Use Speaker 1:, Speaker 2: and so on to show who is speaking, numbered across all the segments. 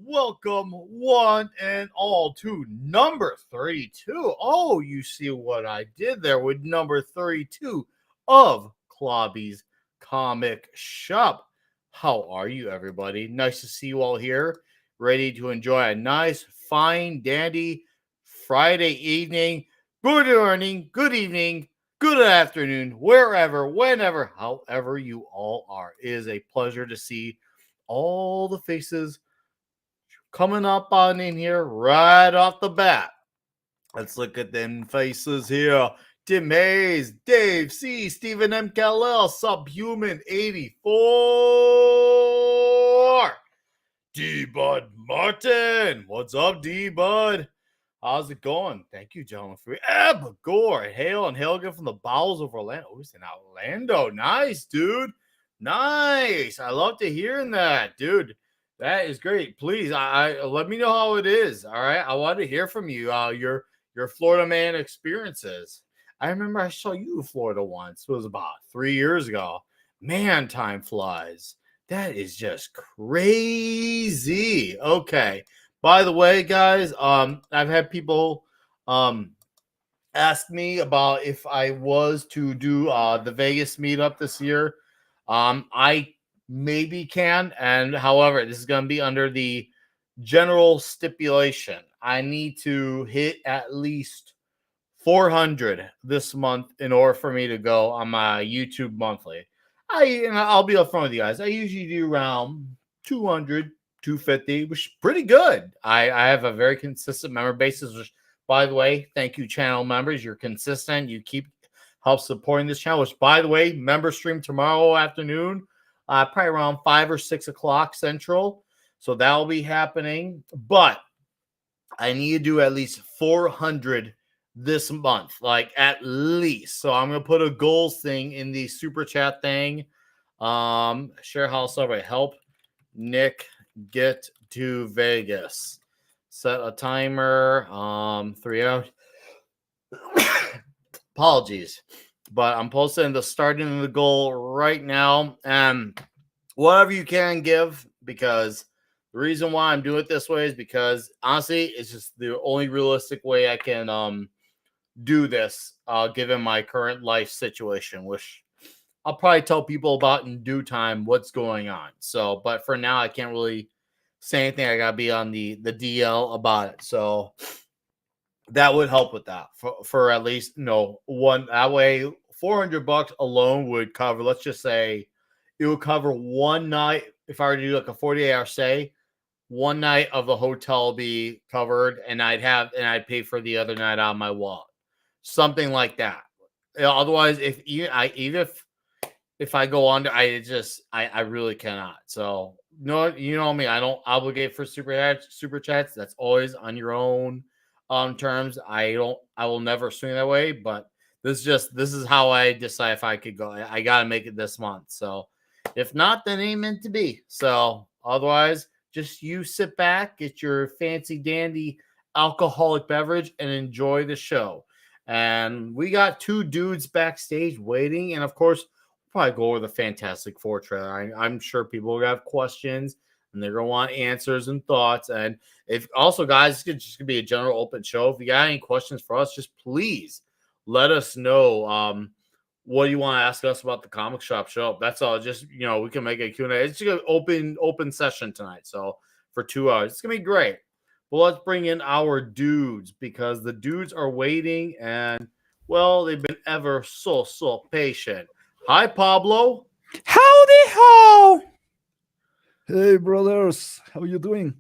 Speaker 1: welcome one and all to number 32. Oh, you see what I did there with number 32 of Clobby's Comic Shop. How are you, everybody? Nice to see you all here, ready to enjoy a nice, fine, dandy Friday evening. Good morning, good evening, good afternoon, wherever, whenever, however you all are. It is a pleasure to see all the faces coming up on in here right off the bat. Let's look at them faces here. Tim Hayes, Dave C, Stephen M. Kal-El, Subhuman 84, D Bud Martin. What's up, D Bud? How's it going? Thank you, gentlemen, for Gore. Hail and hail again from the bowels of Orlando. Oh, he's in Orlando. Nice, dude. Nice. I love to hearing that, dude. That is great. Please, I let me know how it is. All right, I want to hear from you. Your Florida man experiences. I remember I saw you in Florida once. It was about 3 years ago. Man, time flies. That is just crazy. Okay. By the way, guys, I've had people ask me about if I was to do the Vegas meetup this year. I maybe can, and however, this is going to be under the general stipulation. I need to hit at least 400 this month in order for me to go on my YouTube monthly. I'll be upfront with you guys. I usually do around 200, 250, which is pretty good. I have a very consistent member basis, which, by the way, thank you, channel members. You're consistent. You keep help supporting this channel, which, by the way, member stream tomorrow afternoon, probably around 5 or 6 o'clock Central. So that will be happening. But I need to do at least 400 this month, like at least. So I'm gonna put a goals thing in the super chat thing. Share how celebrate. Help Nick get to Vegas. Set a timer. 3 hours. Apologies, but I'm posting the starting the goal right now, and whatever you can give, because the reason why I'm doing it this way is because honestly, it's just the only realistic way I can do this, given my current life situation, which I'll probably tell people about in due time what's going on. So, but for now, I can't really say anything. I gotta be on the DL about it. So that would help with that for at least one. That way, $400 alone would cover. Let's just say it would cover one night. If I were to do like a 48-hour stay, one night of the hotel be covered, and I'd pay for the other night out of my wallet. Something like that. Otherwise, if I go on, I really cannot. So you know me. I don't obligate for super chats. That's always on your own terms. I will never swing that way. But this is how I decide if I could go. I gotta make it this month. So if not, then it ain't meant to be. So otherwise, just you sit back, get your fancy dandy alcoholic beverage, and enjoy the show. And we got two dudes backstage waiting. And of course, we'll probably go over the Fantastic Four trailer. I'm sure people will have questions and they're going to want answers and thoughts. And if also, guys, it's just going to be a general open show. If you got any questions for us, just please let us know. What do you want to ask us about the comic shop show? That's all. Just, we can make a Q&A. It's just an open session tonight. So for 2 hours, it's going to be great. Well, let's bring in our dudes, because the dudes are waiting, and, well, they've been ever so patient. Hi, Pablo.
Speaker 2: Howdy ho! Hey, brothers. How are you doing?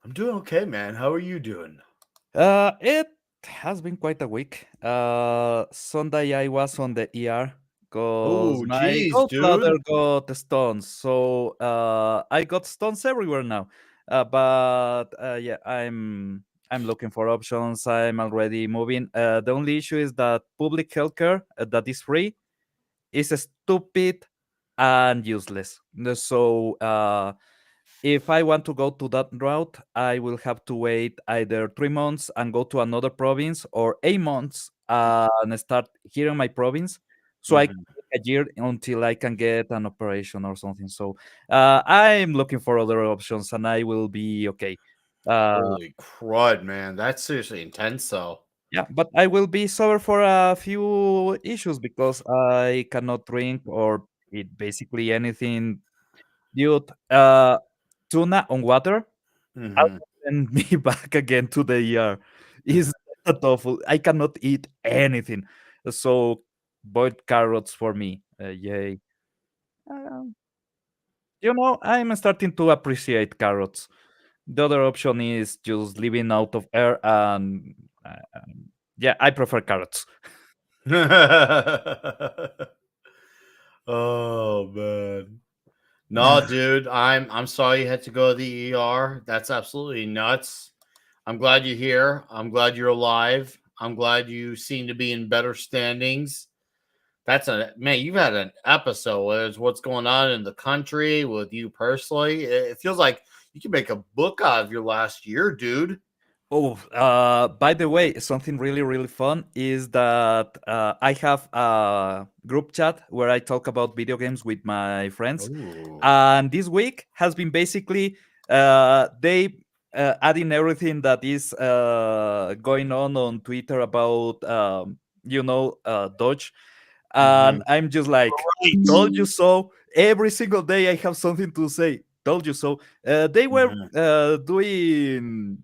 Speaker 1: I'm doing okay, man. How are you doing?
Speaker 2: It has been quite a week. Sunday I was on the ER because my
Speaker 1: geez,
Speaker 2: gallbladder
Speaker 1: dude.
Speaker 2: got stones. So I got stones everywhere now. Yeah, I'm looking for options. I'm already moving. The only issue is that public healthcare that is free is stupid and useless. So if I want to go to that route, I will have to wait either 3 months and go to another province, or 8 months and start here in my province. So I can a year until I can get an operation or something. So I'm looking for other options, and I will be okay. Uh,
Speaker 1: Holy crud, man. That's seriously intense, though.
Speaker 2: yeah, but I will be sober for a few issues because I cannot drink or eat basically anything. Dude, tuna on water, I
Speaker 1: Hmm.
Speaker 2: will send me back again to the ER. Is that awful? I cannot eat anything. So boiled carrots for me. Yay. Um, I'm starting to appreciate carrots. The other option is just living out of air, and yeah, I prefer carrots.
Speaker 1: Oh man. No, dude, I'm sorry you had to go to the ER. That's absolutely nuts. I'm glad you're here. I'm glad you're alive. I'm glad you seem to be in better standings. That's a man, you've had an episode where it's what's going on in the country with you personally. It feels like you can make a book out of your last year, dude.
Speaker 2: Oh, by the way, something really, really fun is that I have a group chat where I talk about video games with my friends.
Speaker 1: Ooh.
Speaker 2: And this week has been basically they adding everything that is going on Twitter about, Dodge. And
Speaker 1: Mhm.
Speaker 2: I'm just like,
Speaker 3: Right.
Speaker 2: told you so. Every single day I have something to say. Told you so. They were
Speaker 1: Mhm.
Speaker 2: doing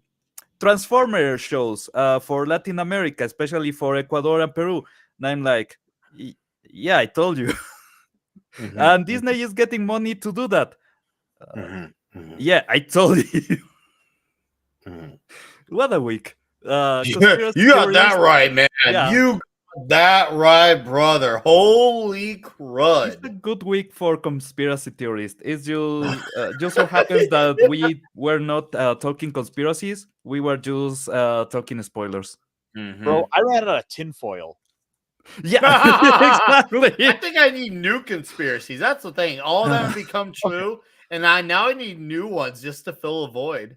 Speaker 2: Transformer shows for Latin America, especially for Ecuador and Peru. And I'm like, yeah, I told you.
Speaker 1: Mhm.
Speaker 2: And Disney is getting money to do that.
Speaker 1: Mhm. Mhm.
Speaker 2: Yeah, I told you.
Speaker 1: Mhm.
Speaker 2: What a week. Conspiracy
Speaker 1: You got that
Speaker 2: theories.
Speaker 1: right, man.
Speaker 2: Yeah,
Speaker 1: You got that right, brother. Holy
Speaker 2: it's a
Speaker 1: crud.
Speaker 2: good week for conspiracy theorists. It's just so happens that we were not talking conspiracies. We were just talking spoilers.
Speaker 3: Bro,
Speaker 1: Mhm.
Speaker 3: I ran out of tinfoil.
Speaker 2: Yeah,
Speaker 1: I
Speaker 2: exactly.
Speaker 1: think I need new conspiracies. That's the thing. All of them have become
Speaker 3: Okay.
Speaker 1: true, and I need new ones just to fill a void.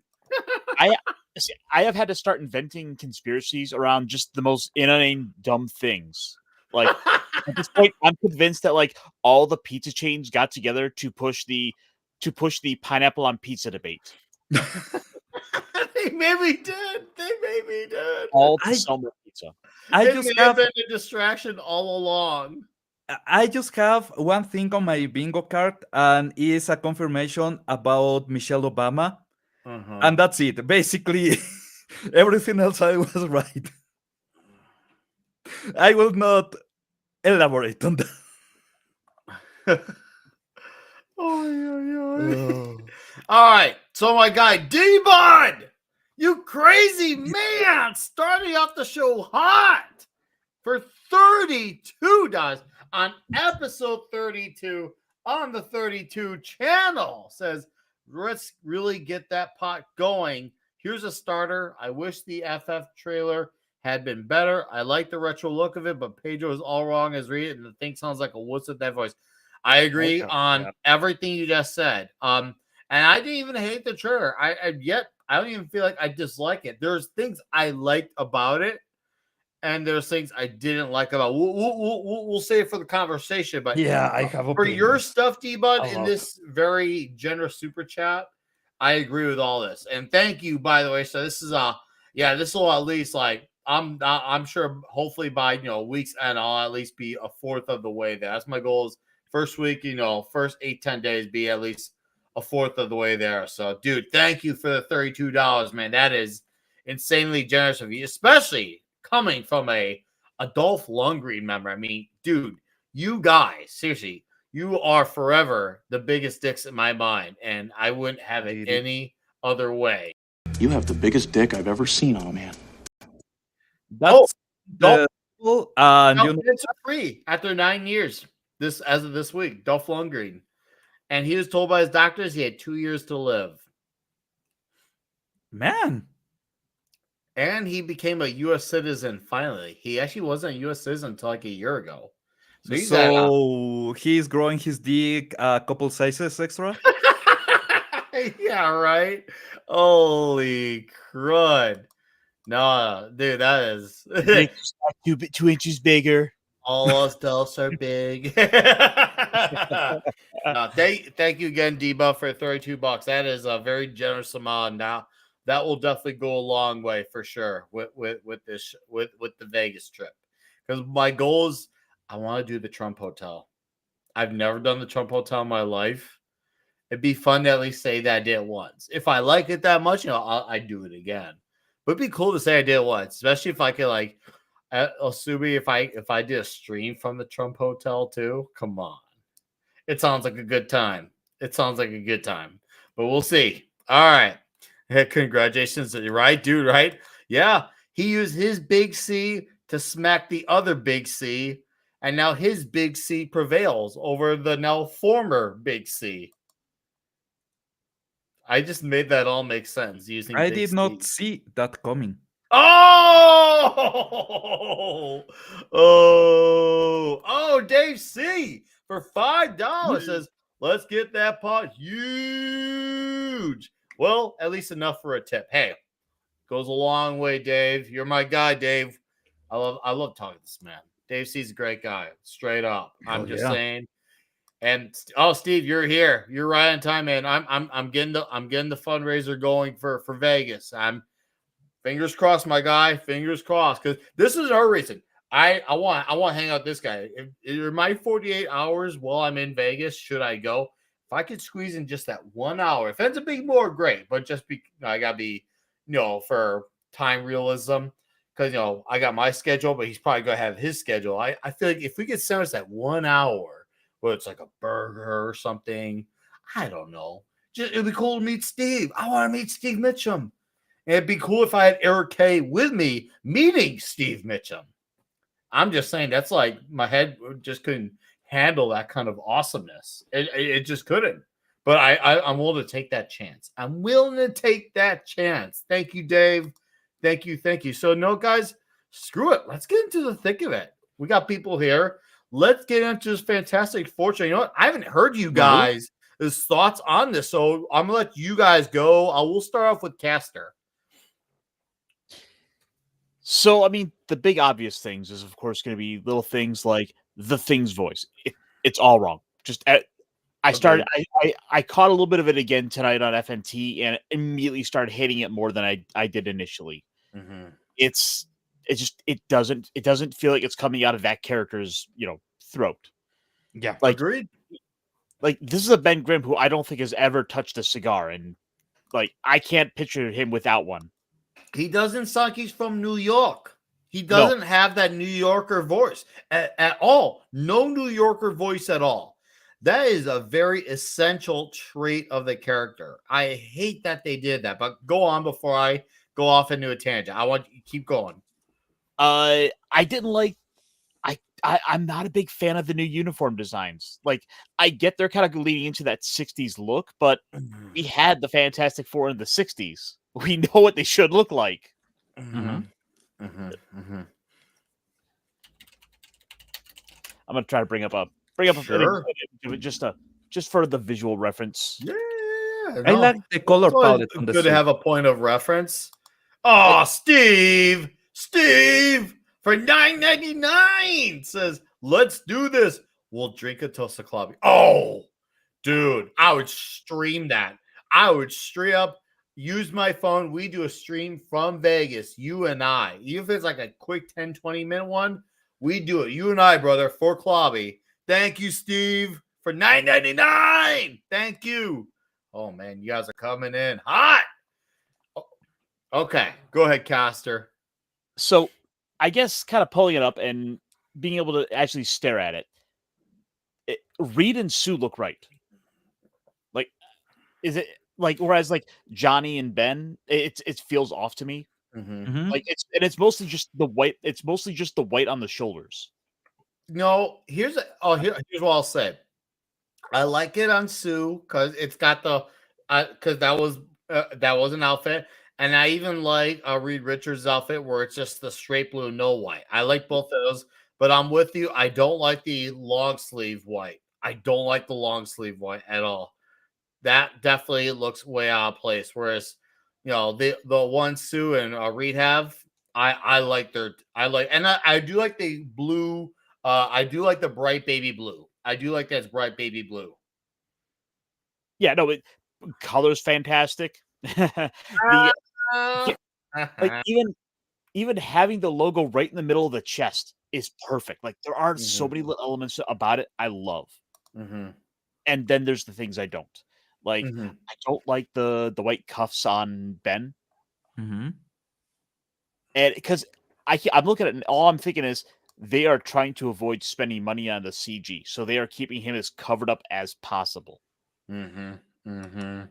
Speaker 3: I see, I have had to start inventing conspiracies around just the most inane dumb things. Like at this point, I'm convinced that like all the pizza chains got together to push the pineapple on pizza debate.
Speaker 1: They maybe did. They maybe did.
Speaker 3: All to
Speaker 2: I
Speaker 3: sell more pizza.
Speaker 2: I
Speaker 1: It
Speaker 2: just
Speaker 1: may have
Speaker 2: have
Speaker 1: been a distraction all along.
Speaker 2: I just have one thing on my bingo card, and it's a confirmation about Michelle Obama,
Speaker 1: Uh-huh.
Speaker 2: and that's it. Basically, everything else I was right. I will not elaborate on
Speaker 1: Oh, yeah, yeah.
Speaker 2: that.
Speaker 1: All right. So my guy D-Bud, you crazy man, starting off the show hot for $32 on episode 32 on the 32 channel. Says, let's really get that pot going. Here's a starter. I wish the FF trailer had been better. I like the retro look of it, but Pedro is all wrong as read it, and the thing sounds like a wuss with that voice. I agree
Speaker 3: Okay,
Speaker 1: on
Speaker 3: yeah.
Speaker 1: everything you just said. And I didn't even hate the trailer. I don't even feel like I dislike it. There's things I liked about it, and there's things I didn't like about. We'll say it for the conversation, but
Speaker 2: Yeah, I have
Speaker 1: for your
Speaker 2: opinions.
Speaker 1: stuff, D-Bud,
Speaker 2: A
Speaker 1: in
Speaker 2: lot.
Speaker 1: this very generous super chat, I agree with all this, and thank you, by the way. So this is yeah, this will at least like I'm sure, hopefully by weeks end, I'll at least be a fourth of the way there. That's my goal. Is first week, first 8-10 days, be at least a fourth of the way there. So, dude, thank you for the $32, man. That is insanely generous of you, especially coming from a Dolph Lundgren member. I mean, dude, you guys, seriously, you are forever the biggest dicks in my mind, and I wouldn't have it
Speaker 2: Really.
Speaker 1: any other way.
Speaker 4: You have the biggest dick I've ever seen on a man.
Speaker 1: Oh,
Speaker 2: That's
Speaker 1: Dolph,
Speaker 2: the and
Speaker 1: now cancer free after 9 years. This as of this week, Dolph Lundgren, and he was told by his doctors he had 2 years to live,
Speaker 2: man.
Speaker 1: and he became a U.S. citizen. Finally, he actually wasn't a U.S. citizen until like a year ago. So he's at
Speaker 2: So he's growing his dick a couple sizes extra.
Speaker 1: yeah, right. Holy crud! No, dude, that is
Speaker 3: Dick just got 2 inches bigger.
Speaker 1: All us adults are big. Thank you again, Debo, for $32. That is a very generous amount. Now that will definitely go a long way for sure with the Vegas trip. Because my goal is I want to do the Trump Hotel. I've never done the Trump Hotel in my life. It'd be fun to at least say that I did it once. If I like it that much, I'd do it again. But it'd be cool to say I did it once, especially if I could like. Asubi, if I did a stream from the Trump Hotel too, come on. It sounds like a good time. It sounds like a good time. But we'll see. All right. Hey, congratulations. Right, dude, right? Yeah. He used his big C to smack the other big C. And now his big C prevails over the now former big C. I just made that all make sense using
Speaker 2: I
Speaker 1: big
Speaker 2: did
Speaker 1: C.
Speaker 2: not see that coming.
Speaker 1: Oh, Dave C for $5 says, let's get that pot huge. Well, at least enough for a tip. Hey, goes a long way, Dave. You're my guy, Dave. I love talking to this man. Dave C's a great guy, straight up. I'm just saying. And Steve, you're here. You're right on time, man. I'm getting the fundraiser going for Vegas. Fingers crossed, my guy. Fingers crossed, because this is our reason. I want to hang out with this guy. In my 48 hours while I'm in Vegas, should I go? If I could squeeze in just that 1 hour, if it ends up being more, great. But just I gotta be, for time realism, because I got my schedule, but he's probably gonna have his schedule. I feel like if we could send us that 1 hour, where it's like a burger or something, I don't know. It'd be cool to meet Steve. I want to meet Steve Mitchum. And it'd be cool if I had Eric K with me meeting Steve Mitchum. I'm just saying that's like my head just couldn't handle that kind of awesomeness. It just couldn't. But I'm willing to take that chance. I'm willing to take that chance. Thank you, Dave. Thank you. So, no, guys, screw it. Let's get into the thick of it. We got people here. Let's get into this fantastic fortune. You know what? I haven't heard you guys' thoughts on this. So I'm going to let you guys go. I will start off with Caster.
Speaker 3: So, I mean, the big obvious things is, of course, going to be little things like the Thing's voice. It's all wrong. I caught a little bit of it again tonight on FNT and immediately started hating it more than I did initially.
Speaker 1: Mm-hmm.
Speaker 3: It doesn't feel like it's coming out of that character's throat.
Speaker 1: Yeah,
Speaker 3: agreed. Like, this is a Ben Grimm who I don't think has ever touched a cigar, and like I can't picture him without one.
Speaker 1: He doesn't sound like he's from New York. He doesn't have that New Yorker voice at all. No New Yorker voice at all. That is a very essential trait of the character. I hate that they did that, but go on before I go off into a tangent. I want you to keep going.
Speaker 3: I didn't like. I'm not a big fan of the new uniform designs. Like, I get they're kind of leading into that 60s look, but we had the Fantastic Four in the 60s. We know what they should look like. I'm gonna try to bring up a just for the visual reference.
Speaker 1: Yeah,
Speaker 2: I like the color palette on the
Speaker 1: good
Speaker 2: suit.
Speaker 1: to have a point of reference. Oh, Steve for $9.99 says, "Let's do this. We'll drink a toast to Clobby." Oh, dude, I would stream that. I would straight up use my phone. We do a stream from Vegas, you and I. Even if it's like a quick 10, 20-minute one, we do it. You and I, brother, for Clobby. Thank you, Steve, for $9.99. Thank you. Oh, man, you guys are coming in hot. Okay, go ahead, Caster.
Speaker 3: So, I guess kind of pulling it up and being able to actually stare at it. Reed and Sue look right. Like, is it like, whereas like Johnny and Ben, it feels off to me. Like it's mostly just the white. It's mostly just the white on the shoulders.
Speaker 1: No, here's what I'll say. I like it on Sue because it's got the because that was an outfit. And I even like Reed Richards' outfit where it's just the straight blue, no white. I like both of those, but I'm with you. I don't like the long sleeve white. I don't like the long sleeve white at all. That definitely looks way out of place. Whereas, the one Sue and Reed have, I do like the blue I do like the bright baby blue. I do like that it's bright baby blue.
Speaker 3: Yeah, no, color's fantastic. the
Speaker 1: Uh,
Speaker 3: like even having the logo right in the middle of the chest is perfect. Like there are so many little elements about it I love.
Speaker 1: Mhm.
Speaker 3: And then there's the things I don't. Like
Speaker 1: Mhm.
Speaker 3: I don't like the white cuffs on Ben.
Speaker 2: Mm-hmm.
Speaker 3: And because I'm looking at it and all I'm thinking is they are trying to avoid spending money on the CG. So they are keeping him as covered up as possible.
Speaker 1: Mhm. Mhm.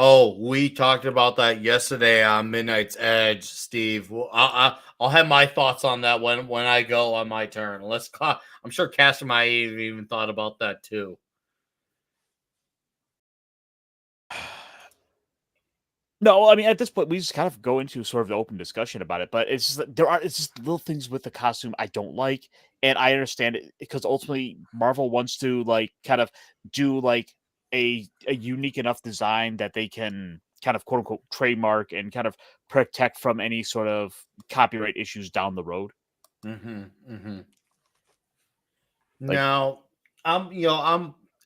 Speaker 1: Oh, we talked about that yesterday on Midnight's Edge, Steve. Well, I'll have my thoughts on that when I go on my turn. I'm sure Caster might have even thought about that too.
Speaker 3: No, I mean at this point we just kind of go into sort of the open discussion about it, but it's just that it's just little things with the costume I don't like, and I understand it because ultimately Marvel wants to like kind of do like a unique enough design that they can kind of quote unquote trademark and kind of protect from any sort of copyright issues down the road.
Speaker 1: Mm-hmm. Mm-hmm.
Speaker 3: Like
Speaker 1: Now,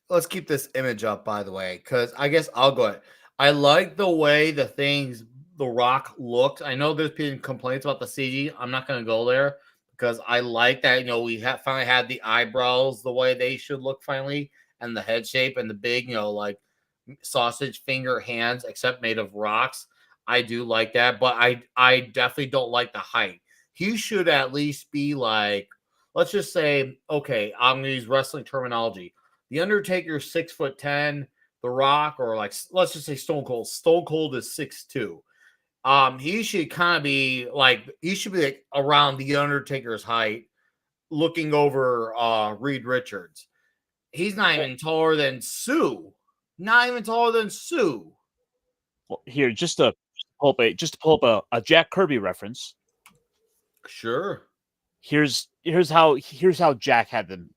Speaker 1: let's keep this image up, by the way, because I guess I'll go ahead. I like the way the Rock looked. I know there's been complaints about the CG. I'm not going to go there because I like that. We have finally had the eyebrows the way they should look finally, and the head shape and the big, like sausage finger hands, except made of rocks. I do like that, but I definitely don't like the height. He should at least be like, let's just say, okay, I'm gonna use wrestling terminology. The Undertaker's 6'10", The Rock, or like let's just say Stone Cold. Stone Cold is 6'2". He should kind of be like around the Undertaker's height, looking over Reed Richards. He's not even taller than Sue. Not even taller than Sue.
Speaker 3: well, here just to pull up a Jack Kirby reference.
Speaker 1: Sure.
Speaker 3: Here's how Jack had them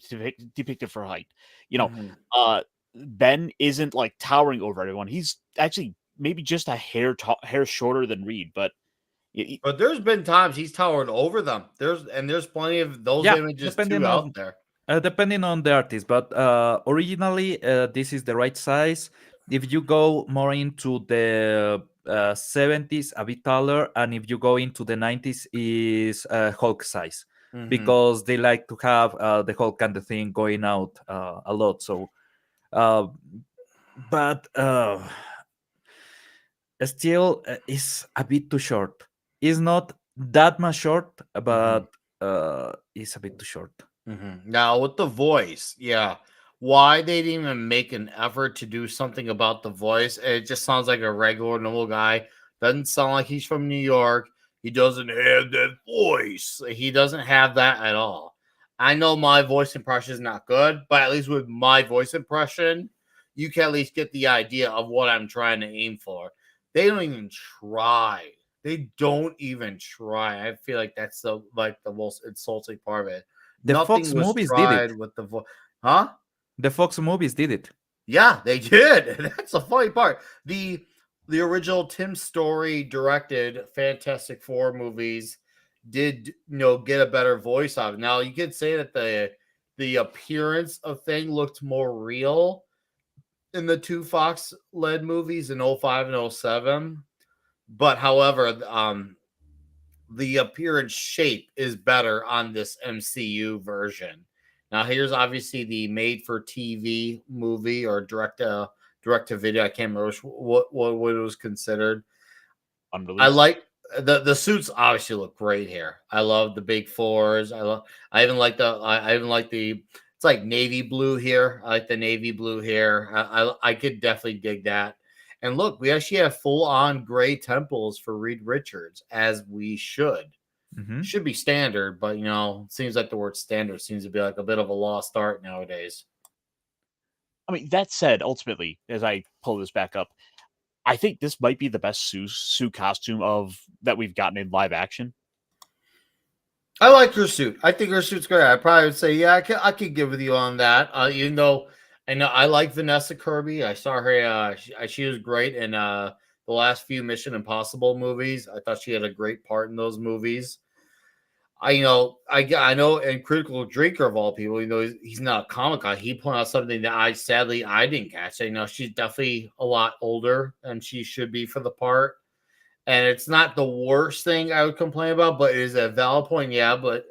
Speaker 3: depicted for height.
Speaker 1: Mm-hmm.
Speaker 3: Ben isn't like towering over everyone. He's actually maybe just a hair shorter than Reed, but
Speaker 1: But there's been times he's towered over them. There's plenty of those
Speaker 2: Yeah,
Speaker 1: images too out there.
Speaker 2: depending on the artist, but originally this is the right size. If you go more into the 70s, a bit taller, and if you go into the 90s, is Hulk size
Speaker 1: Mm-hmm.
Speaker 2: because they like to have the Hulk kind of thing going out a lot. So, but still, is a bit too short. It's not that much short, but it's a bit too short.
Speaker 1: Mm-hmm. Now with the voice, yeah, why they didn't even make an effort to do something about the voice? It just sounds like a regular normal guy. Doesn't sound like he's from New York. He doesn't have that voice. He doesn't have that at all. I know my voice impression is not good, but at least with my voice impression, you can at least get the idea of what I'm trying to aim for. They don't even try. They don't even try. I feel like that's the most insulting part of it.
Speaker 2: The
Speaker 1: Nothing
Speaker 2: Fox
Speaker 1: was
Speaker 2: movies did it.
Speaker 1: tried with the voice. Huh?
Speaker 2: The Fox movies did it.
Speaker 1: Yeah, they did. That's the funny part. The original Tim Story directed Fantastic Four movies did get a better voice out of it. Now you could say that the appearance of thing looked more real in the two Fox led movies in 05 and 07. But however, the appearance shape is better on this MCU version. Now, here's obviously the made for TV movie or direct to video. I can't remember what it was considered. I
Speaker 3: unreleased.
Speaker 1: like the suits obviously look great here. I love the big fours. I even like the it's like navy blue here. I like the navy blue here. I could definitely dig that. And look, we actually have full on gray temples for Reed Richards, as we should.
Speaker 2: Mhm.
Speaker 1: Should be standard, but it seems like the word standard seems to be like a bit of a lost art nowadays.
Speaker 3: I mean, that said, ultimately, as I pull this back up, I think this might be the best Sue costume of that we've gotten in live action.
Speaker 1: I like her suit. I think her suit's great. I probably would say, yeah, I could give with you on that. Even though I know I like Vanessa Kirby. I saw her. She was great in the last few Mission Impossible movies. I thought she had a great part in those movies. I know, I know, and Critical Drinker of all people, he's not a comic guy. He pointed out something that I didn't catch. She's definitely a lot older than she should be for the part, and it's not the worst thing I would complain about, but it is a valid point. Yeah, but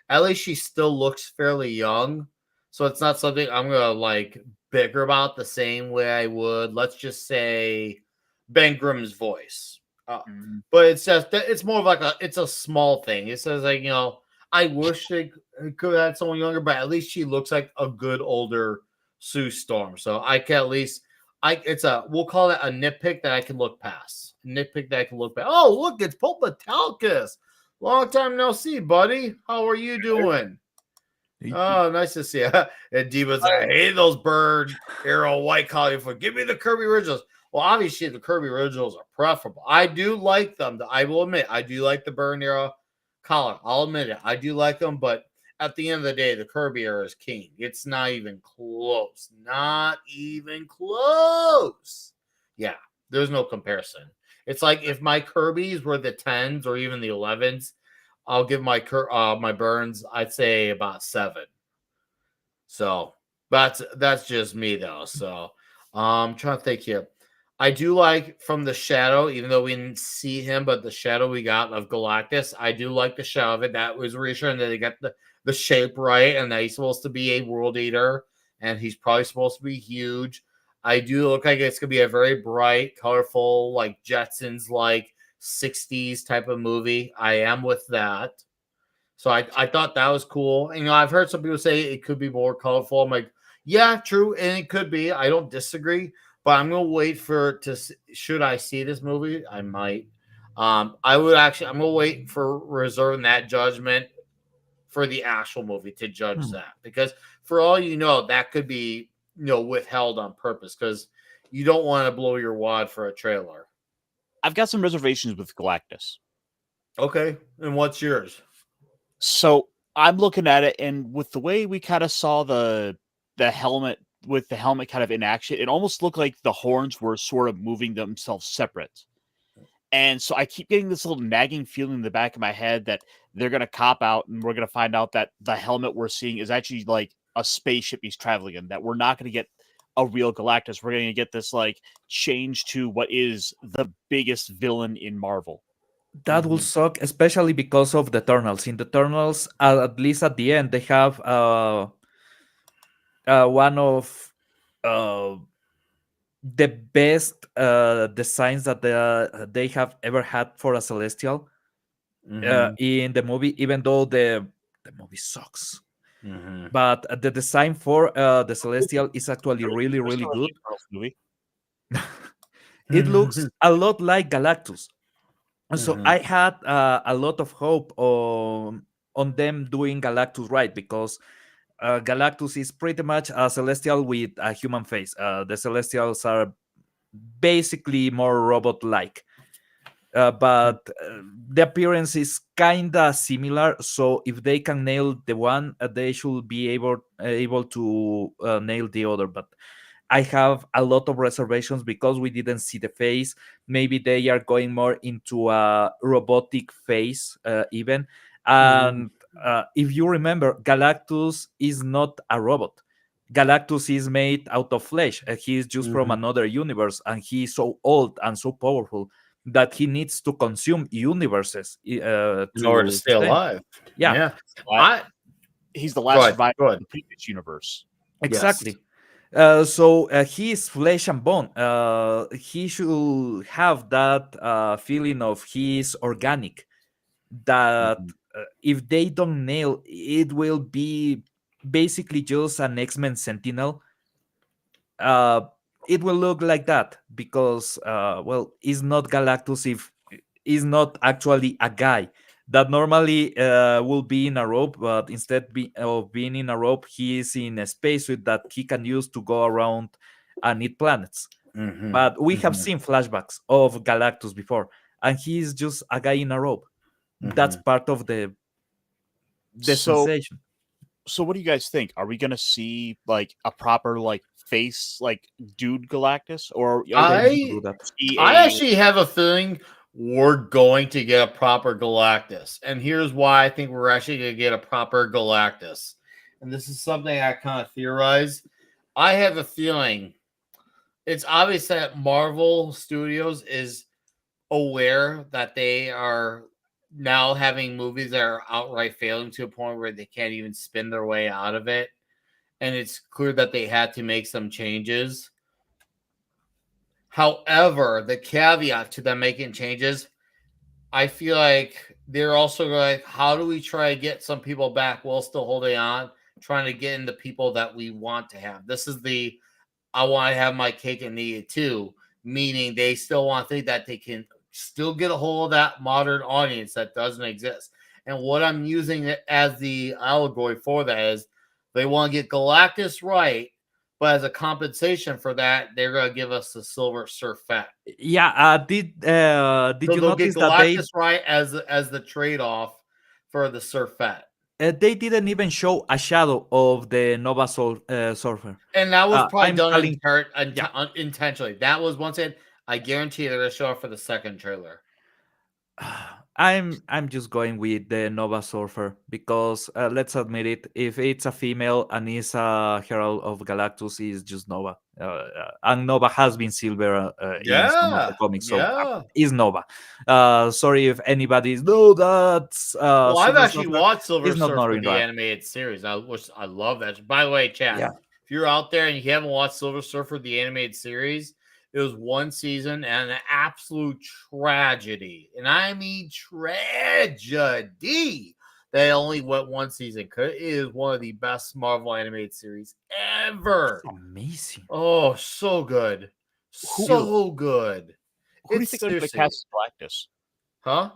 Speaker 1: at least she still looks fairly young, so it's not something I'm gonna like bicker about the same way I would, let's just say, Ben Grimm's voice. But it's just it's more of like it's a small thing. It says like I wish they could have had someone younger, but at least she looks like a good older Sue Storm. So I can at least we'll call it a nitpick that I can look past. Nitpick that I can look past. Oh look, it's Pulp Metallicus. Long time no see, buddy. How are you doing? Oh, nice to see you. And Diva's like, I hate those Bird Arrow White Collar. Give me the Kirby originals. Well, obviously the Kirby originals are preferable. I do like them. I will admit, I do like the Burn Era collar. I'll admit it. I do like them, but at the end of the day, the Kirby era is king. It's not even close. Not even close. Yeah, there's no comparison. It's like if my Kirby's were the 10s or even the 11s, I'll give my Burns, I'd say about 7. So that's just me though. So I'm trying to think here. I do like from the shadow, even though we didn't see him, but the shadow we got of Galactus, I do like the shadow of it. That was reassuring that they got the shape right and that he's supposed to be a world eater and he's probably supposed to be huge. I do look like it's gonna be a very bright, colorful, like Jetsons, like 60s type of movie. I am with that. So I thought that was cool. And, I've heard some people say it could be more colorful. I'm like, yeah, true, and it could be. I don't disagree. But I'm gonna wait should I see this movie? I might. I'm gonna wait for reserving that judgment for the actual movie to judge that, because for all you know, that could be withheld on purpose because you don't want to blow your wad for a trailer.
Speaker 3: I've got some reservations with Galactus.
Speaker 1: Okay, and what's yours?
Speaker 3: So I'm looking at it, and with the way we kind of saw the helmet, with the helmet kind of in action, it almost looked like the horns were sort of moving themselves separate. And so I keep getting this little nagging feeling in the back of my head that they're going to cop out and we're going to find out that the helmet we're seeing is actually like a spaceship he's traveling in, that we're not going to get a real Galactus. We're going to get this like change to what is the biggest villain in Marvel.
Speaker 2: That will suck, especially because of the Eternals. In the Eternals, at least at the end, they have one of the best designs that they have ever had for a Celestial in the movie, even though the movie sucks. But the design for the Celestial is actually really, really good.
Speaker 3: Movie.
Speaker 2: It looks a lot like Galactus. So I had a lot of hope on them doing Galactus right, because Galactus is pretty much a Celestial with a human face. The Celestials are basically more robot-like. But the appearance is kind of similar. So if they can nail the one, they should be able to nail the other. But I have a lot of reservations because we didn't see the face. Maybe they are going more into a robotic face even. And if you remember, Galactus is not a robot. Galactus is made out of flesh. He is just from another universe, and he is so old and so powerful that he needs to consume universes
Speaker 1: in order to stay alive.
Speaker 2: Yeah.
Speaker 3: He's the last survivor in the previous universe.
Speaker 2: Exactly. Yes. So he is flesh and bone. He should have that feeling of he is organic. That if they don't nail, it will be basically just an X-Men Sentinel. It will look like that because, it's not Galactus if is not actually a guy that normally will be in a rope, but instead of being in a rope, he is in a spacesuit that he can use to go around and eat planets. But we have seen flashbacks of Galactus before, and he is just a guy in a rope. That's part of the sensation.
Speaker 3: So what do you guys think? Are we going to see like a proper like face like dude Galactus, or
Speaker 1: I actually have a feeling we're going to get a proper Galactus. And here's why I think we're actually going to get a proper Galactus. And this is something I kind of theorize. I have a feeling it's obvious that Marvel Studios is aware that they are now having movies that are outright failing to a point where they can't even spin their way out of it. And it's clear that they had to make some changes. However, the caveat to them making changes, I feel like they're also like, how do we try to get some people back while still holding on, trying to get in the people that we want to have? This is the I want to have my cake and eat it too, meaning they still want to think that they can still get a hold of that modern audience that doesn't exist. And what I'm using it as the allegory for that is they want to get Galactus right, but as a compensation for that, they're going to give us the Silver Surfette.
Speaker 2: Yeah, did
Speaker 1: So
Speaker 2: you
Speaker 1: they'll get
Speaker 2: notice that
Speaker 1: Galactus right as the trade off for the Surfette.
Speaker 2: they didn't even show a shadow of the Nova Surfer?
Speaker 1: And that was probably
Speaker 2: I'm
Speaker 1: done
Speaker 2: telling,
Speaker 1: intentionally. That was once it. I guarantee they're going to show up for the second trailer.
Speaker 2: I'm just going with the Nova Surfer because let's admit it, if it's a female and is a herald of Galactus, is just Nova. And Nova has been silver in some of the comics, so is Nova. Sorry if anybody's no, that's
Speaker 1: well, I've
Speaker 2: Silver
Speaker 1: actually
Speaker 2: Surfer.
Speaker 1: watched Silver
Speaker 2: It's not
Speaker 1: Surfer
Speaker 2: Northern
Speaker 1: the
Speaker 2: Drive.
Speaker 1: animated series. I love that. By the way, chat,
Speaker 2: Yeah.
Speaker 1: if you're out there and you haven't watched Silver Surfer the animated series, it was one season and an absolute tragedy. And I mean tragedy. They only went one season. It is one of the best Marvel animated series ever.
Speaker 2: Amazing.
Speaker 1: Oh, so good. So good.
Speaker 3: Who do you think they're going to cast as Galactus?
Speaker 1: Huh?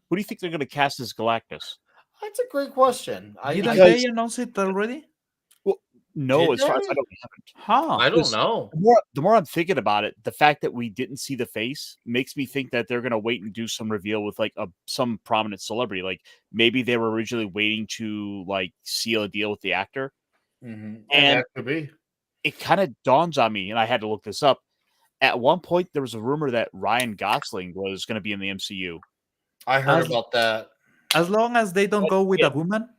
Speaker 3: Who do you think they're going to cast as Galactus?
Speaker 1: That's a great question.
Speaker 2: Didn't they announce it already?
Speaker 3: Well, no, as far as I know, we haven't.
Speaker 2: Huh.
Speaker 1: I don't know.
Speaker 3: The more I'm thinking about it, the fact that we didn't see the face makes me think that they're going to wait and do some reveal with like some prominent celebrity. Like maybe they were originally waiting to like seal a deal with the actor.
Speaker 1: Mm-hmm.
Speaker 3: And
Speaker 1: that could be.
Speaker 3: It kind of dawns on me, and I had to look this up. At one point, there was a rumor that Ryan Gosling was going to be in the MCU.
Speaker 1: I heard about that.
Speaker 2: As long as they don't go with a woman.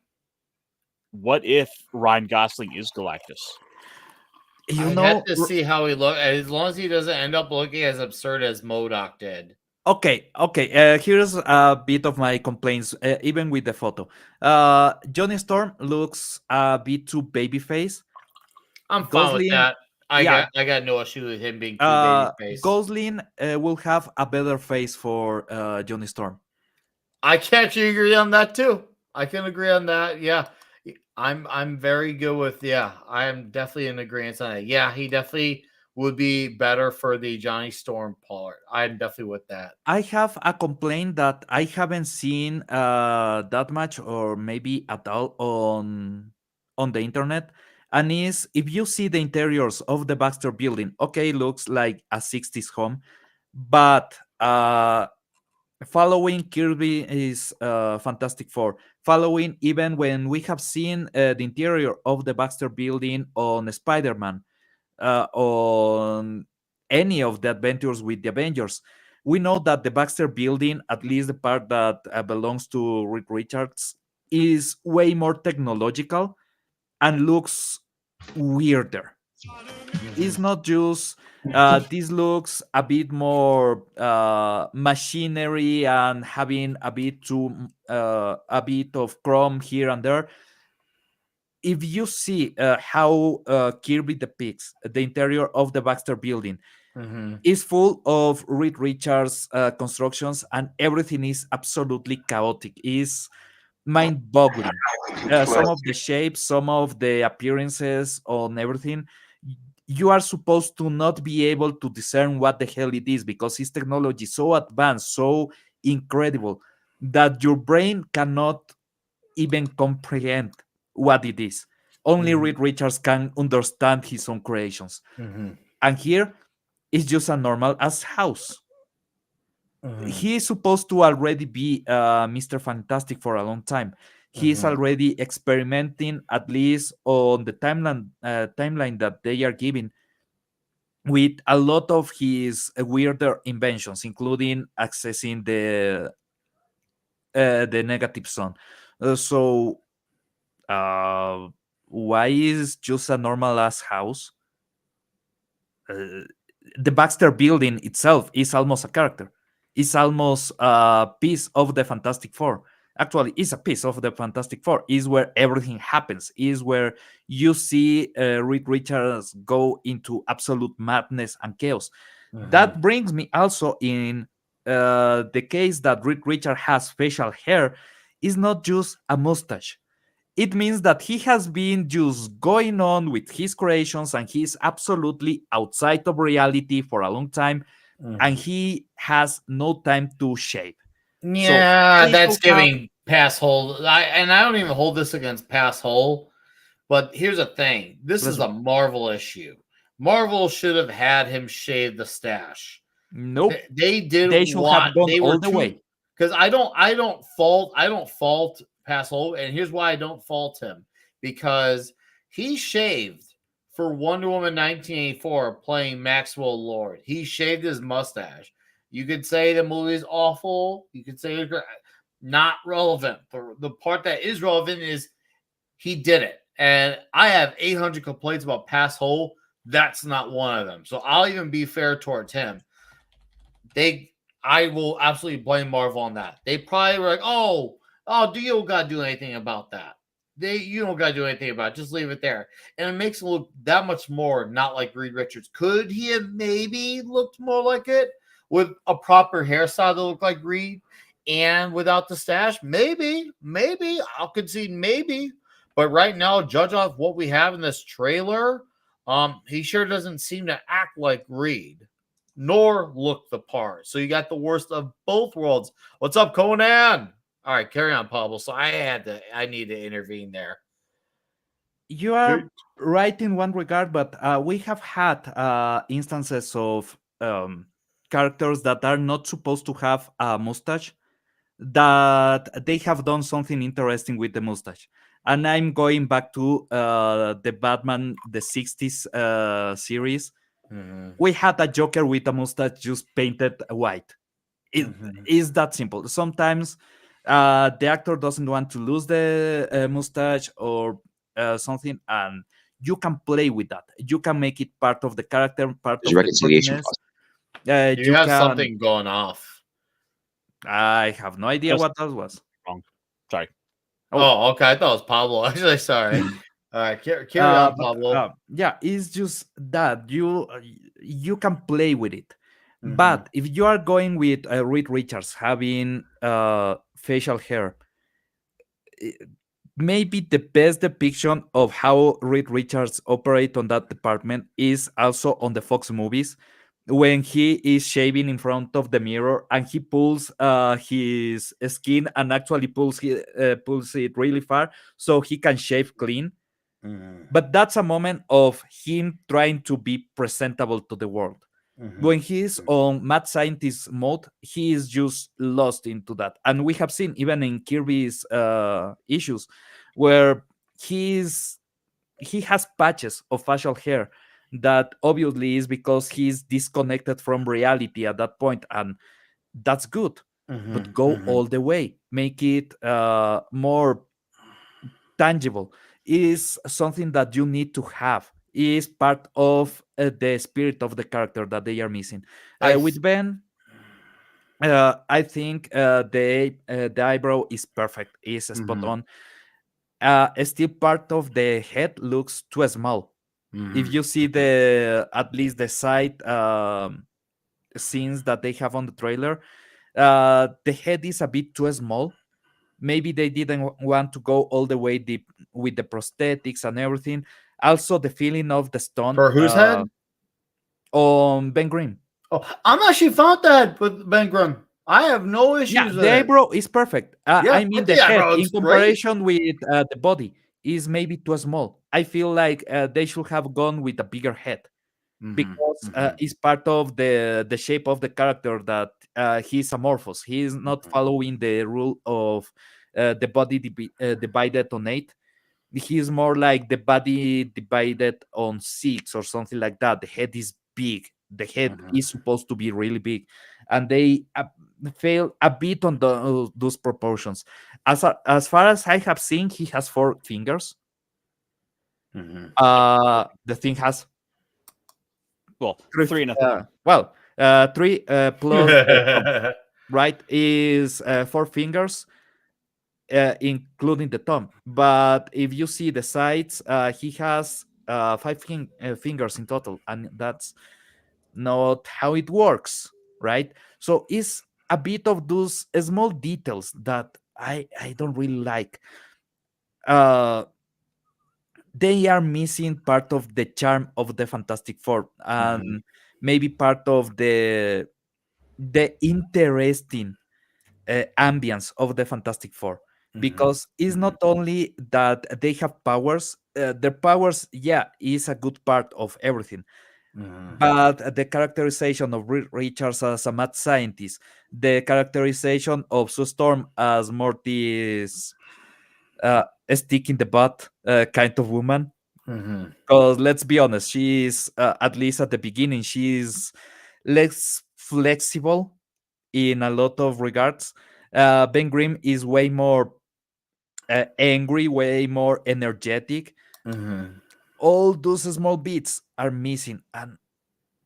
Speaker 3: What if Ryan Gosling is Galactus?
Speaker 2: You
Speaker 1: I
Speaker 2: know,
Speaker 1: have to see how he looks. As long as he doesn't end up looking as absurd as MODOK did.
Speaker 2: Okay. Here's a bit of my complaints, even with the photo. Johnny Storm looks a bit too babyface.
Speaker 1: I'm fine with that. I got no issue with him being too babyface.
Speaker 2: Gosling will have a better face for Johnny Storm.
Speaker 1: I can actually agree on that too. I can agree on that. Yeah. I'm very good with I am definitely in agreement on it. Yeah, he definitely would be better for the Johnny Storm part. I'm definitely with that.
Speaker 2: I have a complaint that I haven't seen that much or maybe at all on the internet. And is if you see the interiors of the Baxter building, okay, looks like a 60s home, but following Kirby is Fantastic Four, following even when we have seen the interior of the Baxter building on Spider-Man, on any of the adventures with the Avengers, we know that the Baxter building, at least the part that belongs to Reed Richards, is way more technological and looks weirder. It's not just this looks a bit more machinery and having a bit of chrome here and there. If you see how Kirby depicts the interior of the Baxter building, is full of Reed Richards constructions, and everything is absolutely chaotic. Is mind-boggling. Some of the shapes, some of the appearances on everything, you are supposed to not be able to discern what the hell it is because it's technology so advanced, so incredible that your brain cannot even comprehend what it is. Only Reed Richards can understand his own creations. And here, it's just a normal ass house. He is supposed to already be Mr. Fantastic for a long time. He is already experimenting, at least on the timeline that they are giving. with a lot of his weirder inventions, including accessing the negative zone. So uh, why is just a normal ass house? uh, the Baxter building itself is almost a character. It's almost a piece of the Fantastic Four. Actually, it's a piece of the Fantastic Four. Is where everything happens. Is where you see Reed Richards go into absolute madness and chaos. That brings me also in the case that Reed Richards has facial hair. Is not just a mustache. It means that he has been just going on with his creations and he's absolutely outside of reality for a long time, and he has no time to shave. So
Speaker 1: Yeah,
Speaker 2: they
Speaker 1: that's
Speaker 2: should have.
Speaker 1: giving pass hole. I don't even hold this against pass hole, but here's the thing: this is
Speaker 2: Listen,
Speaker 1: a Marvel issue. Marvel should have had him shave the stash.
Speaker 2: nope,
Speaker 1: They
Speaker 2: they
Speaker 1: didn't
Speaker 2: should have
Speaker 1: want.
Speaker 2: gone
Speaker 1: They
Speaker 2: all
Speaker 1: were
Speaker 2: the
Speaker 1: too
Speaker 2: way.
Speaker 1: because I don't fault pass hole, and here's why I don't fault him because he shaved for Wonder Woman 1984 playing Maxwell Lord. He shaved his mustache. You could say the movie's awful. You could say it's not relevant. The part that is relevant is he did it. And I have 800 complaints about Pass Hole. That's not one of them. So I'll even be fair towards him. I will absolutely blame Marvel on that. They probably were like, do you don't gotta do anything about that. You don't gotta do anything about it. Just leave it there. And it makes it look that much more not like Reed Richards. Could he have maybe looked more like it with a proper hairstyle that looked like Reed and without the stash? Maybe. I'll concede maybe. But right now, judge off what we have in this trailer, he sure doesn't seem to act like Reed nor look the part. So you got the worst of both worlds. What's up, Conan? All right, carry on, Pablo. So I need to intervene there.
Speaker 2: You are right in one regard, but we have had instances of characters that are not supposed to have a mustache, that they have done something interesting with the mustache. And I'm going back to the Batman, the 60s series. We had a Joker with a mustache just painted white. It is that simple. Sometimes the actor doesn't want to lose the mustache or something, and you can play with that. You can make it part of the character, part
Speaker 5: There's a
Speaker 2: of the
Speaker 5: reconciliation
Speaker 2: quirkiness.
Speaker 5: clause.
Speaker 1: You
Speaker 2: You
Speaker 1: have
Speaker 2: can.
Speaker 1: something going off.
Speaker 2: I have no idea
Speaker 3: Just-
Speaker 2: what that was.
Speaker 3: Wrong. Sorry.
Speaker 1: Oh, okay. I thought it was Pablo. Actually, sorry. All right, carry on, Pablo.
Speaker 2: Yeah, it's just that you can play with it. But if you are going with Reed Richards having facial hair, maybe the best depiction of how Reed Richards operate on that department is also on the Fox movies, when he is shaving in front of the mirror and he pulls his skin and actually pulls it really far so he can shave clean. But that's a moment of him trying to be presentable to the world. When he's on mad scientist mode, he is just lost into that. And we have seen even in Kirby's issues where he has patches of facial hair that obviously is because he's disconnected from reality at that point, and that's good. But go all the way, make it more tangible. Is something that you need to have, is part of the spirit of the character that they are missing. With Ben, I think the eyebrow is perfect, is spot on. Still part of the head looks too small. If you see the at least the side scenes that they have on the trailer, the head is a bit too small. Maybe they didn't want to go all the way deep with the prosthetics and everything. Also, the feeling of the stone
Speaker 1: For whose head?
Speaker 2: On Ben Grimm.
Speaker 1: Oh, I'm actually found that with Ben Grimm. I have no issues
Speaker 2: Yeah,
Speaker 1: with
Speaker 2: the
Speaker 1: it.
Speaker 2: eyebrow is perfect.
Speaker 1: Yeah,
Speaker 2: I mean,
Speaker 1: I
Speaker 2: the
Speaker 1: think
Speaker 2: head
Speaker 1: eyebrow
Speaker 2: in
Speaker 1: looks great.
Speaker 2: comparison with the body is maybe too small. I feel like they should have gone with a bigger head, because it's part of the shape of the character that he's amorphous. He is not following the rule of the body divided on 8. He's more like the body divided on 6 or something like that. The head is big. The head is supposed to be really big, and they fail a bit on those proportions. As far as I have seen, he has 4 fingers. The thing has
Speaker 3: Well,
Speaker 2: three,
Speaker 3: 3 and a
Speaker 2: three plus thumb, right, is 4 fingers, including the thumb. But if you see the sides, he has five fingers in total, and that's not how it works, right? So it's a bit of those small details that I don't really like. Uh, they are missing part of the charm of the Fantastic Four, and maybe part of the interesting ambience of the Fantastic Four, because it's not only that they have powers. Their powers, yeah, is a good part of everything, but the characterization of Richards as a mad scientist, the characterization of Sue Storm as Morty's a stick in the butt kind of woman. Because let's be honest, she's at least at the beginning, she's less flexible in a lot of regards. Ben Grimm is way more angry, way more energetic. All those small bits are missing, and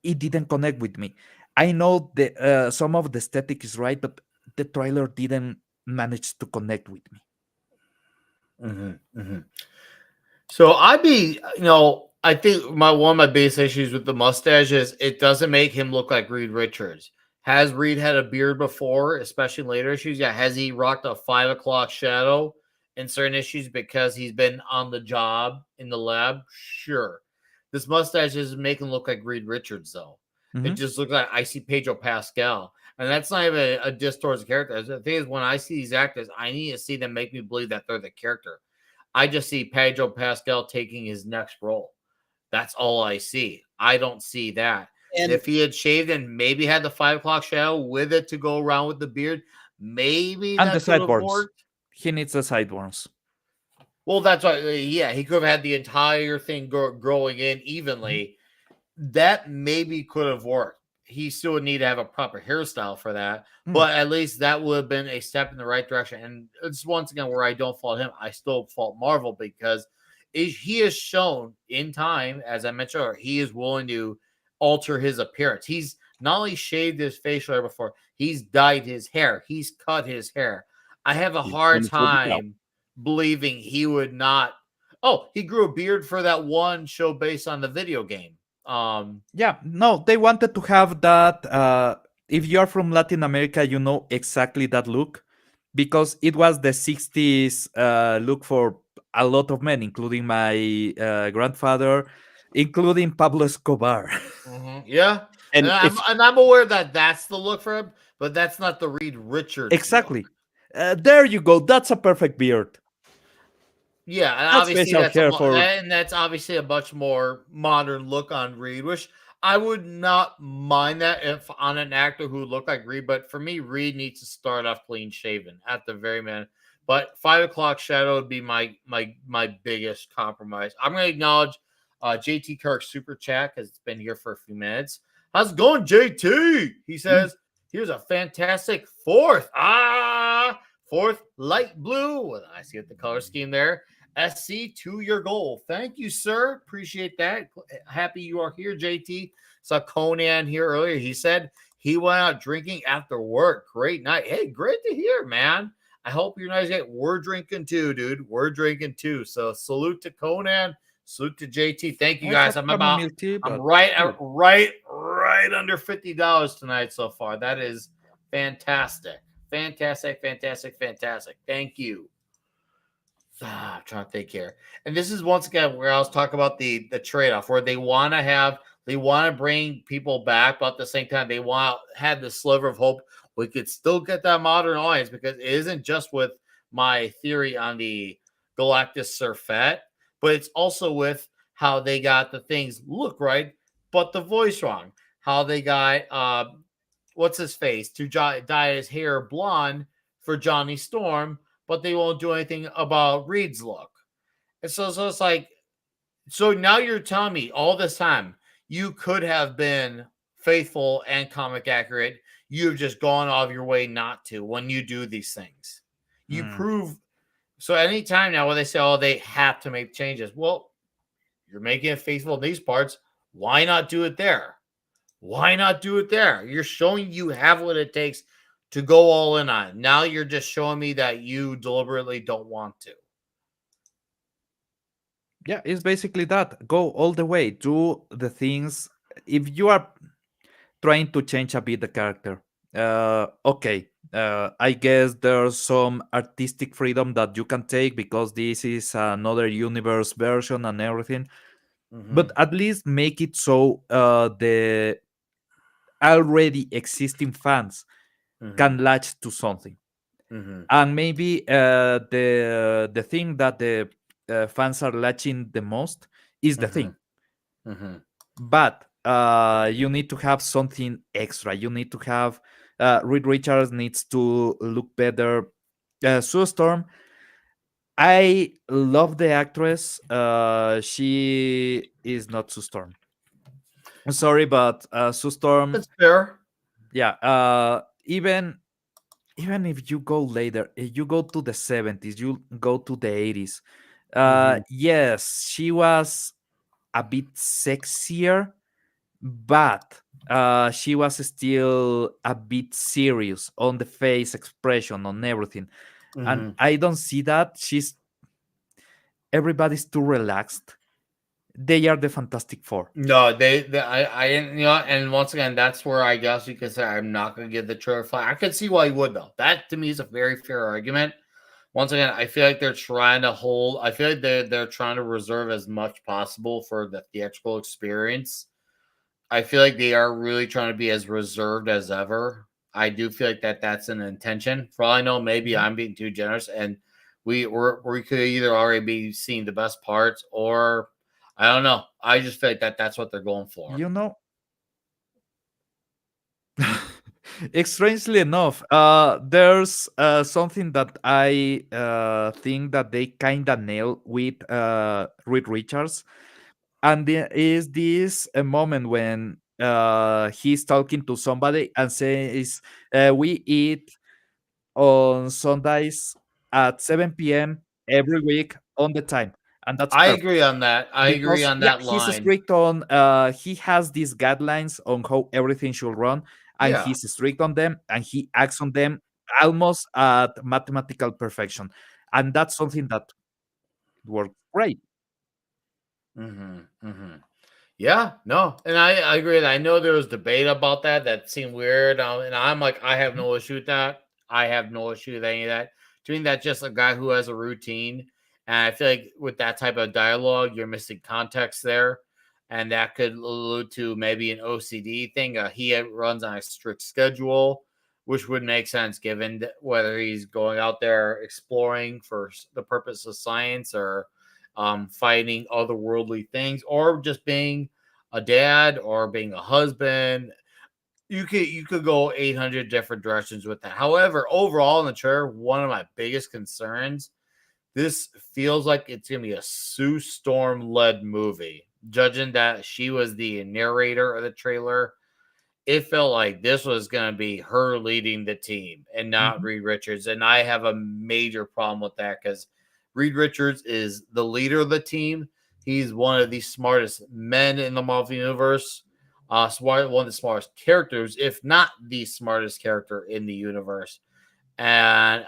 Speaker 2: it didn't connect with me. I know the some of the aesthetic is right, but the trailer didn't manage to connect with me.
Speaker 1: So I think one of my biggest issues with the mustache is it doesn't make him look like Reed Richards. Has Reed had a beard before, especially in later issues? Yeah. Has he rocked a 5 o'clock shadow in certain issues because he's been on the job in the lab? Sure. This mustache doesn't make him look like Reed Richards, though. It just looks like I see Pedro Pascal. And that's not even a diss towards the character. The thing is, when I see these actors, I need to see them make me believe that they're the character. I just see Pedro Pascal taking his next role. That's all I see. I don't see that. And if he had shaved and maybe had the 5 o'clock shadow with it to go around with the beard, maybe
Speaker 2: and
Speaker 1: that
Speaker 2: the
Speaker 1: could have
Speaker 2: sideburns.
Speaker 1: worked.
Speaker 2: He needs the sideburns.
Speaker 1: Well, that's why. Yeah, he could have had the entire thing growing in evenly. That maybe could have worked. He still would need to have a proper hairstyle for that, but at least that would have been a step in the right direction. And it's once again where I don't fault him. I still fault Marvel because he has shown in time, as I mentioned earlier, he is willing to alter his appearance. He's not only shaved his facial hair before, he's dyed his hair, he's cut his hair. I have a hard time believing he would not. Oh, he grew a beard for that one show based on the video game.
Speaker 2: Yeah, no, they wanted to have that. If you're from Latin America, you know exactly that look, because it was the 60s look for a lot of men, including my grandfather, including Pablo Escobar.
Speaker 1: Yeah, and I'm aware that that's the look for him, but that's not the Reed Richards
Speaker 2: exactly. There you go. That's a perfect beard.
Speaker 1: Yeah, and obviously that's obviously a much more modern look on Reed, which I would not mind that if on an actor who looked like Reed. But for me, Reed needs to start off clean shaven at the very minute. But 5 o'clock shadow would be my biggest compromise. I'm going to acknowledge JT Kirk's super chat because it's been here for a few minutes. How's it going, JT? He says, here's a fantastic fourth light blue. I see the color scheme there. SC to your goal. Thank you, sir. Appreciate that. Happy you are here, JT. Saw Conan here earlier. He said he went out drinking after work. Great night. Hey, great to hear, man. I hope you're nice. We're drinking too, dude. We're drinking too. So salute to Conan. Salute to JT. Thank you guys. I'm right under $50 tonight so far. That is fantastic. Fantastic. Thank you. I'm trying to think here. And this is once again where I was talking about the trade-off, where they want to bring people back, but at the same time, they want to have the sliver of hope we could still get that modern audience, because it isn't just with my theory on the Galactus Surfette, but it's also with how they got the things look right, but the voice wrong. How they got what's his face to dye his hair blonde for Johnny Storm, but they won't do anything about Reed's look. And so it's like, so now you're telling me all this time you could have been faithful and comic accurate. You've just gone out of your way not to when you do these things. You
Speaker 2: Mm.
Speaker 1: prove so anytime now when they say, oh, they have to make changes. Well, you're making it faithful in these parts. Why not do it there? Why not do it there? You're showing you have what it takes to go all in on it. Now you're just showing me that you deliberately don't want to.
Speaker 2: Yeah, it's basically that. Go all the way. Do the things. If you are trying to change a bit the character, okay. I guess there's some artistic freedom that you can take because this is another universe version and everything. But at least make it so the already existing fans can latch to something. And maybe the thing that the fans are latching the most is the thing. But you need to have something extra. You need to have Reed Richards needs to look better. Sue Storm, I love the actress. She is not Sue Storm. I'm sorry, but Sue Storm,
Speaker 1: That's fair.
Speaker 2: yeah. Even if you go later, if you go to the 70s, you go to the 80s. Yes, she was a bit sexier, but she was still a bit serious on the face expression, on everything. And I don't see that. Everybody's too relaxed. They are the Fantastic Four.
Speaker 1: No, I, and once again, that's where I guess you could say I'm not going to give the trailer flag. I could see why you would, though. That to me is a very fair argument. Once again, I feel like they're trying to hold. I feel like they're trying to reserve as much possible for the theatrical experience. I feel like they are really trying to be as reserved as ever. I do feel like that's an intention. For all I know, maybe I'm being too generous, and we could either already be seeing the best parts, or I don't know. I just feel like that's what they're going for.
Speaker 2: You know, strangely enough, there's something that I think that they kind of nail with Reed Richards, and there is this a moment when he's talking to somebody and says, "We eat on Sundays at 7 p.m. every week on the time," and that's
Speaker 1: I
Speaker 2: perfect.
Speaker 1: agree on that. I agree
Speaker 2: Because
Speaker 1: on
Speaker 2: yeah,
Speaker 1: that
Speaker 2: he's
Speaker 1: line.
Speaker 2: strict on he has these guidelines on how everything should run, and
Speaker 1: Yeah.
Speaker 2: he's strict on them, and he acts on them almost at mathematical perfection, and that's something that works great.
Speaker 1: Yeah, no, and I agree. I know there was debate about that. That seemed weird, and I'm like, I have no issue with that. I have no issue with any of that. To me, that's just a guy who has a routine, and I feel like with that type of dialogue, you're missing context there, and that could allude to maybe an OCD thing. Runs on a strict schedule, which would make sense given whether he's going out there exploring for the purpose of science or fighting otherworldly things, or just being a dad or being a husband. You could go 800 different directions with that. However, overall in the trailer, one of my biggest concerns, this feels like it's gonna be a Sue Storm led movie. Judging that she was the narrator of the trailer, it felt like this was going to be her leading the team and not Reed Richards. And I have a major problem with that because Reed Richards is the leader of the team. He's one of the smartest men in the Marvel Universe, one of the smartest characters, if not the smartest character in the universe. And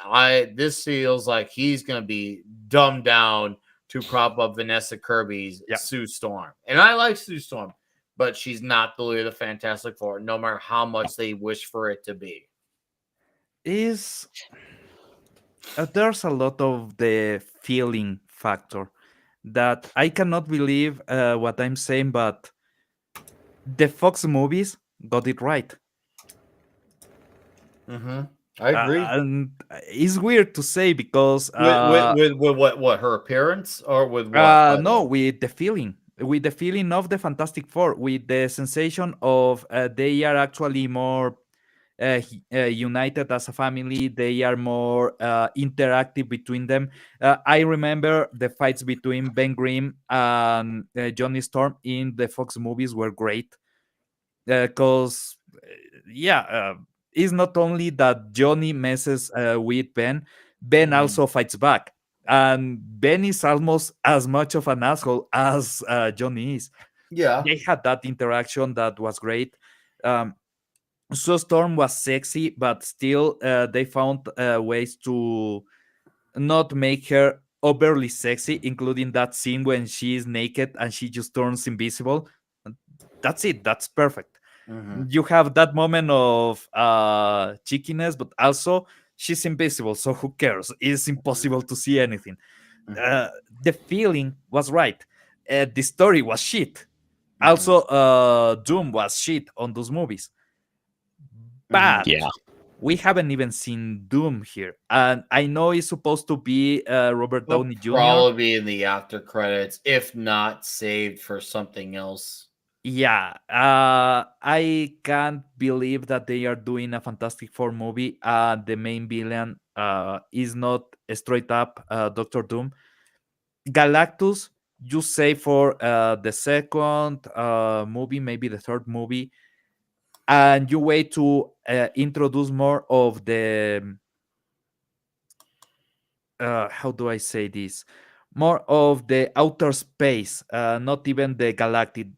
Speaker 1: this feels like he's going to be dumbed down to prop up Vanessa Kirby's Sue Storm. And I like Sue Storm, but she's not the leader of the Fantastic Four, no matter how much they wish for it to be.
Speaker 2: Is there's a lot of the feeling factor that I cannot believe what I'm saying, but the Fox movies got it right.
Speaker 1: I agree.
Speaker 2: And it's weird to say because
Speaker 1: with what her appearance or with what?
Speaker 2: no, with the feeling of the Fantastic Four, with the sensation of they are actually more united as a family. They are more interactive between them. I remember the fights between Ben Grimm and Johnny Storm in the Fox movies were great because yeah, it's not only that Johnny messes with Ben, Ben
Speaker 1: Mhm.
Speaker 2: also fights back, and Ben is almost as much of an asshole as Johnny is.
Speaker 1: Yeah.
Speaker 2: They had that interaction that was great. um, so Storm was sexy, but still they found ways to not make her overly sexy, including that scene when she is naked and she just turns invisible. That's it, that's perfect.
Speaker 1: Mhm.
Speaker 2: You have that moment of cheekiness, but also she's invisible, so who cares? It's impossible to see anything.
Speaker 1: Mhm.
Speaker 2: uh, the feeling was right. The story was shit.
Speaker 1: Mhm.
Speaker 2: Also, Doom was shit on those movies,
Speaker 1: Mhm.
Speaker 2: but
Speaker 3: Yeah.
Speaker 2: we haven't even seen Doom here. And I know it's supposed to be Robert
Speaker 1: They'll
Speaker 2: Downey Jr.
Speaker 1: probably be in the after credits, if not saved for something else.
Speaker 2: Yeah, I can't believe that they are doing a Fantastic Four movie. The main villain is not straight up Doctor Doom. Galactus, you say for the second movie, maybe the third movie, and you wait to introduce more of the how do I say this? More of the outer space, not even the galactic,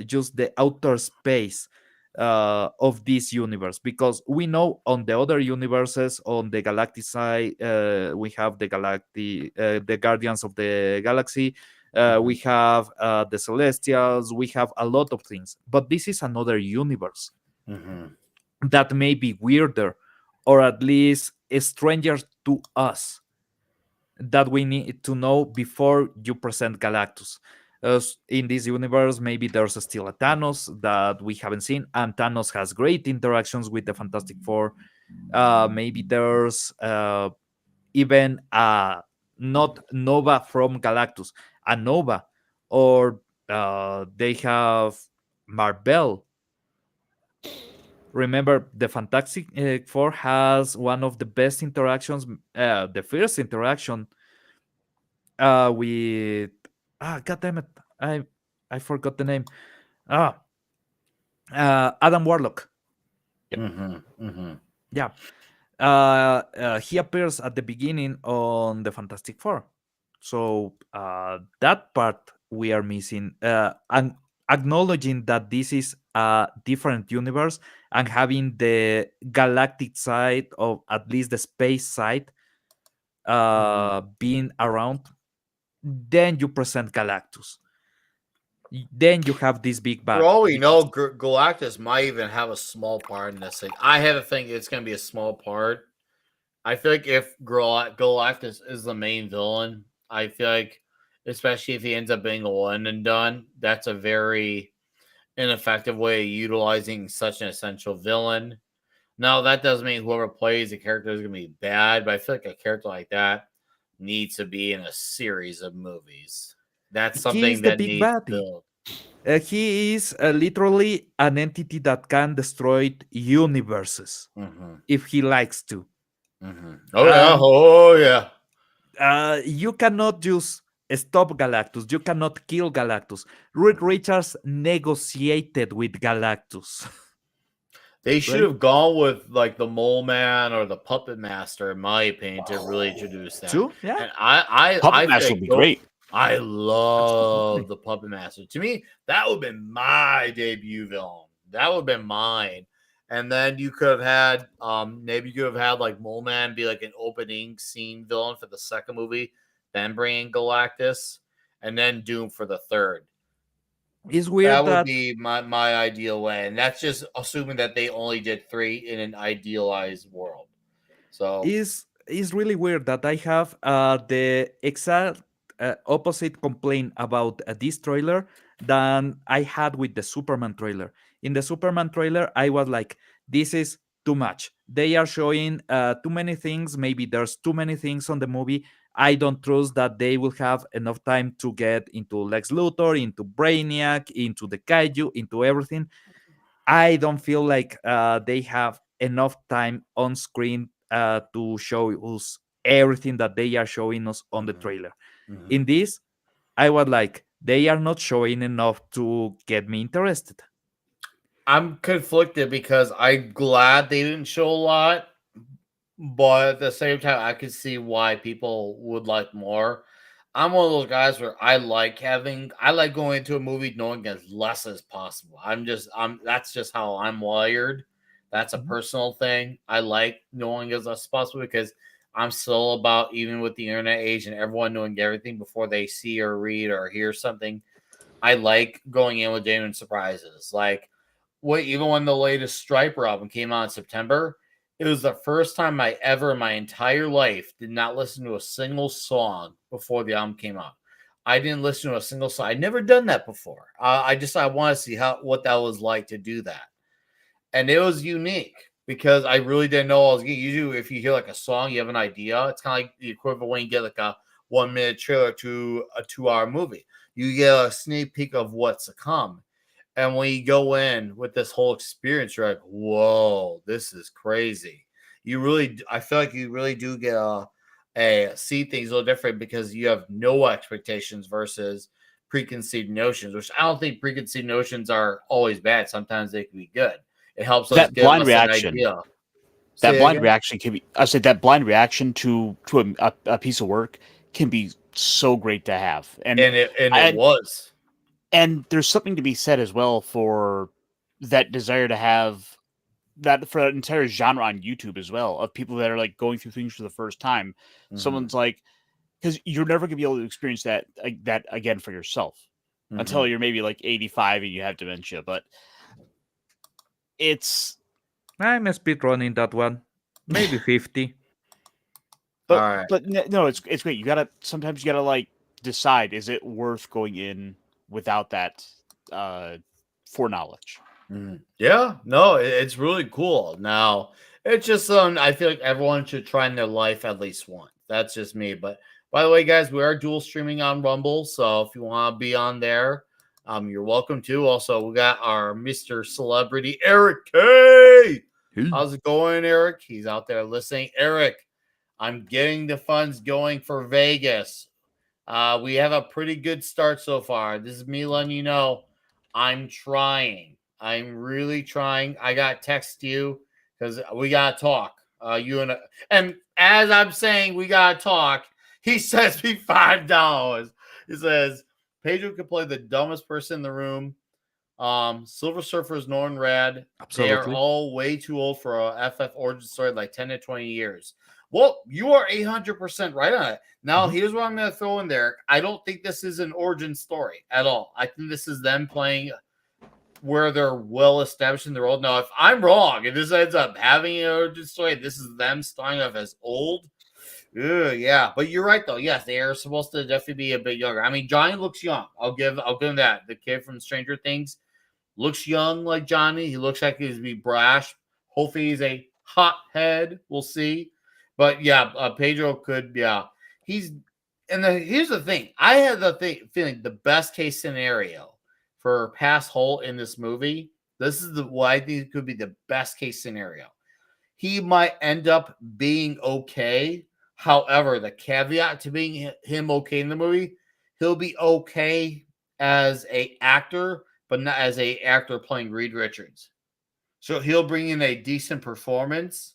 Speaker 2: just the outer space of this universe. Because we know on the other universes, on the galactic side, we have the Guardians of the Galaxy. We
Speaker 1: Mhm.
Speaker 2: have the Celestials. We have a lot of things, but this is another universe
Speaker 1: Mhm.
Speaker 2: that may be weirder, or at least stranger to us, that we need to know before you present Galactus. In this universe, maybe there's still a Thanos that we haven't seen, and Thanos has great interactions with the Fantastic Four. Maybe there's even not Nova from Galactus, a Nova, or they have Marvel. Remember, the Fantastic Four has one of the best interactions, the first interaction with god damn it, i I forgot the name. ah Adam Warlock.
Speaker 3: Yep.
Speaker 1: Mhm. Mhm.
Speaker 2: Yeah. He appears at the beginning on the Fantastic Four, so that part we are missing, and acknowledging that this is a different universe and having the galactic side, of at least the space side,
Speaker 1: Mhm.
Speaker 2: being around. Then you present Galactus. Then you have this big
Speaker 1: For
Speaker 2: bad.
Speaker 1: all we know, Galactus might even have a small part in this thing. I have a feeling it's going to be a small part. I feel like if Galactus is the main villain, I feel like, especially if he ends up being a one and done, that's a very ineffective way of utilizing such an essential villain. Now, that doesn't mean whoever plays the character is going to be bad, but I feel like a character like that needs to be in a series of movies. That's
Speaker 2: He is
Speaker 1: something
Speaker 2: the
Speaker 1: that
Speaker 2: big
Speaker 1: needs
Speaker 2: baddie.
Speaker 1: built.
Speaker 2: He is literally an entity that can destroy universes
Speaker 1: Mm-hmm.
Speaker 2: if he likes to.
Speaker 1: Mm-hmm. Oh yeah,
Speaker 2: And
Speaker 1: oh yeah.
Speaker 2: you cannot just stop Galactus. You cannot kill Galactus. Reed
Speaker 1: Mhm.
Speaker 2: Richards negotiated with Galactus.
Speaker 1: They should
Speaker 2: Right?
Speaker 1: have gone with like the Mole Man or the Puppet Master, in my opinion, to really introduce that.
Speaker 2: True? Yeah.
Speaker 1: And I
Speaker 3: Puppet
Speaker 1: feel
Speaker 3: Master
Speaker 1: like
Speaker 3: would be great.
Speaker 1: I
Speaker 2: Absolutely.
Speaker 1: love the Puppet Master. To me, that would have been my debut villain. That would have been mine. And then you could have had maybe you could have had like Mole Man be like an opening scene villain for the second movie, then bring in Galactus, and then Doom for the third.
Speaker 2: It's
Speaker 1: That
Speaker 2: weird
Speaker 1: would
Speaker 2: that
Speaker 1: be my ideal way, and that's just assuming that they only did three in an idealized world. So,
Speaker 2: is really weird that I have the exact opposite complaint about this trailer than I had with the Superman trailer. In the Superman trailer, I was like, "This is too much. They are showing too many things. Maybe there's too many things on the movie. I don't trust that they will have enough time to get into Lex Luthor, into Brainiac, into the Kaiju, into everything. I don't feel like they have enough time on screen to show us everything that they are showing us on the trailer. In this, I was like, they are not showing enough to get me interested.
Speaker 1: I'm conflicted because I'm glad they didn't show a lot, but at the same time, I can see why people would like more. I'm one of those guys where I like going into a movie knowing as less as possible. That's just how I'm wired. That's a personal thing. I like knowing as less as possible because I'm still about, even with the internet age and everyone knowing everything before they see or read or hear something, I like going in with genuine surprises. Like, even when the latest Striper album came out in September, it was the first time I ever in my entire life did not listen to a single song before the album came out. I didn't listen to a single song. I'd never done that before. I want to see what that was like to do that, and it was unique because I really didn't know I was getting. Usually, if you hear like a song, you have an idea. It's kind of like the equivalent when you get like a 1 minute trailer to a 2 hour movie. You get a sneak peek of what's to come. And when you go in with this whole experience, you're like, whoa, this is crazy. I feel like you really do get a see things a little different because you have no expectations versus preconceived notions, which I don't think preconceived notions are always bad. Sometimes they can be good. It helps us
Speaker 3: That
Speaker 1: give
Speaker 3: blind
Speaker 1: us
Speaker 3: reaction.
Speaker 1: an idea.
Speaker 3: That
Speaker 1: Say
Speaker 3: blind
Speaker 1: again?
Speaker 3: reaction can be. I said that blind reaction to a piece of work can be so great to have,
Speaker 1: And it was.
Speaker 3: and there's something to be said as well for that desire to have that for an entire genre on YouTube as well of people that are like going through things for the first time. Someone's like, because you're never gonna be able to experience that again for yourself until you're maybe like 85 and you have dementia. But it's
Speaker 2: I'm speedrunning that one. Maybe 50.
Speaker 3: but
Speaker 1: All right.
Speaker 3: but no, it's great. Sometimes you gotta like decide, is it worth going in without that foreknowledge?
Speaker 1: Yeah, no, it's really cool. Now, it's just something I feel like everyone should try in their life at least once. That's just me. But by the way, guys, we are dual streaming on Rumble, so if you want to be on there, you're welcome to. Also, we got our Mr. Celebrity Eric K. How's it going, Eric? He's out there listening. Eric, I'm getting the funds going for Vegas. We have a pretty good start so far. This is me letting you know I'm trying. I'm really trying. I got to text you because we got to talk. And as I'm saying, we got to talk. He sends me $5. He says, Pedro could play the dumbest person in the room. Silver Surfer's Norn Rad. They are
Speaker 2: Absolutely.
Speaker 1: all way too old for a FF origin story, like 10 to 20 years. Well, you are 800% right on it. Now, here's what I'm going to throw in there. I don't think this is an origin story at all. I think this is them playing where they're well established in their role. Now, if I'm wrong, if this ends up having an origin story, this is them starting off as old. Yeah, but you're right though. Yes, they are supposed to definitely be a bit younger. I mean, Johnny looks young. I'll give him that. The kid from Stranger Things looks young like Johnny. He looks like he's be brash. Hopefully, he's a hot head. We'll see. But yeah, Pedro could. Yeah, he's. And here's the thing. I had the feeling the best case scenario for Pass Holt in this movie. This is what I think could be the best case scenario. He might end up being okay. However, the caveat to being him okay in the movie, he'll be okay as a actor, but not as a actor playing Reed Richards. So he'll bring in a decent performance,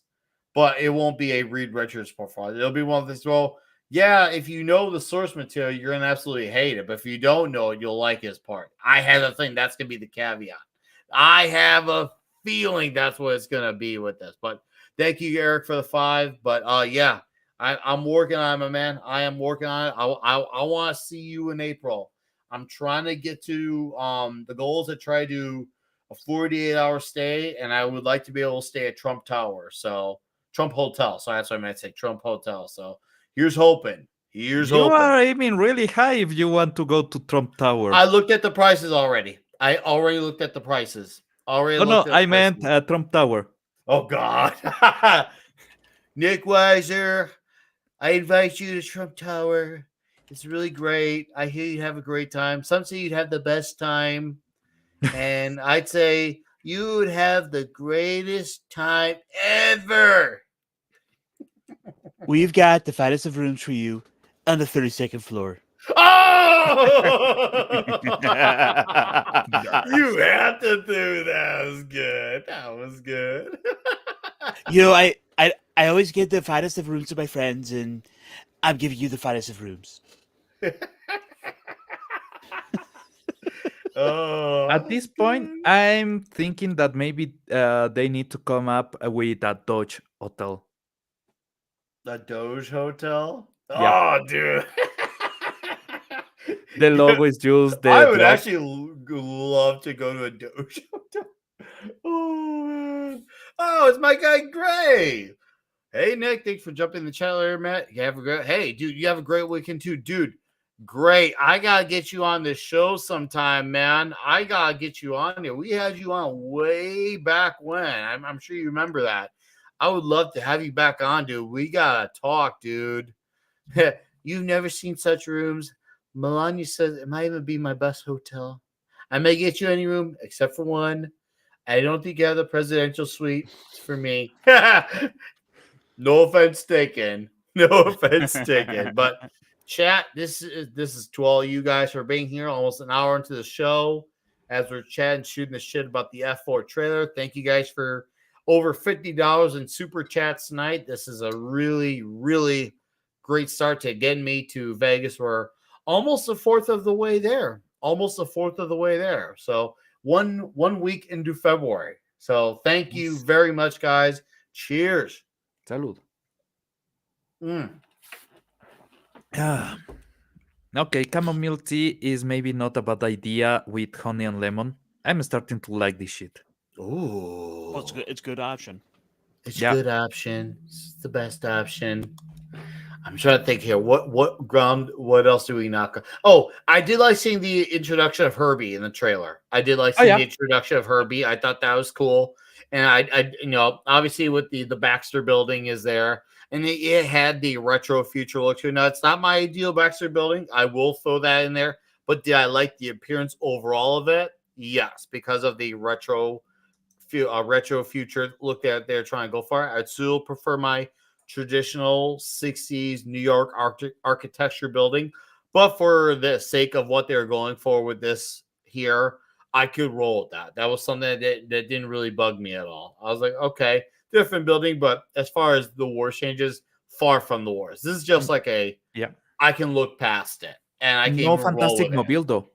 Speaker 1: but it won't be a Reed Richards performance. It'll be one of these, well, yeah, if you know the source material, you're going to absolutely hate it. But if you don't know it, you'll like his part. I have a thing. That's going to be the caveat. I have a feeling that's what it's going to be with this. But thank you, Eric, for the 5. But yeah, I'm working on it, my man. I am working on it. I want to see you in April. I'm trying to get to the goals to try to a 48-hour stay, and I would like to be able to stay at Trump Tower. So Trump Hotel. So that's what I meant to say, Trump Hotel. So here's hoping. Here's
Speaker 2: You
Speaker 1: hoping.
Speaker 2: are aiming really high if you want to go to Trump Tower.
Speaker 1: I looked at the prices already. I already looked at the prices.
Speaker 2: I meant Trump Tower.
Speaker 1: Oh, God. Nick Weiser, I invite you to Trump Tower. It's really great. I hear you have a great time. Some say you'd have the best time. And I'd say You would have the greatest time ever.
Speaker 3: We've got the finest of rooms for you on the 32nd floor.
Speaker 1: Oh! You
Speaker 2: Yes.
Speaker 1: have to do that. That was good. That was good.
Speaker 3: I always give the finest of rooms to my friends, and I'm giving you the finest of rooms.
Speaker 1: Oh,
Speaker 2: At this point,
Speaker 1: good.
Speaker 2: I'm thinking that maybe they need to come up with a Dodge hotel.
Speaker 1: The Doge Hotel.
Speaker 2: Yeah,
Speaker 1: Oh, dude.
Speaker 2: the logo is just
Speaker 1: I
Speaker 2: the
Speaker 1: would
Speaker 2: drop.
Speaker 1: actually love to go to a Doge Hotel. Oh man. Oh, it's my guy Gray. Hey Nick, thanks for jumping in the channel here, Matt. You have a great dude, you have a great weekend too. Dude, great. I gotta get you on the show sometime, man. I gotta get you on there. We had you on way back when. I'm sure you remember that. I would love to have you back on, dude. We gotta talk, dude. You've never seen such rooms. Melania says it might even be my best hotel. I may get you any room except for one. I don't think you have the presidential suite. It's for me. No offense taken. No offense taken. But chat, this is to all you guys for being here almost an hour into the show as we're chatting, shooting the shit about the F4 trailer. Thank you guys for over $50 in super chats tonight. This is a really, really great start to getting me to Vegas. We're almost a fourth of the way there. Almost a fourth of the way there. So one week into February. So thank you very much, guys. Cheers.
Speaker 2: Salud.
Speaker 1: Mm.
Speaker 2: Ah, okay, chamomile tea is maybe not a bad idea with honey and lemon. I'm starting to like this shit.
Speaker 1: Ooh.
Speaker 3: Well, it's a good option.
Speaker 1: It's
Speaker 2: Yeah.
Speaker 1: a good option. It's the best option. I'm trying to think here. What else do we not go? Oh, I did like seeing the introduction of Herbie in the trailer. I did like
Speaker 2: Oh,
Speaker 1: seeing
Speaker 2: yeah.
Speaker 1: the introduction of Herbie. I thought that was cool. And I obviously with the Baxter building is there. And it had the retro future look to it. Now, it's not my ideal Baxter building. I will throw that in there. But did I like the appearance overall of it? Yes, because of the retro future look that they're trying to go for. I'd still prefer my traditional 60s New York architecture building. But for the sake of what they're going for with this here, I could roll with that. That was something that didn't really bug me at all. I was like, okay, different building, but as far as the war changes, far from the wars. This is just like
Speaker 2: Yeah.
Speaker 1: I can look past it and I can
Speaker 2: No
Speaker 1: even roll
Speaker 2: Fantastic
Speaker 1: with it.
Speaker 2: Mobile though.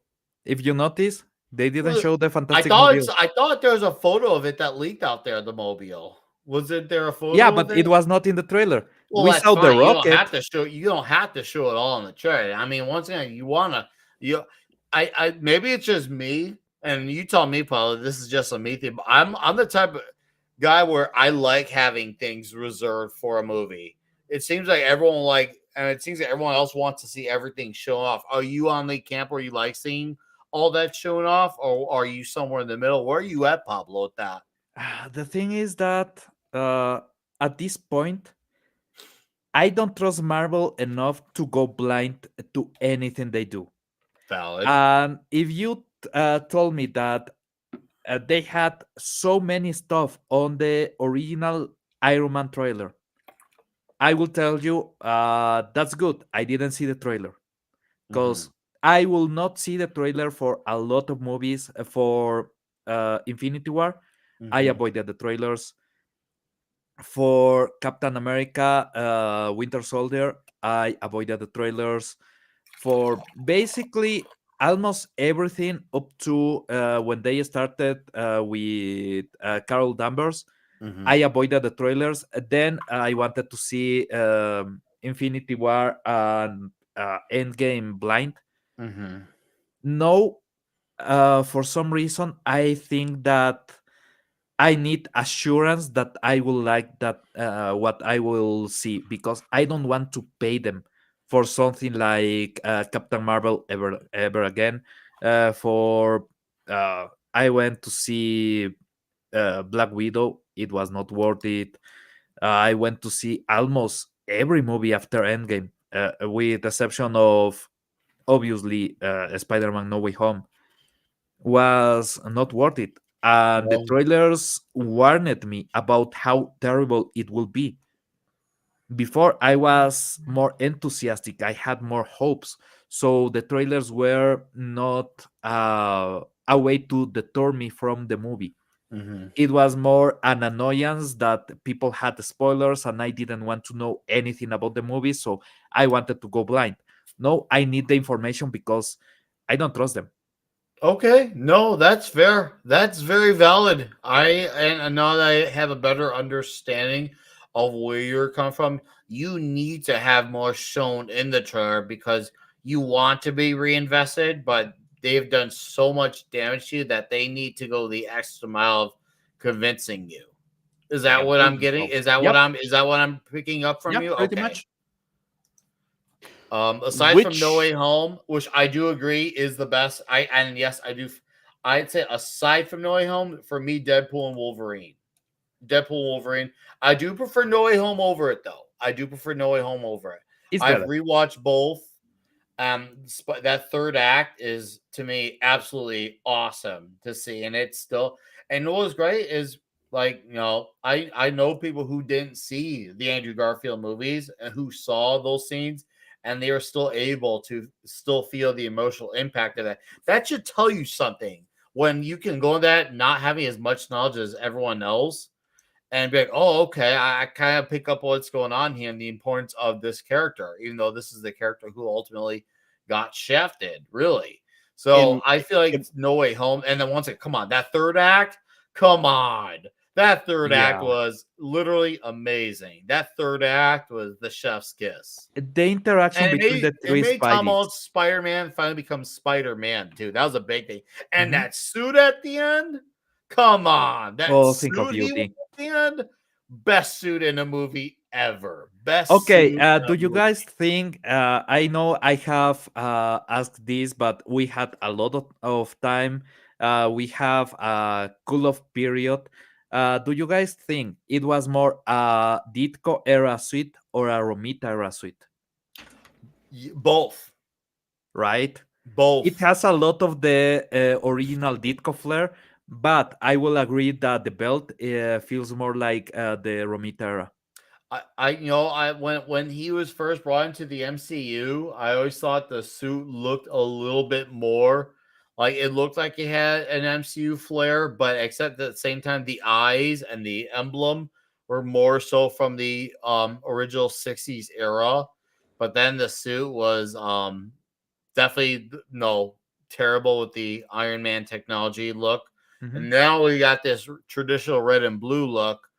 Speaker 2: If you notice, they didn't
Speaker 1: Well,
Speaker 2: show the Fantastic Mobile.
Speaker 1: I thought there was a photo of it that leaked out there, the mobile. Was it there a
Speaker 2: Yeah,
Speaker 1: photo of
Speaker 2: but
Speaker 1: it?
Speaker 2: it was not in the trailer.
Speaker 1: Well,
Speaker 2: We
Speaker 1: that's
Speaker 2: saw the
Speaker 1: fine.
Speaker 2: rocket.
Speaker 1: You don't have to show it all in the trailer. I mean, once again, you I maybe it's just me, and you tell me, Paul, this is just a me thing. But I'm the type of guy where I like having things reserved for a movie. It seems like and it seems like everyone else wants to see everything shown off. Are you on the camp where you like seeing all that shown off, or are you somewhere in the middle? Where are you at, Pablo, with that?
Speaker 2: The thing is that at this point, I don't trust Marvel enough to go blind to anything they do.
Speaker 1: Valid.
Speaker 2: And if you told me that they had so many stuff on the original Iron Man trailer, I will tell you that's good. I didn't see the trailer because I will not see the trailer for a lot of movies for Infinity War. I avoided the trailers for Captain America, Winter Soldier. I avoided the trailers for basically almost everything up to when they started with Carol Danvers. I avoided the trailers. Then I wanted to see Infinity War and Endgame blind. No, for some reason, I think that I need assurance that I will like that what I will see because I don't want to pay them for something like Captain Marvel ever again. For I went to see Black Widow, it was not worth it. I went to see almost every movie after Endgame, with exception of obviously Spider-Man: No Way Home was not worth it. and the
Speaker 1: Well,
Speaker 2: trailers warned me about how terrible it will be. Before, I was more enthusiastic, I had more hopes, so the trailers were not a way to deter me from the movie.
Speaker 1: mhm.
Speaker 2: It was more an annoyance that people had spoilers and I didn't want to know anything about the movie, so I wanted to go blind. No, I need the information because I don't trust them.
Speaker 1: Okay, no, that's fair. That's very valid. And now that I have a better understanding of where you're coming from, you need to have more shown in the trailer because you want to be reinvested, but they've done so much damage to you that they need to go the extra mile of convincing you. Is
Speaker 3: They
Speaker 1: that
Speaker 3: have
Speaker 1: what I'm
Speaker 3: proven
Speaker 1: getting?
Speaker 3: themselves.
Speaker 1: Is that what
Speaker 3: Yep.
Speaker 1: I'm picking up from
Speaker 3: Yep.
Speaker 1: you?
Speaker 3: Pretty
Speaker 1: Okay.
Speaker 3: much.
Speaker 1: Aside from No
Speaker 3: Which
Speaker 1: Way Home, which I do agree is the best. Yes, I do. I'd say aside from No Way Home, for me, Deadpool and Wolverine. Deadpool and Wolverine. I do prefer No Way Home over it though. I do prefer No Way Home over it.
Speaker 2: It's
Speaker 1: I've
Speaker 2: better.
Speaker 1: rewatched both. That third act is to me absolutely awesome to see, and it's still. And what was great is like I know people who didn't see the Andrew Garfield movies and who saw those scenes, and they were still able to still feel the emotional impact of that. That should tell you something when you can go in that not having as much knowledge as everyone else and be like, oh, okay, I kind of pick up what's going on here and the importance of this character, even though this is the character who ultimately got shafted, really. So
Speaker 3: in
Speaker 1: I feel like
Speaker 3: in
Speaker 1: it's No Way Home. And then once it, come on, that third act, come on. That third act
Speaker 2: Yeah.
Speaker 1: was literally amazing. That third act was the chef's kiss.
Speaker 2: The interaction
Speaker 1: And
Speaker 2: between the
Speaker 1: it
Speaker 2: three
Speaker 1: made Tom
Speaker 2: Spideys.
Speaker 1: Holland's Spider-Man finally become Spider-Man, too. That was a big thing. And
Speaker 2: Mhm.
Speaker 1: that suit at the end, come on. That
Speaker 2: Oh, think of
Speaker 1: suit he wore
Speaker 2: beauty.
Speaker 1: at the end, best suit in a movie ever. Best
Speaker 2: Okay,
Speaker 1: suit in
Speaker 2: do
Speaker 1: a
Speaker 2: you
Speaker 1: movie.
Speaker 2: guys think? I know I have asked this, but we had a lot of time. We have a cool off period. Do you guys think it was more a Ditko era suite or a Romita era suite?
Speaker 1: Both.
Speaker 2: Right? It
Speaker 1: Both.
Speaker 2: has a lot of the original Ditko flair, but I will agree that the belt feels more like the Romita era.
Speaker 1: I when he was first brought into the MCU, I always thought the suit looked a little bit more like it looked like it had an MCU flair, but except at the same time the eyes and the emblem were more so from the original 60s era. But then the suit was definitely no terrible with the Iron Man technology look. And
Speaker 2: Mhm.
Speaker 1: now we got this traditional red and blue look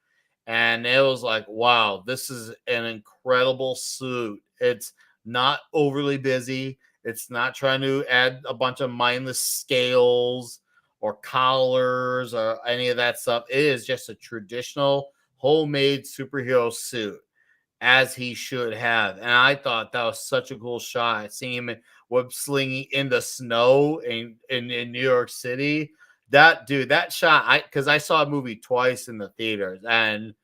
Speaker 1: and it was like, wow, this is an incredible suit. It's not overly busy. It's not trying to add a bunch of mindless scales or collars or any of that stuff. It is just a traditional homemade superhero suit as he should have. And I thought that was such a cool shot. Seeing him web slinging in the snow in New York City. That dude, that shot, because I saw a movie twice in the theaters, and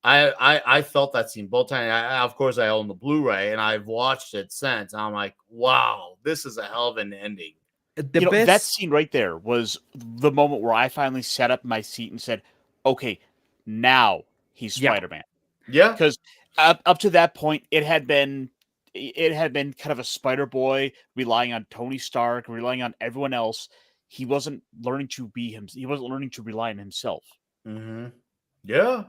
Speaker 1: I felt that scene both times. Of course, I own the Blu-ray, and I've watched it since. I'm like, wow, this is a hell of an ending.
Speaker 2: The
Speaker 3: that
Speaker 2: best.
Speaker 3: scene right there was the moment where I finally sat up in my seat and said, "Okay, now he's
Speaker 2: Yeah.
Speaker 3: Spider-Man."
Speaker 1: Yeah.
Speaker 3: Because up to that point, it had been kind of a Spider Boy relying on Tony Stark, relying on everyone else. He wasn't learning to be him. He wasn't learning to rely on himself.
Speaker 1: Mm-hmm. Yeah.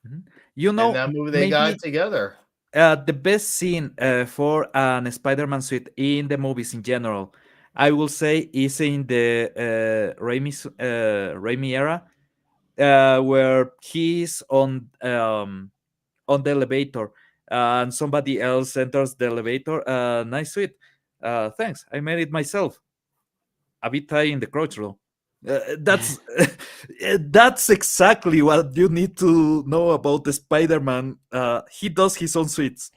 Speaker 2: Mhm. You
Speaker 1: And
Speaker 2: know,
Speaker 1: that movie they got
Speaker 2: maybe
Speaker 1: together.
Speaker 2: the best scene for an Spider-Man suit in the movies in general, I will say, is in the Raimi era, where he's on the elevator and somebody else enters the elevator. Nice suit. Thanks. I made it myself. A bit high in the crotch roll. That's that's exactly what you need to know about the Spider-Man. He does his own suits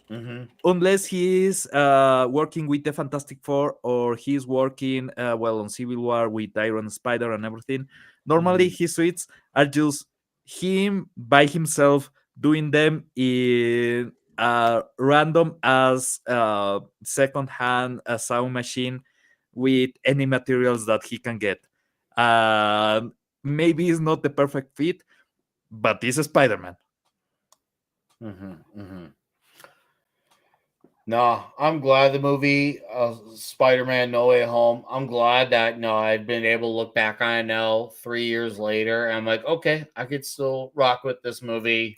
Speaker 1: Mm-hmm.
Speaker 2: unless he's working with the Fantastic Four or he's working well on Civil War with Iron Spider and everything. Normally,
Speaker 1: Mm-hmm.
Speaker 2: his suites are just him by himself doing them in random as second-hand sound machine with any materials that he can get. maybe it's not the perfect fit, but this is Spider-Man.
Speaker 1: No, I'm glad the movie Spider-Man No Way Home. I'm glad that I've been able to look back on it now 3 years later. And I'm like, okay, I could still rock with this movie.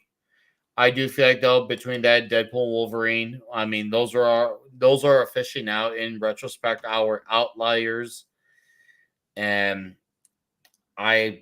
Speaker 1: I do feel like though between that Deadpool and Wolverine, I mean those are officially now in retrospect our outliers. And I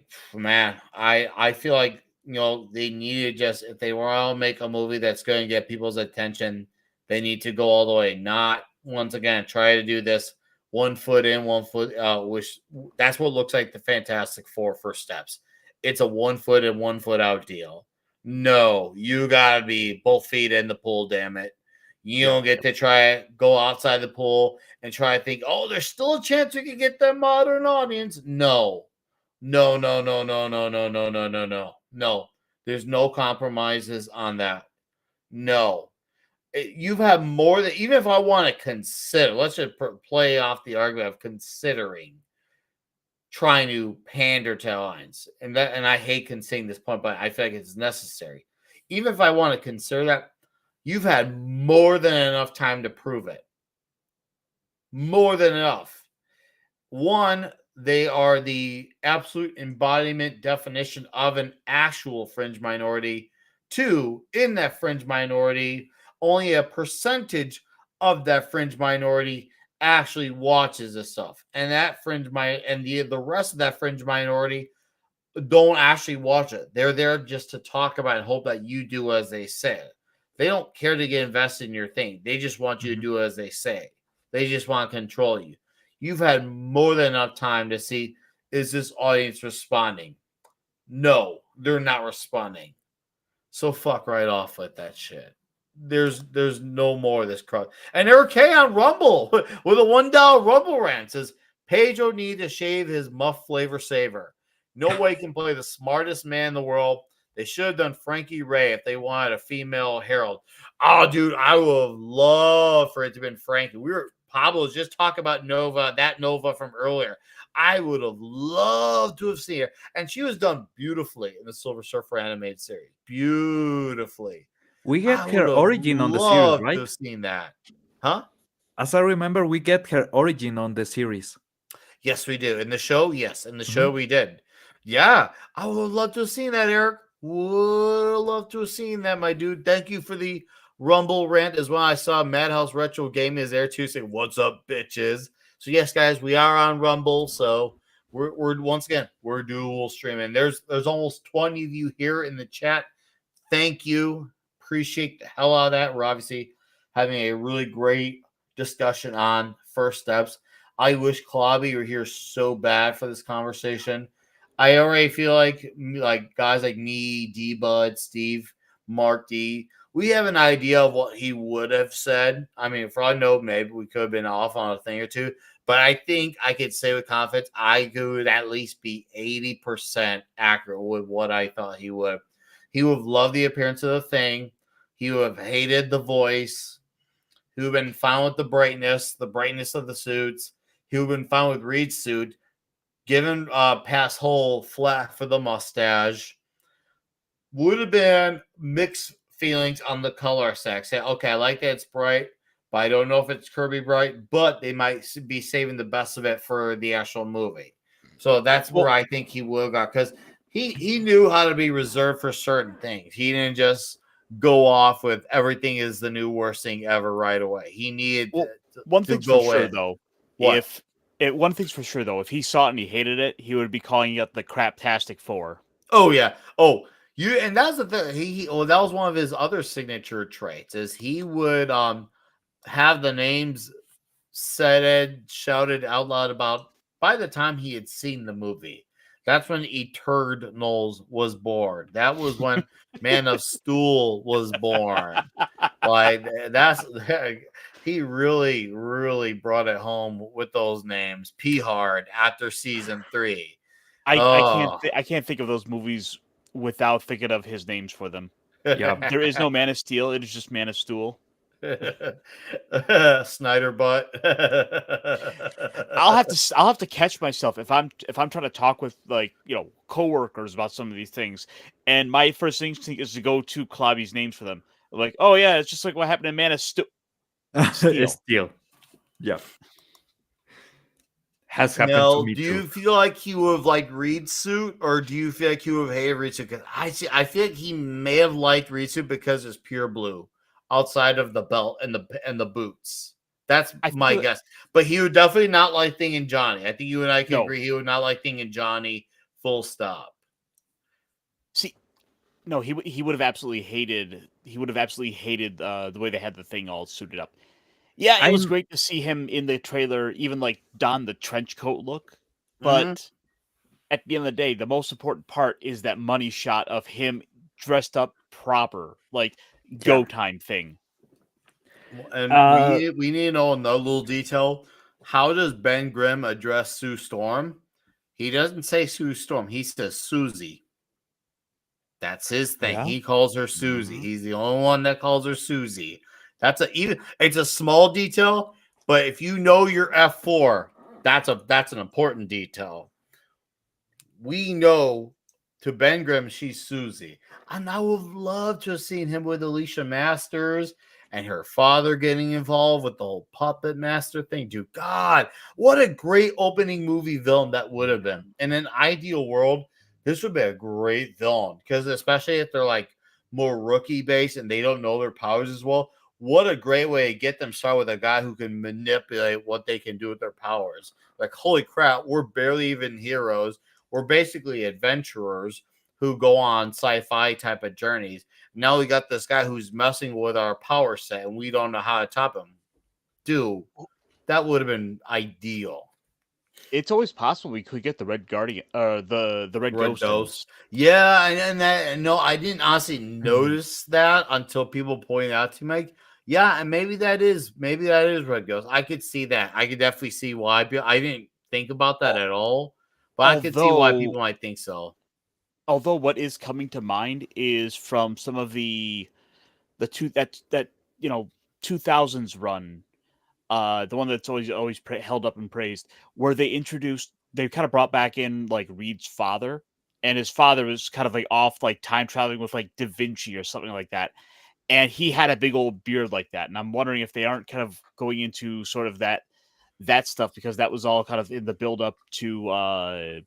Speaker 1: feel like they needed just if they want to make a movie that's going to get people's attention, they need to go all the way. Not once again try to do this 1 foot in, 1 foot out, which that's what looks like the Fantastic Four first steps. It's a 1 foot in, 1 foot out deal. No, you gotta be both feet in the pool. Damn it. You don't get to try go outside the pool and try to think, oh, there's still a chance we can get that modern audience. No. No. There's no compromises on that. No. You've had more than, even if I want to consider, let's just play off the argument of considering trying to pander to lines. And I hate conceding this point, but I feel like it's necessary. Even if I want to consider that, you've had more than enough time to prove it. More than enough. One, they are the absolute embodiment definition of an actual fringe minority. Two, in that fringe minority, only a percentage of that fringe minority actually watches this stuff. And that the rest of that fringe minority don't actually watch it. They're there just to talk about and hope that you do as they say. They don't care to get invested in your thing. They just want you to do as they say. They just want to control you. You've had more than enough time to see, is this audience responding? No, they're not responding. So fuck right off with that shit. There's no more of this crowd. And Eric K on Rumble with a $1 Rumble rant says, Pedro need to shave his muff flavor saver. No way can play the smartest man in the world. They should have done Frankie Ray if they wanted a female Herald. Oh, dude, I would have loved for it to have been Frankie. Pablo's just talking about Nova, that Nova from earlier. I would have loved to have seen her. And she was done beautifully in the Silver Surfer animated series. Beautifully.
Speaker 2: We get her origin on the series, right?
Speaker 1: To have seen that. Huh?
Speaker 2: As I remember, we get her origin on the series.
Speaker 1: Yes, we do. In the show, yes. In the show, we did. Yeah. I would love to have seen that, Eric. Would love to have seen that, my dude. Thank you for the Rumble rant as well. I saw Madhouse Retro Gaming is there too, saying, what's up, bitches? So, yes, guys, we are on Rumble. So, we're once again, we're dual streaming. There's almost 20 of you here in the chat. Thank you. Appreciate the hell out of that. We're obviously having a really great discussion on first steps. I wish Clobby were here so bad for this conversation. I already feel like guys like me, D-Bud, Steve, Mark D, we have an idea of what he would have said. I mean, for all I know, maybe we could have been off on a thing or two. But I think I could say with confidence, I could at least be 80% accurate with what I thought he would. He would have loved the appearance of the Thing. He would have hated the voice. He would have been fine with the brightness of the suits. He would have been fine with Reed's suit. Given pass hole flat for the mustache. Would have been mixed feelings on the color stack. Say, okay, I like that it's bright, but I don't know if it's Kirby bright, but they might be saving the best of it for the actual movie. So that's where I think he would have got, because he knew how to be reserved for certain things. He didn't just go off with everything is the new worst thing ever right away. He needed
Speaker 3: one thing's for sure,
Speaker 1: in.
Speaker 3: though.
Speaker 1: What?
Speaker 3: One thing's for sure, though. If he saw it and he hated it, he would be calling it the Craptastic Four.
Speaker 1: Oh, yeah. Oh, and that's the thing. That was one of his other signature traits, is he would have the names shouted out loud about by the time he had seen the movie. That's when Eternals was born. That was when Man of Steel was born. Like he really, really brought it home with those names. P Hard after season 3.
Speaker 3: I can't think of those movies without thinking of his names for them.
Speaker 2: Yeah.
Speaker 3: There is no Man of Steel. It is just Man of Stool.
Speaker 1: Snyder butt.
Speaker 3: I'll have to catch myself if I'm trying to talk with like coworkers about some of these things, and my first instinct is to go to Clobby's names for them. Like, oh yeah, it's just like what happened in Man of Steel.
Speaker 2: Still, yeah, has happened to
Speaker 1: Now,
Speaker 2: me
Speaker 1: do
Speaker 2: too.
Speaker 1: you feel like he would have liked Reed's suit, or do you feel like he would have hated Reed's suit? Because I feel like he may have liked Reed's suit because it's pure blue, outside of the belt and the boots. That's
Speaker 3: I
Speaker 1: my
Speaker 3: feel
Speaker 1: guess. But he would definitely not like Thing and Johnny. I think you and I can
Speaker 3: No.
Speaker 1: agree he would not like Thing and Johnny. Full stop.
Speaker 3: See, no, he would have absolutely hated. He would have absolutely hated the way they had the Thing all suited up. Yeah, it was
Speaker 2: I'm
Speaker 3: great to see him in the trailer, even like don the trench coat look.
Speaker 1: Mhm.
Speaker 3: But at the end of the day, the most important part is that money shot of him dressed up proper, like go time thing.
Speaker 1: And
Speaker 2: uh
Speaker 1: we need to know another little detail. How does Ben Grimm address Sue Storm? He doesn't say Sue Storm. He says Susie. That's his thing.
Speaker 2: yeah.
Speaker 1: He calls her Susie.
Speaker 3: Mhm.
Speaker 1: He's the only one that calls her Susie. It's a small detail, but if you know your F4, that's an important detail. We know to Ben Grimm she's Susie. And I would love to have seen him with Alicia Masters and her father getting involved with the whole puppet master thing. Dude, God, what a great opening movie villain that would have been. In an ideal world, this would be a great villain because especially if they're like more rookie based and they don't know their powers as well. What a great way to get them started with a guy who can manipulate what they can do with their powers. Like, holy crap, we're barely even heroes. We're basically adventurers who go on sci-fi type of journeys. Now we got this guy who's messing with our power set and we don't know how to top him. Dude, that would have been ideal.
Speaker 3: It's always possible we could get the Red Guardian, the Red
Speaker 1: Red
Speaker 3: Ghost in
Speaker 1: Dose.
Speaker 3: this.
Speaker 1: Yeah, and that no, I didn't honestly notice that until people pointed out to me. Like, yeah, and maybe that is Red Ghost. I could see that. I could definitely see why. I didn't think about that at all, but I could see why
Speaker 3: Although,
Speaker 1: people might think so.
Speaker 3: although what is coming to mind is from some of the two that 2000s run, the one that's always held up and praised, where they kind of brought back in like Reed's father, and his father was kind of like off like time traveling with like Da Vinci or something like that, and he had a big old beard like that, and I'm wondering if they aren't kind of going into sort of that stuff because that was all kind of in the build up to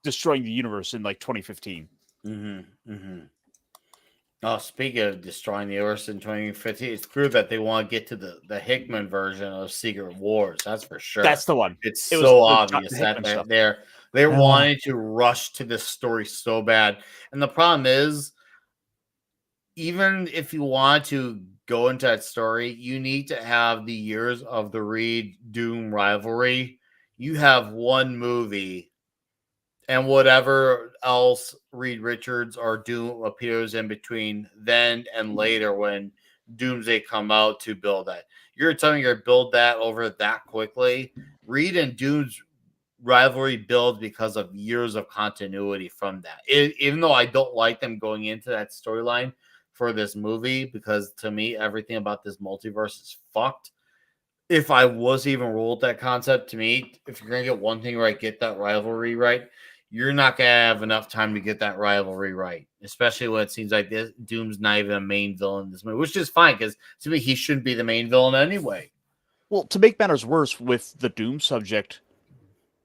Speaker 3: destroying the universe in like 2015.
Speaker 1: Mm-hmm. Mm-hmm. Oh, speaking of destroying the Earth in 2015, it's clear that they want to get to the Hickman version of Secret Wars. That's for sure.
Speaker 3: That's the one.
Speaker 1: It's
Speaker 3: It was
Speaker 1: so
Speaker 3: the
Speaker 1: obvious that
Speaker 3: Hickman stuff.
Speaker 1: they're wanting to rush to this story so bad. And the problem is, even if you want to go into that story, you need to have the years of the Reed Doom rivalry. You have one movie and whatever else Reed Richards or Doom appears in between then and later when Doomsday come out to build that. You're telling me you're gonna build that over that quickly. Reed and Doom's rivalry builds because of years of continuity from that. Even though I don't like them going into that storyline for this movie, because to me everything about this multiverse is fucked. If I was even ruled that concept, to me, if you're gonna get one thing right, get that rivalry right. You're not gonna have enough time to get that rivalry right, especially when it seems like this Doom's not even a main villain in this movie, which is fine because to me he shouldn't be the main villain anyway.
Speaker 3: Well, to make matters worse with the Doom subject,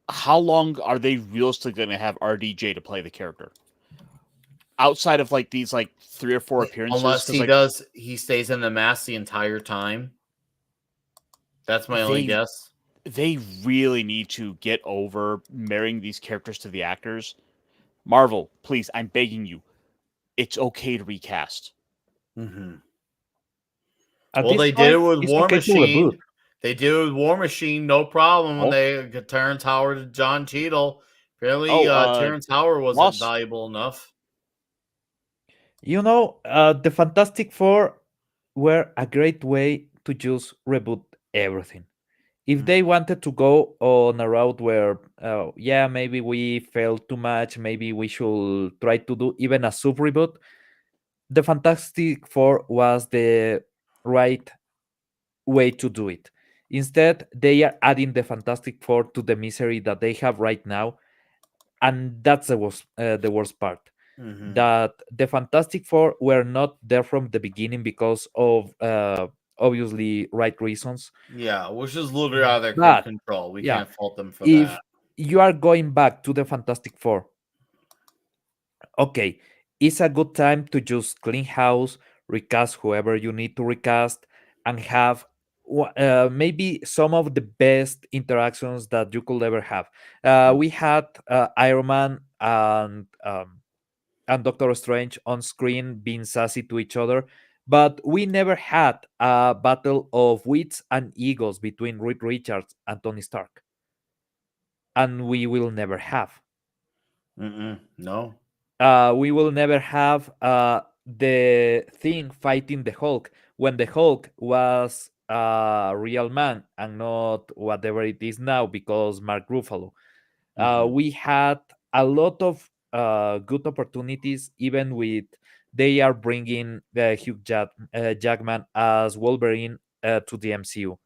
Speaker 3: how long are they realistically going to have RDJ to play the character? Outside of like these like 3 or 4 appearances,
Speaker 1: Unless he
Speaker 3: like,
Speaker 1: does, he stays in the mask the entire time. That's my only guess.
Speaker 3: They really need to get over marrying these characters to the actors. Marvel, please, I'm begging you. It's okay to recast.
Speaker 1: Mm-hmm.
Speaker 2: At
Speaker 1: Well,
Speaker 2: this
Speaker 1: they did it
Speaker 2: point,
Speaker 1: with
Speaker 2: it's
Speaker 1: War
Speaker 2: okay to
Speaker 1: Machine.
Speaker 2: reboot.
Speaker 1: They did it with War Machine, no problem. When
Speaker 3: Oh.
Speaker 1: they Terrence Howard to John Cheadle, apparently
Speaker 3: Oh,
Speaker 1: Terrence Howard wasn't
Speaker 3: Ross.
Speaker 1: valuable enough.
Speaker 2: The Fantastic Four were a great way to just reboot everything. If they wanted to go on a route where, yeah, maybe we failed too much, maybe we should try to do even a sub reboot, the Fantastic Four was the right way to do it. Instead, they are adding the Fantastic Four to the misery that they have right now, and that's the worst part.
Speaker 1: Mm-hmm.
Speaker 2: That the Fantastic Four were not there from the beginning because of obviously right reasons.
Speaker 1: Yeah, which is literally out of their
Speaker 2: But
Speaker 1: control. We
Speaker 2: yeah,
Speaker 1: can't fault them for
Speaker 2: if
Speaker 1: that.
Speaker 2: you are going back to the Fantastic Four, okay, it's a good time to just clean house, recast whoever you need to recast, and have maybe some of the best interactions that you could ever have. We had Iron Man and Doctor Strange on screen being sassy to each other, but we never had a battle of wits and egos between Reed Richards and Tony Stark, and we will never have.
Speaker 1: No.
Speaker 2: We will never have the Thing fighting the Hulk when the Hulk was a real man and not whatever it is now because Mark Ruffalo.
Speaker 1: Mhm.
Speaker 2: We had a lot of good opportunities, even with they are bringing Jackman as Wolverine to the MCU.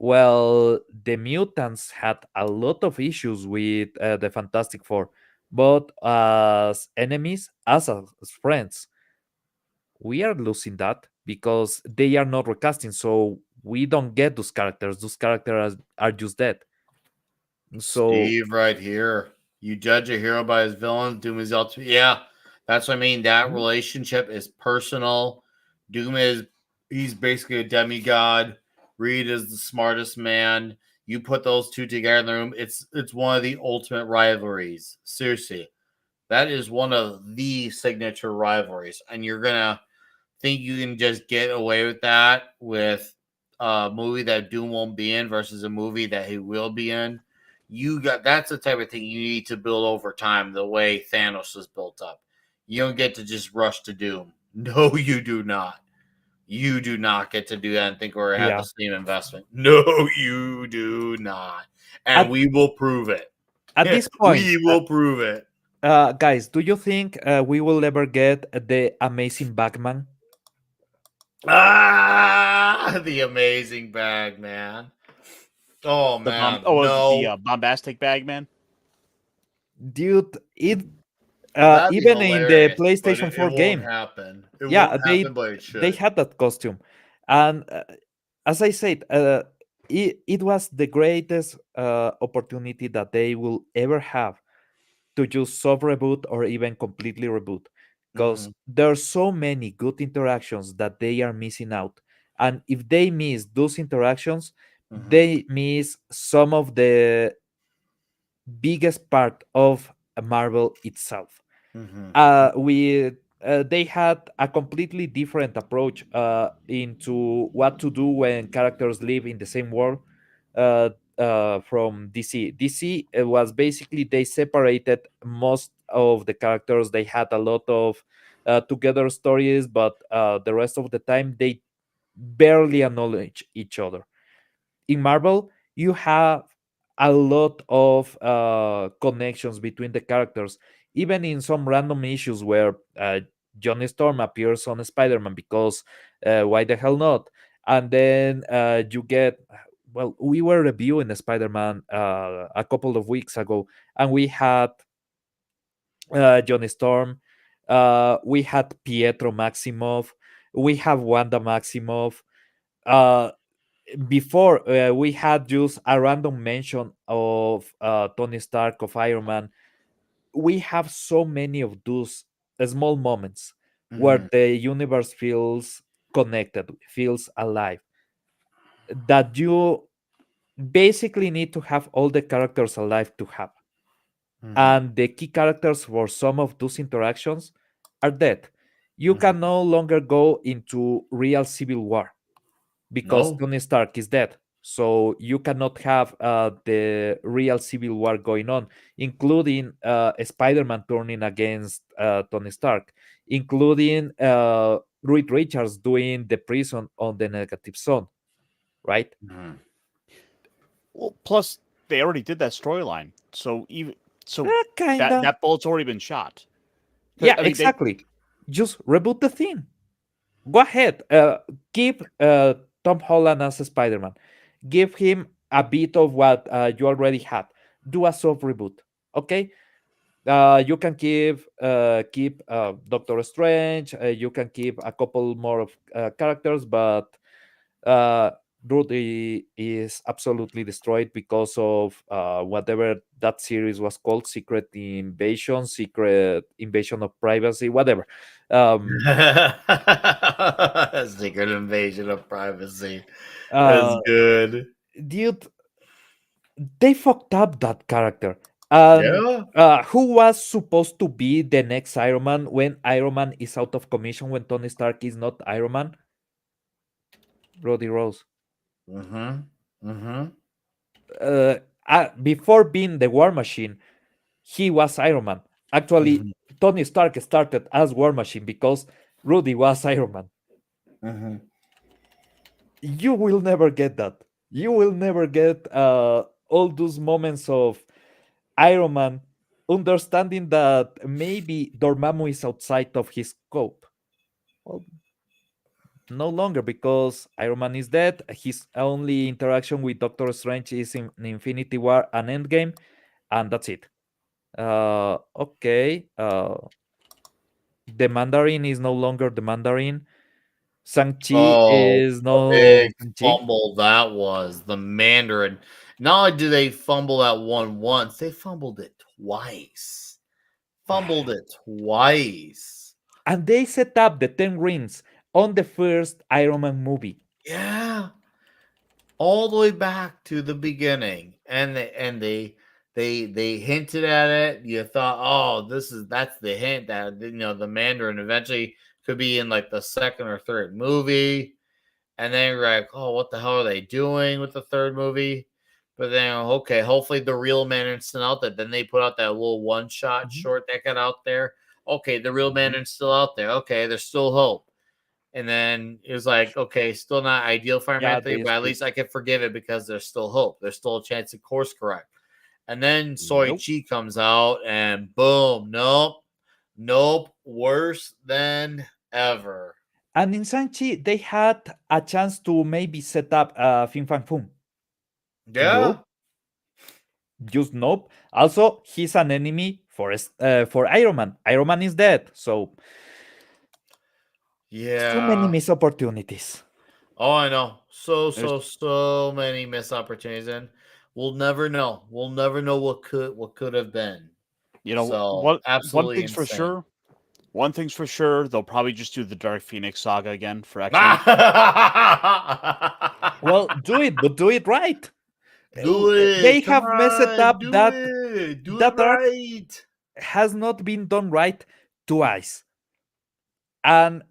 Speaker 2: Well, the mutants had a lot of issues with the Fantastic Four, but as enemies, as friends, we are losing that because they are not recasting, so we don't get those characters. Those characters are just dead. So
Speaker 1: Steve, right here. You judge a hero by his villain. Doom is ultimate. Yeah, that's what I mean. That
Speaker 2: Mhm.
Speaker 1: relationship is personal. Doom is he's basically a demigod. Reed is the smartest man. You put those two together in the room. It's one of the ultimate rivalries. Seriously, that is one of the signature rivalries, and you're gonna think you can just get away with that with a movie that Doom won't be in versus a movie that he will be in. You got that's the type of thing you need to build over time, the way Thanos was built up. You don't get to just rush to Doom. No, you do not. You do not get to do that and think we're gonna have the
Speaker 2: yeah,
Speaker 1: same investment. No, you do not. And
Speaker 2: at
Speaker 1: we will prove it.
Speaker 2: at this point,
Speaker 1: We will prove it.
Speaker 2: guys, do you think we will ever get the Amazing Batman?
Speaker 1: Ah, the amazing bag, man. Oh
Speaker 3: The bomb.
Speaker 1: man,
Speaker 3: Oh, was it the
Speaker 1: no.
Speaker 3: bombastic bag man?
Speaker 2: Dude, it
Speaker 1: That'd be
Speaker 2: even in the
Speaker 1: hilarious, but
Speaker 2: PlayStation
Speaker 1: it
Speaker 2: 4
Speaker 1: won't
Speaker 2: game,
Speaker 1: happen. It
Speaker 2: yeah,
Speaker 1: won't happen, but it
Speaker 2: they
Speaker 1: should.
Speaker 2: had that costume, and as I said, it was the greatest opportunity that they will ever have to just soft reboot or even completely reboot, because
Speaker 1: Mhm,
Speaker 2: there are so many good interactions that they are missing out, and if they miss those interactions,
Speaker 1: mhm,
Speaker 2: they miss some of the biggest part of Marvel itself.
Speaker 1: mhm,
Speaker 2: We They had a completely different approach into what to do when characters live in the same world from DC. DC was basically they separated most of the characters. They had a lot of together stories, but the rest of the time they barely acknowledge each other. In Marvel, you have a lot of connections between the characters, even in some random issues where Johnny Storm appears on Spider-Man because why the hell not? And then you get, well, we were reviewing Spider-Man a couple of weeks ago, and we had Johnny Storm, we had Pietro Maximoff, we have Wanda Maximoff. Uh, Before we had just a random mention of Tony Stark of Iron Man. We have so many of those small moments where
Speaker 1: mhm,
Speaker 2: the universe feels connected, feels alive. That you basically need to have all the characters alive to have,
Speaker 1: mhm,
Speaker 2: and the key characters for some of those interactions are dead. You
Speaker 1: mhm.
Speaker 2: can no longer go into real civil war because
Speaker 1: No.
Speaker 2: Tony Stark is dead. So you cannot have the real civil war going on, including Spider-Man turning against Tony Stark, including Reed Richards doing the prison on the negative zone, right?
Speaker 1: Mhm,
Speaker 3: Well, plus they already did that storyline, so even so
Speaker 2: Kinda.
Speaker 3: that bullet's already been shot. 'Cause,
Speaker 2: Yeah,
Speaker 3: I mean, they
Speaker 2: exactly. just reboot the thing. Go ahead. Keep Tom Holland as a Spider-Man. Give him a bit of what you already had. Do a soft reboot. Okay. You can keep Doctor Strange. You can keep a couple more of characters, but uh, Rudy is absolutely destroyed because of whatever that series was called, Secret Invasion of Privacy, whatever. Um,
Speaker 1: Secret invasion of privacy is
Speaker 2: uh,
Speaker 1: good.
Speaker 2: dude, they fucked up that character. And
Speaker 1: Yeah.
Speaker 2: who was supposed to be the next Iron Man when Iron Man is out of commission, when Tony Stark is not Iron Man? Roddy Rose.
Speaker 1: Mm-hmm. Mm-hmm.
Speaker 2: Uh, Before being the War Machine, he was Iron Man. Actually,
Speaker 1: Mm-hmm.
Speaker 2: Tony Stark started as War Machine because Rudy was Iron Man.
Speaker 1: Mm-hmm.
Speaker 2: You will never get that. You will never get all those moments of Iron Man understanding that maybe Dormammu is outside of his scope. Well, no longer, because Iron Man is dead. His only interaction with Doctor Strange is in Infinity War and Endgame, and that's it. Okay. The Mandarin is no longer the Mandarin. Shang-Chi
Speaker 1: Oh,
Speaker 2: is
Speaker 1: a
Speaker 2: no
Speaker 1: big
Speaker 2: Shang-Chi.
Speaker 1: fumble that was. The Mandarin. Not only do they fumble that one once, they fumbled it twice. Fumbled it twice.
Speaker 2: And they set up the 10 rings on the first Iron Man movie.
Speaker 1: Yeah. All the way back to the beginning. And they hinted at it. You thought, oh, that's the hint that the Mandarin eventually could be in like the second or third movie. And then you're like, oh, what the hell are they doing with the third movie? But then, okay, hopefully the real Mandarin's still out there. Then they put out that little one shot
Speaker 2: Mhm.
Speaker 1: short that got out there. Okay, the real
Speaker 2: Mhm.
Speaker 1: Mandarin's still out there. Okay, there's still hope. And then it was like, okay, still not ideal for him,
Speaker 2: Yeah,
Speaker 1: Anthony,
Speaker 2: they
Speaker 1: but at
Speaker 2: screwed.
Speaker 1: least I can forgive it because there's still hope. There's still a chance to course correct. And then Soy
Speaker 2: Nope.
Speaker 1: Chi comes out and boom, nope, worse than ever.
Speaker 2: And in Shang-Chi, they had a chance to maybe set up Fin Fang Foom.
Speaker 1: Yeah.
Speaker 2: Nope. Just nope. Also, he's an enemy for Iron Man. Iron Man is dead. So many
Speaker 1: Yeah.
Speaker 2: missed opportunities.
Speaker 1: Oh, I know. So,
Speaker 3: There's,
Speaker 1: so, so many missed opportunities, and we'll never know. We'll never know what could have been. So
Speaker 3: one
Speaker 1: absolutely
Speaker 3: thing's for
Speaker 1: insane.
Speaker 3: sure. One thing's for sure. They'll probably just do the Dark Phoenix saga again for X-Men.
Speaker 2: Well, do it, but do it right.
Speaker 1: Do
Speaker 2: They
Speaker 1: it. Come
Speaker 2: have messed
Speaker 1: on.
Speaker 2: up
Speaker 1: Do
Speaker 2: that
Speaker 1: it. Do it
Speaker 2: that arc
Speaker 1: right.
Speaker 2: has not been done right twice. And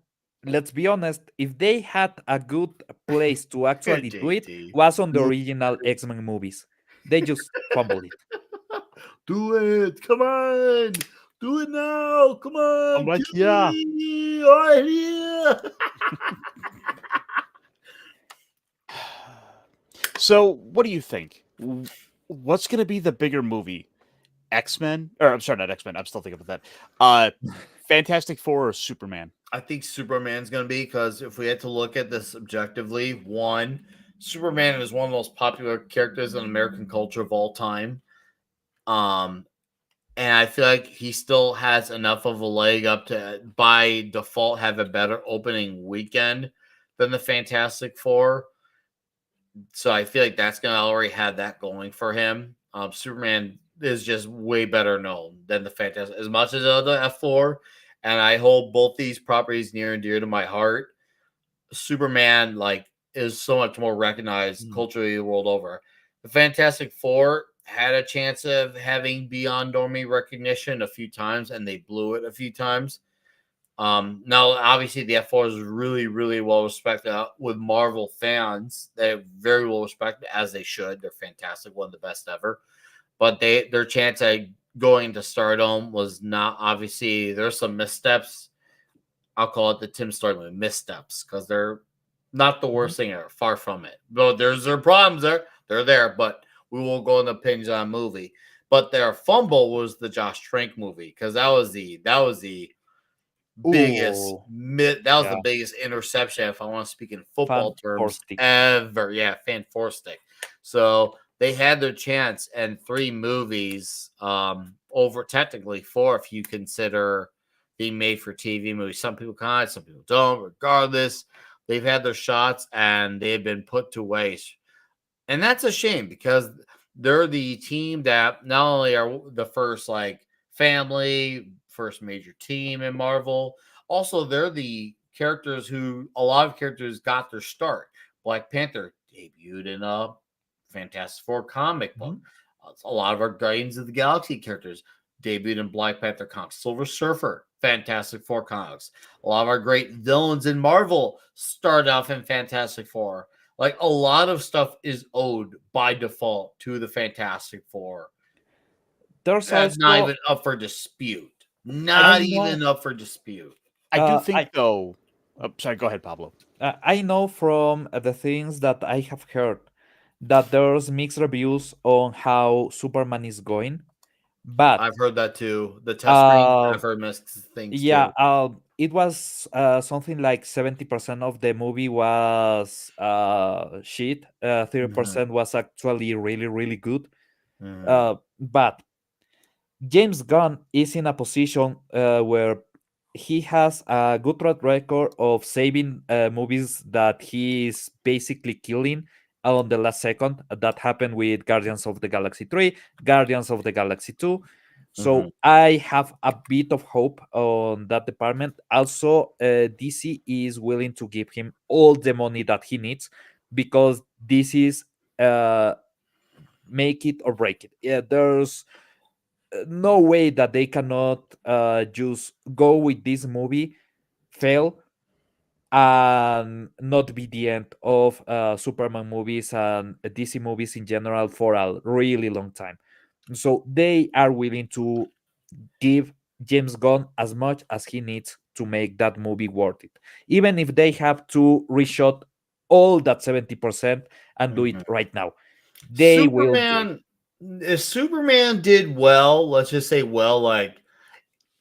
Speaker 2: let's be honest, if they had a good place to actually do it,
Speaker 1: JT.
Speaker 2: was on the
Speaker 1: Do
Speaker 2: original X-Men movies. They just fumbled it.
Speaker 1: Do it. Come on. Do it now. Come
Speaker 3: I'm
Speaker 1: on.
Speaker 3: like,
Speaker 1: Kill
Speaker 3: yeah.
Speaker 1: me. Right here.
Speaker 3: So, what do you think? What's going to be the bigger movie? X-Men? Or I'm sorry, not X-Men. I'm still thinking about that. Fantastic Four or Superman?
Speaker 1: I think Superman's going to be, because if we had to look at this objectively, one, Superman is one of the most popular characters in American culture of all time. Um, and I feel like he still has enough of a leg up to, by default, have a better opening weekend than the Fantastic Four. So I feel like that's going to already have that going for him. Superman is just way better known than the Fantastic, as much as the F4. And I hold both these properties near and dear to my heart. Superman is so much more recognized culturally the world over. The Fantastic Four had a chance of having beyond normie recognition a few times, and they blew it a few times. Now obviously the F4 is really, really well respected with Marvel fans. They're very well respected, as they should. They're fantastic, one of the best ever. But their chance at going to stardom was not, obviously there's some missteps. I'll call it the Tim Starlin missteps, because they're not the worst thing ever, far from it. But there's their problems there. They're there, but we won't go into opinions on a movie. But their fumble was the Josh Trank movie, because that was the biggest
Speaker 2: Ooh,
Speaker 1: that was the
Speaker 3: Yeah.
Speaker 1: biggest interception, if I want to speak in football terms,
Speaker 2: Fantastic.
Speaker 1: ever. Yeah, fantastic. So they had their chance, and 3 movies, over technically 4 if you consider the made for TV movies. Some people kind, some people don't. Regardless, they've had their shots and they've been put to waste. And that's a shame because they're the team that not only are the first like family, first major team in Marvel, also they're the characters who a lot of characters got their start. Black Panther debuted in a Fantastic Four comic book. A lot of our Guardians of the Galaxy characters debuted in Black Panther comics. Silver Surfer, Fantastic Four comics. A lot of our great villains in Marvel started off in Fantastic Four. Like a lot of stuff is owed by default to the Fantastic Four.
Speaker 2: There's
Speaker 1: That's not
Speaker 2: also
Speaker 1: even up for dispute.
Speaker 2: I
Speaker 1: Not
Speaker 2: know
Speaker 1: even up for dispute.
Speaker 3: I do
Speaker 2: uh,
Speaker 3: think though. Oh, sorry, go ahead, Pablo.
Speaker 2: I know from the things that I have heard that there's mixed reviews on how Superman is going, but
Speaker 1: I've heard that too. The test screen,
Speaker 2: uh,
Speaker 1: I've heard mixed things
Speaker 2: yeah,
Speaker 1: too.
Speaker 2: it was something like 70% of the movie was shit. 30% was actually really really good. But James Gunn is in a position where he has a good track record of saving movies that he is basically killing on the last second. That happened with Guardians of the Galaxy 3, Guardians of the Galaxy 2. So I have a bit of hope on that department. Also, DC is willing to give him all the money that he needs because this is make it or break it. Yeah, there's no way that they cannot just go with this movie, fail, and not be the end of Superman movies and DC movies in general for a really long time. So they are willing to give James Gunn as much as he needs to make that movie worth it, even if they have to reshot all that 70% and do it right now. They will do it.
Speaker 1: Superman, if Superman did well, let's just say well, like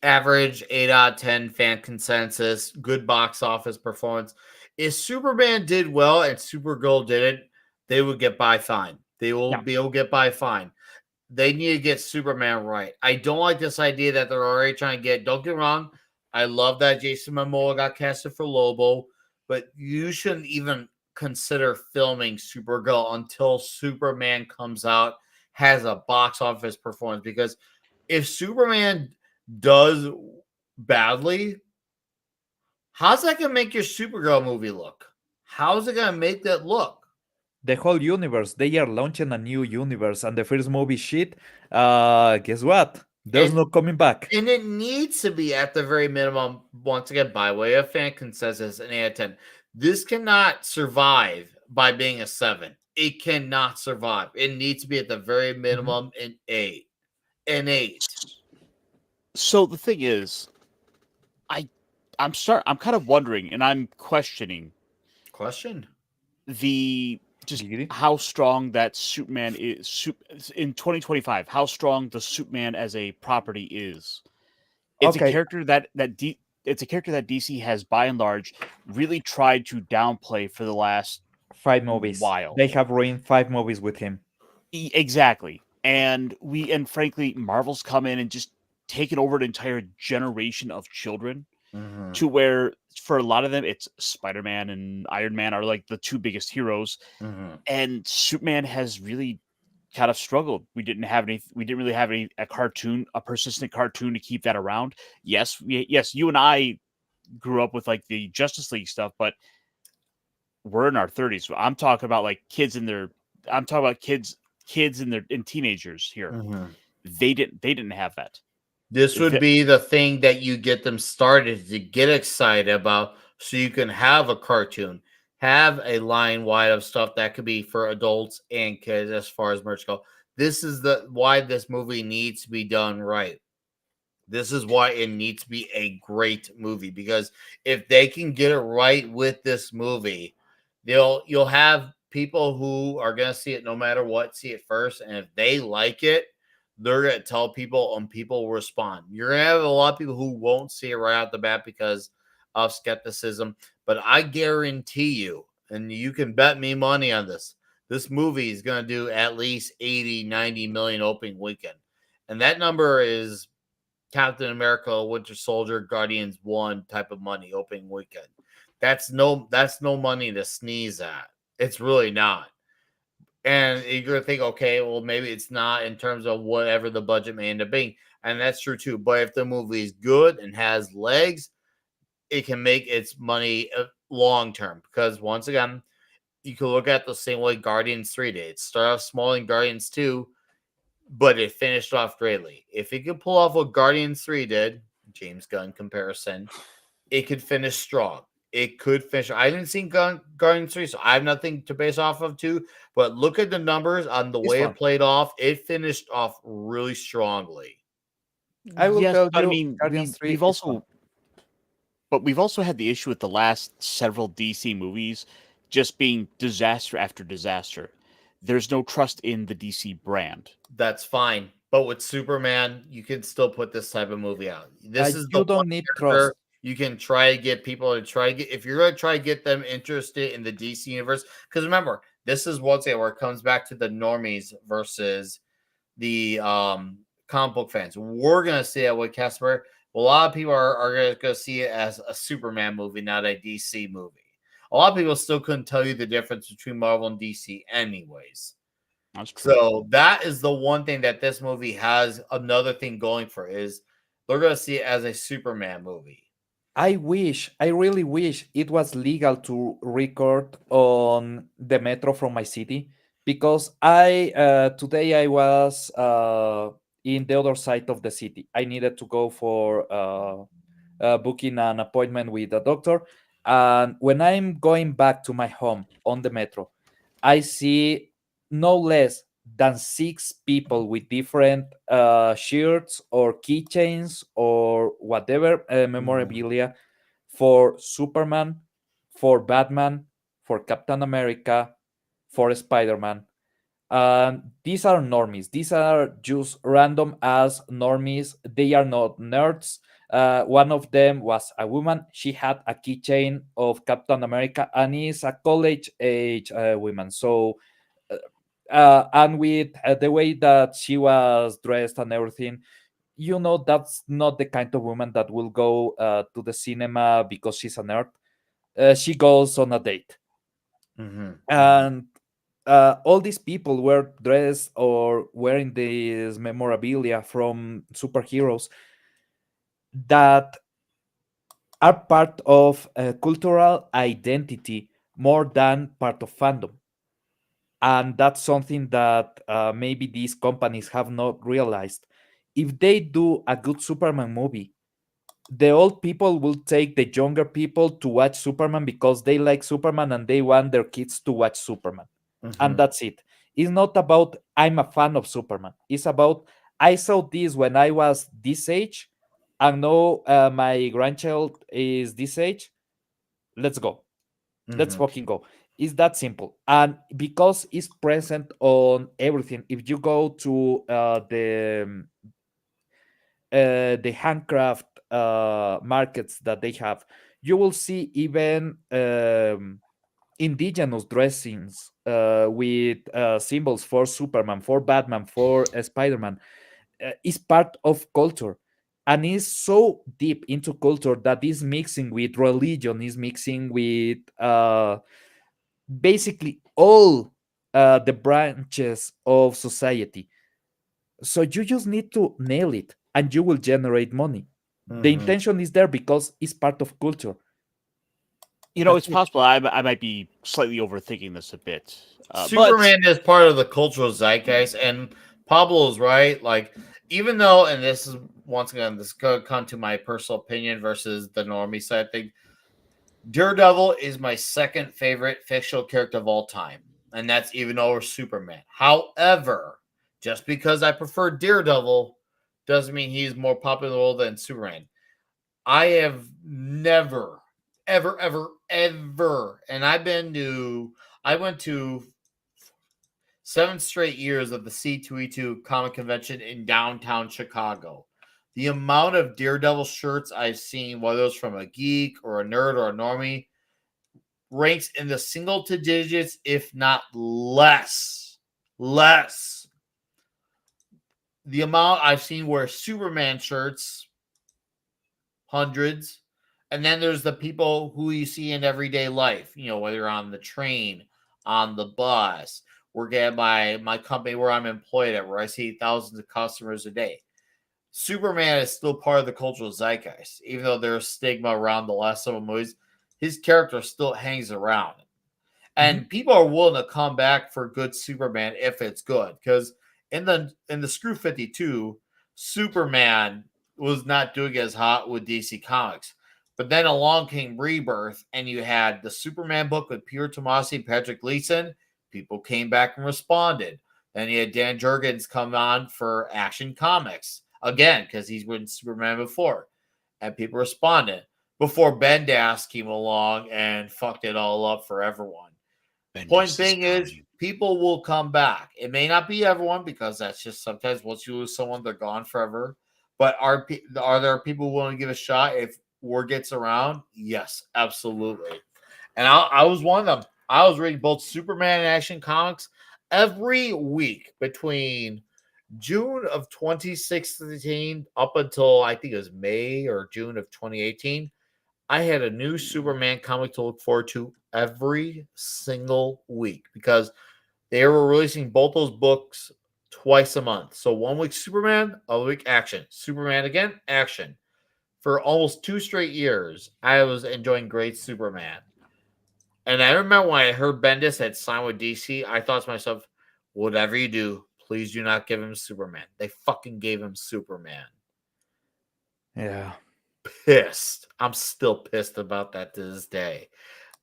Speaker 1: average 8 out of 10 fan consensus, good box office performance. If Superman did well and Supergirl didn't, they would get by fine. They will
Speaker 2: Yeah.
Speaker 1: be able to get by fine. They need to get Superman right. I don't like this idea that they're already trying to get. Don't get me wrong. I love that Jason Momoa got casted for Lobo, but you shouldn't even consider filming Supergirl until Superman comes out, has a box office performance. Because if Superman does badly, how's that going to make your Supergirl movie look? How's it going to make that look?
Speaker 2: The whole universe. They are launching a new universe, and the first movie shit. Guess what? There's
Speaker 1: And-
Speaker 2: no coming back.
Speaker 1: And it needs to be at the very minimum, once again, by way of fan consensus, an 8 out of 10. This cannot survive by being a 7. It cannot survive. It needs to be at the very minimum an 8. An 8.
Speaker 3: So the thing is, I'm kind of wondering, and I'm questioning
Speaker 1: Question?
Speaker 3: the just
Speaker 2: Giggity.
Speaker 3: how strong that Superman is in 2025. How strong the Superman as a property is. It's
Speaker 2: Okay.
Speaker 3: a character it's a character that DC has by and large really tried to downplay for the last
Speaker 2: 5 movies.
Speaker 3: while.
Speaker 2: They have ruined 5 movies with him.
Speaker 3: Exactly. And frankly, Marvel's come in and just taken over an entire generation of children to where for a lot of them it's Spider-Man and Iron Man are like the 2 biggest heroes, and Superman has really kind of struggled. We didn't really have a persistent cartoon to keep that around. Yes, you and I grew up with like the Justice League stuff, but we're in our 30s. I'm talking about like kids in teenagers here. They didn't have that.
Speaker 1: This would be the thing that you get them started to get excited about, so you can have a cartoon, have a line wide of stuff that could be for adults and kids as far as merch go. This is why this movie needs to be done right. This is why it needs to be a great movie, because if they can get it right with this movie, you'll have people who are going to see it no matter what, see it first, and if they like it, they're gonna tell people, and people will respond. You're gonna have a lot of people who won't see it right out the bat because of skepticism. But I guarantee you, and you can bet me money on this movie is gonna do at least 80, 90 million opening weekend. And that number is Captain America, Winter Soldier, Guardians 1 type of money opening weekend. That's no money to sneeze at. It's really not. And you're gonna think, okay, well, maybe it's not in terms of whatever the budget may end up being. And that's true too. But if the movie is good and has legs, it can make its money long term. Because once again, you can look at the same way Guardians 3 did. It started off small in Guardians 2, but it finished off greatly. If it could pull off what Guardians 3 did, James Gunn comparison, it could finish strong. It could finish. I didn't see Guardians 3, so I have nothing to base off of too. But look at the numbers on the way
Speaker 2: fun.
Speaker 1: it played off. It finished off really strongly.
Speaker 2: I will
Speaker 3: Yes,
Speaker 2: tell
Speaker 3: but I
Speaker 2: you,
Speaker 3: mean,
Speaker 2: Guardians 3
Speaker 3: we've
Speaker 2: is fun.
Speaker 3: also, but we've also had the issue with the last several DC movies just being disaster after disaster. There's no trust in the DC brand.
Speaker 1: That's fine. But with Superman, you can still put this type of movie out. This is the
Speaker 2: You don't
Speaker 1: one
Speaker 2: need
Speaker 1: character
Speaker 2: trust.
Speaker 1: you can try to get people to try to get, if you're going to try to get them interested in the DC universe. Because remember, this is once again where it comes back to the normies versus the comic book fans. We're going to see it with Casper. A lot of people are going to see it as a Superman movie, not a DC movie. A lot of people still couldn't tell you the difference between Marvel and DC, anyways.
Speaker 3: That's true.
Speaker 1: So that is the one thing that this movie has. Another thing going for it is they're going to see it as a Superman movie.
Speaker 2: I really wish it was legal to record on the metro from my city, because I today I was in the other side of the city. I needed to go for booking an appointment with a doctor, and when I'm going back to my home on the metro, I see no less than 6 people with different shirts or keychains or whatever memorabilia for Superman, for Batman, for Captain America, for Spider-Man. These are normies. These are just random as normies. They are not nerds. One of them was a woman. She had a keychain of Captain America and is a college age woman. So, and with the way that she was dressed and everything, that's not the kind of woman that will go to the cinema because she's a nerd. She goes on a date. And all these people were dressed or wearing this memorabilia from superheroes that are part of cultural identity more than part of fandom. And that's something that maybe these companies have not realized. If they do a good Superman movie, the old people will take the younger people to watch Superman because they like Superman and they want their kids to watch Superman. And that's it. It's not about I'm a fan of Superman. It's about I saw this when I was this age, and now my grandchild is this age. Let's go. Let's fucking go. It's that simple. And because it's present on everything, if you go to the handcraft markets that they have, you will see even indigenous dressings with symbols for Superman, for Batman, for Spider-Man. Is part of culture and is so deep into culture that is mixing with religion, is mixing with basically all the branches of society. So you just need to nail it and you will generate money. The intention is there because it's part of culture.
Speaker 3: It's possible I might be slightly overthinking this a bit.
Speaker 1: Superman is part of the cultural zeitgeist, and Pablo's right. Like, even though, and this is once again, this could come to my personal opinion versus the normie side thing. Daredevil is my second favorite fictional character of all time, and that's even over Superman. However, just because I prefer Daredevil doesn't mean he's more popular in the world than Superman. I have never, ever, and I went to 7 straight years of the C2E2 comic convention in downtown Chicago. The amount of Daredevil shirts I've seen, whether it's from a geek or a nerd or a normie, ranks in the single to digits, if not less. Less. The amount I've seen wear Superman shirts, hundreds. And then there's the people who you see in everyday life, whether you're on the train, on the bus, working at my company where I'm employed at, where I see thousands of customers a day. Superman is still part of the cultural zeitgeist, even though there's stigma around the last several movies. His character still hangs around, and people are willing to come back for good Superman if it's good. Because in the Screw 52, Superman was not doing as hot with DC Comics. But then along came Rebirth, and you had the Superman book with Peter Tomasi and Patrick Gleason. People came back and responded. Then you had Dan Jurgens come on for Action Comics again, because he's written Superman before, and people responded. Before Bendis came along and fucked it all up for everyone. Point being is, people will come back. It may not be everyone, because that's just sometimes once you lose someone, they're gone forever. But are there people willing to give a shot if word gets around? Yes, absolutely. And I was one of them. I was reading both Superman and Action Comics every week between June of 2016 up until I think it was May or June of 2018. I had a new Superman comic to look forward to every single week, because they were releasing both those books twice a month. So 1 week Superman, a week Action. Superman again, Action. For almost 2 straight years, I was enjoying great Superman. And I remember when I heard Bendis had signed with DC, I thought to myself, whatever you do, please do not give him Superman. They fucking gave him Superman.
Speaker 2: Yeah.
Speaker 1: Pissed. I'm still pissed about that to this day.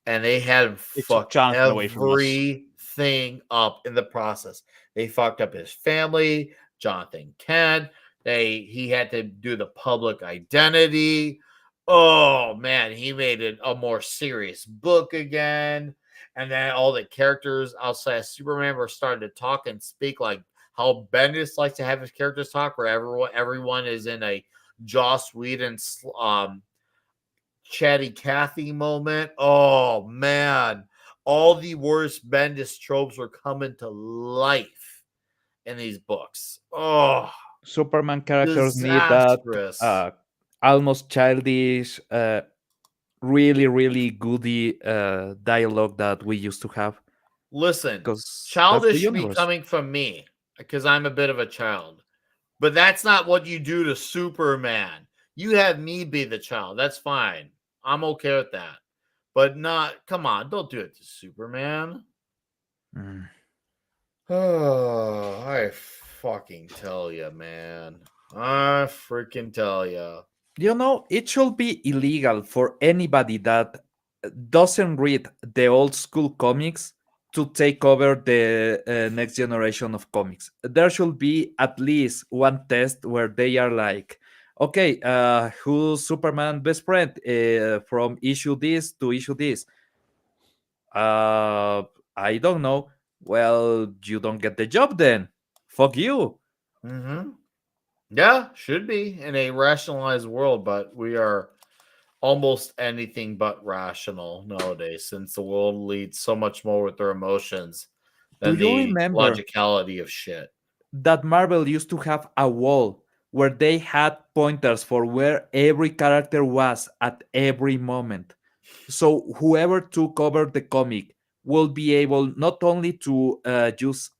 Speaker 1: And they had him fuck
Speaker 3: Jonathan away from us.
Speaker 1: everything up in the process. They fucked up his family, Jonathan Kent. He had to do the public identity. Oh man, he made it a more serious book again. And then all the characters outside of Superman were starting to talk and speak like how Bendis likes to have his characters talk, where everyone is in a Joss Whedon Chatty Cathy moment. Oh man, all the worst Bendis tropes were coming to life in these books. Oh,
Speaker 2: Superman characters need that
Speaker 1: disastrous.
Speaker 2: almost childish, really, really goody dialogue that we used to have.
Speaker 1: Listen,
Speaker 2: 'Cause that's the
Speaker 1: childish should be
Speaker 2: universe.
Speaker 1: coming from me, because I'm a bit of a child. But that's not what you do to Superman. You have me be the child. That's fine. I'm okay with that. But come on, don't do it to Superman.
Speaker 2: Mm.
Speaker 1: Oh, I fucking tell you, man. I freaking tell you.
Speaker 2: It should be illegal for anybody that doesn't read the old school comics to take over the next generation of comics. There should be at least one test where they are like, okay, who's Superman best friend from issue this to issue this? I don't know. Well, you don't get the job then. Fuck you.
Speaker 1: Mm-hmm. Yeah, should be in a rationalized world, but we are almost anything but rational nowadays, since the world leads so much more with their emotions
Speaker 2: Do
Speaker 1: than
Speaker 2: you
Speaker 1: the
Speaker 2: remember
Speaker 1: logicality of shit.
Speaker 2: that Marvel used to have a wall where they had pointers for where every character was at every moment? So whoever took over the comic will be able not only to just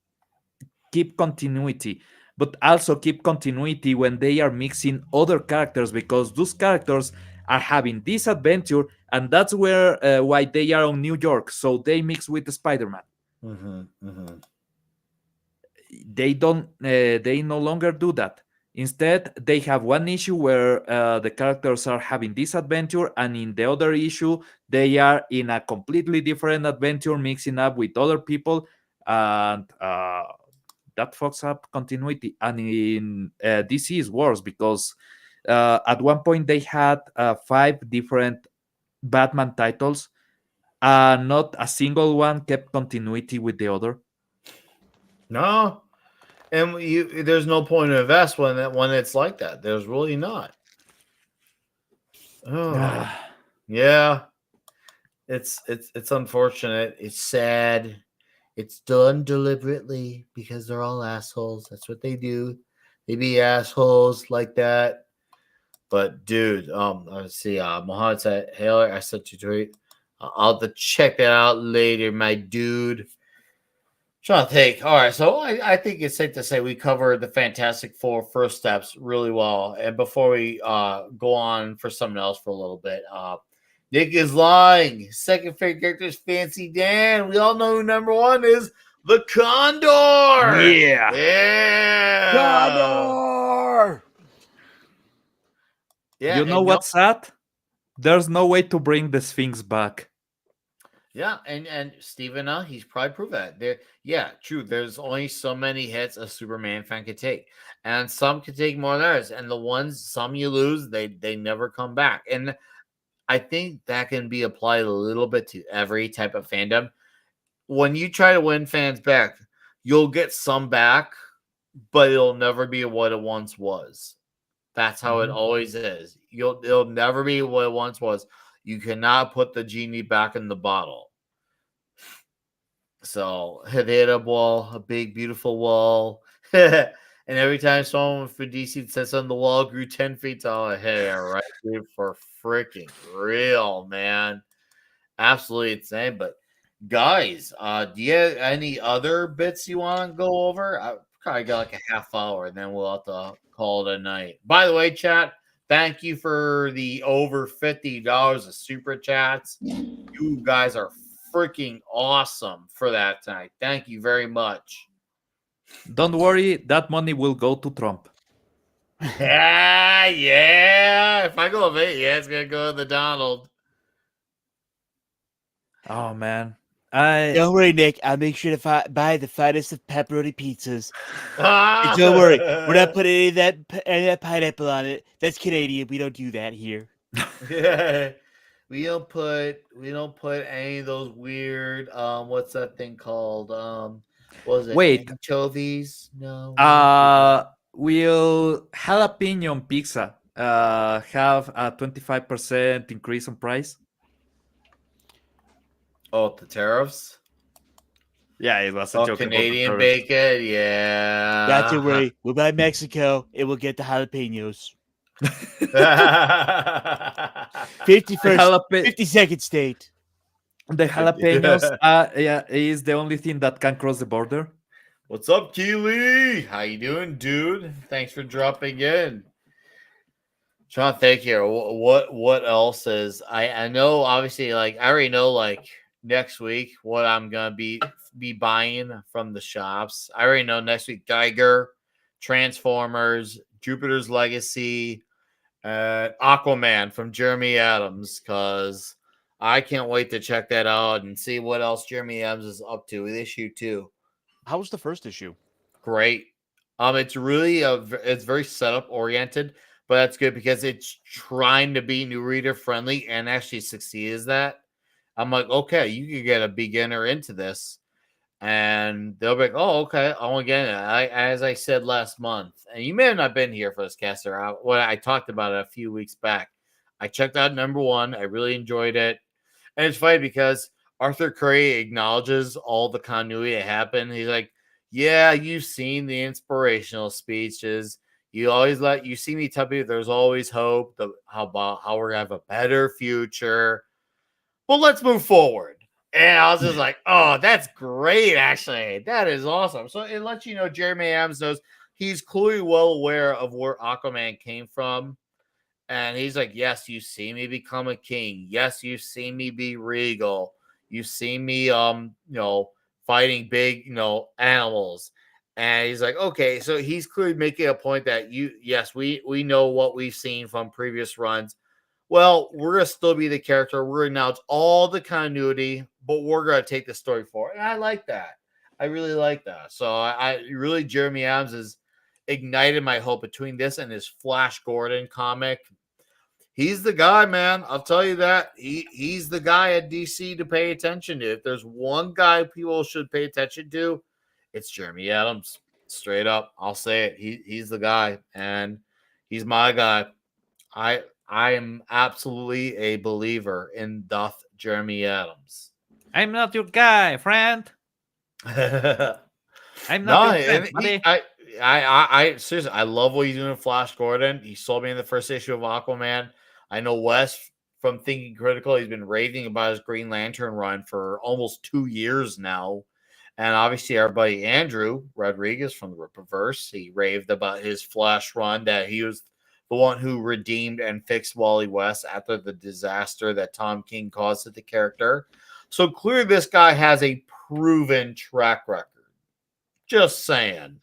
Speaker 2: keep continuity, but also keep continuity when they are mixing other characters, because those characters are having this adventure, and that's why they are on New York. So they mix with Spider-Man.
Speaker 1: Mm-hmm, mm-hmm.
Speaker 2: They no longer do that. Instead, they have one issue where the characters are having this adventure, and in the other issue they are in a completely different adventure, mixing up with other people, and that fucks up continuity. And in DC is worse, because at one point they had 5 different Batman titles, not a single one kept continuity with the other.
Speaker 1: No, and there's no point to invest when it's like that. There's really not. Oh, yeah. It's unfortunate. It's sad. It's done deliberately because they're all assholes. That's what they do. They be assholes like that. But dude, let's see. Mohammed said, "Hey, I sent you a tweet. I'll have to check that out later, my dude." Trying to think. All right, so I think it's safe to say we covered the Fantastic Four first steps really well. And before we go on for something else for a little bit, Nick is lying. Second favorite character is Fancy Dan. We all know who number one is the Condor.
Speaker 3: Yeah.
Speaker 1: Yeah.
Speaker 3: Condor!
Speaker 1: Yeah.
Speaker 2: You know
Speaker 1: and
Speaker 2: what's sad? There's no way to bring the Sphinx back.
Speaker 1: Yeah, and Steven, he's probably proved that. Yeah, true. There's only so many hits a Superman fan can take, and some can take more than others. And the ones some you lose, they never come back. And I think that can be applied a little bit to every type of fandom. When you try to win fans back, you'll get some back, but it'll never be what it once was. That's how it always is. It'll never be what it once was. You cannot put the genie back in the bottle. So hit a wall, a big, beautiful wall. And every time someone for DC says on the wall grew 10 feet tall, hey, right, dude, for freaking real, man. Absolutely insane. But guys, do you have any other bits you want to go over? I probably got like a half hour, and then we'll have to call it a night. By the way, chat, thank you for the over $50 of super chats. You guys are freaking awesome for that tonight. Thank you very much.
Speaker 2: Don't worry, that money will go to Trump.
Speaker 1: Yeah. If I go of it, yeah, it's gonna go to the Donald.
Speaker 2: Oh man,
Speaker 3: Don't worry, Nick. I'll make sure to buy the finest of pepperoni pizzas.
Speaker 1: Ah!
Speaker 3: And don't worry, we're not putting any of that pineapple on it. That's Canadian. We don't do that here.
Speaker 1: Yeah. We don't put any of those weird what's that thing called? What was it?
Speaker 2: Wait.
Speaker 1: Anchovies? No.
Speaker 2: Will jalapeno on pizza have a 25% increase on price?
Speaker 1: Oh, the tariffs?
Speaker 2: Yeah, it was a
Speaker 1: Oh,
Speaker 2: joke.
Speaker 1: Canadian
Speaker 2: about the tariffs.
Speaker 1: bacon? Yeah.
Speaker 3: Not to worry. We'll buy Mexico and we'll get the jalapenos. 52nd state.
Speaker 2: The jalapenos is the only thing that can cross the border.
Speaker 1: What's up, Keely? How you doing, dude? Thanks for dropping in. Sean, thank you. What else is I know obviously like I already know like next week what I'm gonna be buying from the shops. I already know next week Geiger, Transformers, Jupiter's Legacy, Aquaman from Jeremy Adams, because I can't wait to check that out and see what else Jeremy Adams is up to with issue 2.
Speaker 3: How was the first issue?
Speaker 1: Great. It's really it's very setup oriented, but that's good because it's trying to be new reader friendly and actually succeeds that. I'm like, okay, you can get a beginner into this, and they'll be like, oh, okay, I want to get it. As I said last month, and you may have not been here for this caster. I talked about it a few weeks back. I checked out number 1. I really enjoyed it, and it's funny because Arthur Curry acknowledges all the continuity that happened. He's like, yeah, you've seen the inspirational speeches. You see me tell people there's always hope, how we're going to have a better future. Well, let's move forward. And I was just like, oh, that's great, actually. That is awesome. So it lets you know Jeremy Adams knows he's clearly well aware of where Aquaman came from. And he's like, yes, you see me become a king. Yes, you see me be regal. You see me, fighting big, animals. And he's like, okay, so he's clearly making a point that we know what we've seen from previous runs. Well, we're going to still be the character. We're going to announce all the continuity, but we're going to take the story forward. And I like that. I really like that. So I really, Jeremy Adams has ignited my hope between this and his Flash Gordon comic. He's the guy, man. I'll tell you that. He's the guy at DC to pay attention to. If there's one guy people should pay attention to, it's Jeremy Adams. Straight up, I'll say it. He's the guy, and he's my guy. I am absolutely a believer in doth Jeremy Adams.
Speaker 2: I'm not your guy, friend.
Speaker 1: no,
Speaker 2: I'm not your friend,
Speaker 1: and
Speaker 2: buddy.
Speaker 1: I seriously, I love what he's doing in Flash Gordon. He sold me in the first issue of Aquaman. I know Wes from Thinking Critical. He's been raving about his Green Lantern run for almost 2 years now. And obviously, our buddy Andrew Rodriguez from the Rippaverse, he raved about his Flash run, that he was the one who redeemed and fixed Wally West after the disaster that Tom King caused to the character. So clearly, this guy has a proven track record. Just saying.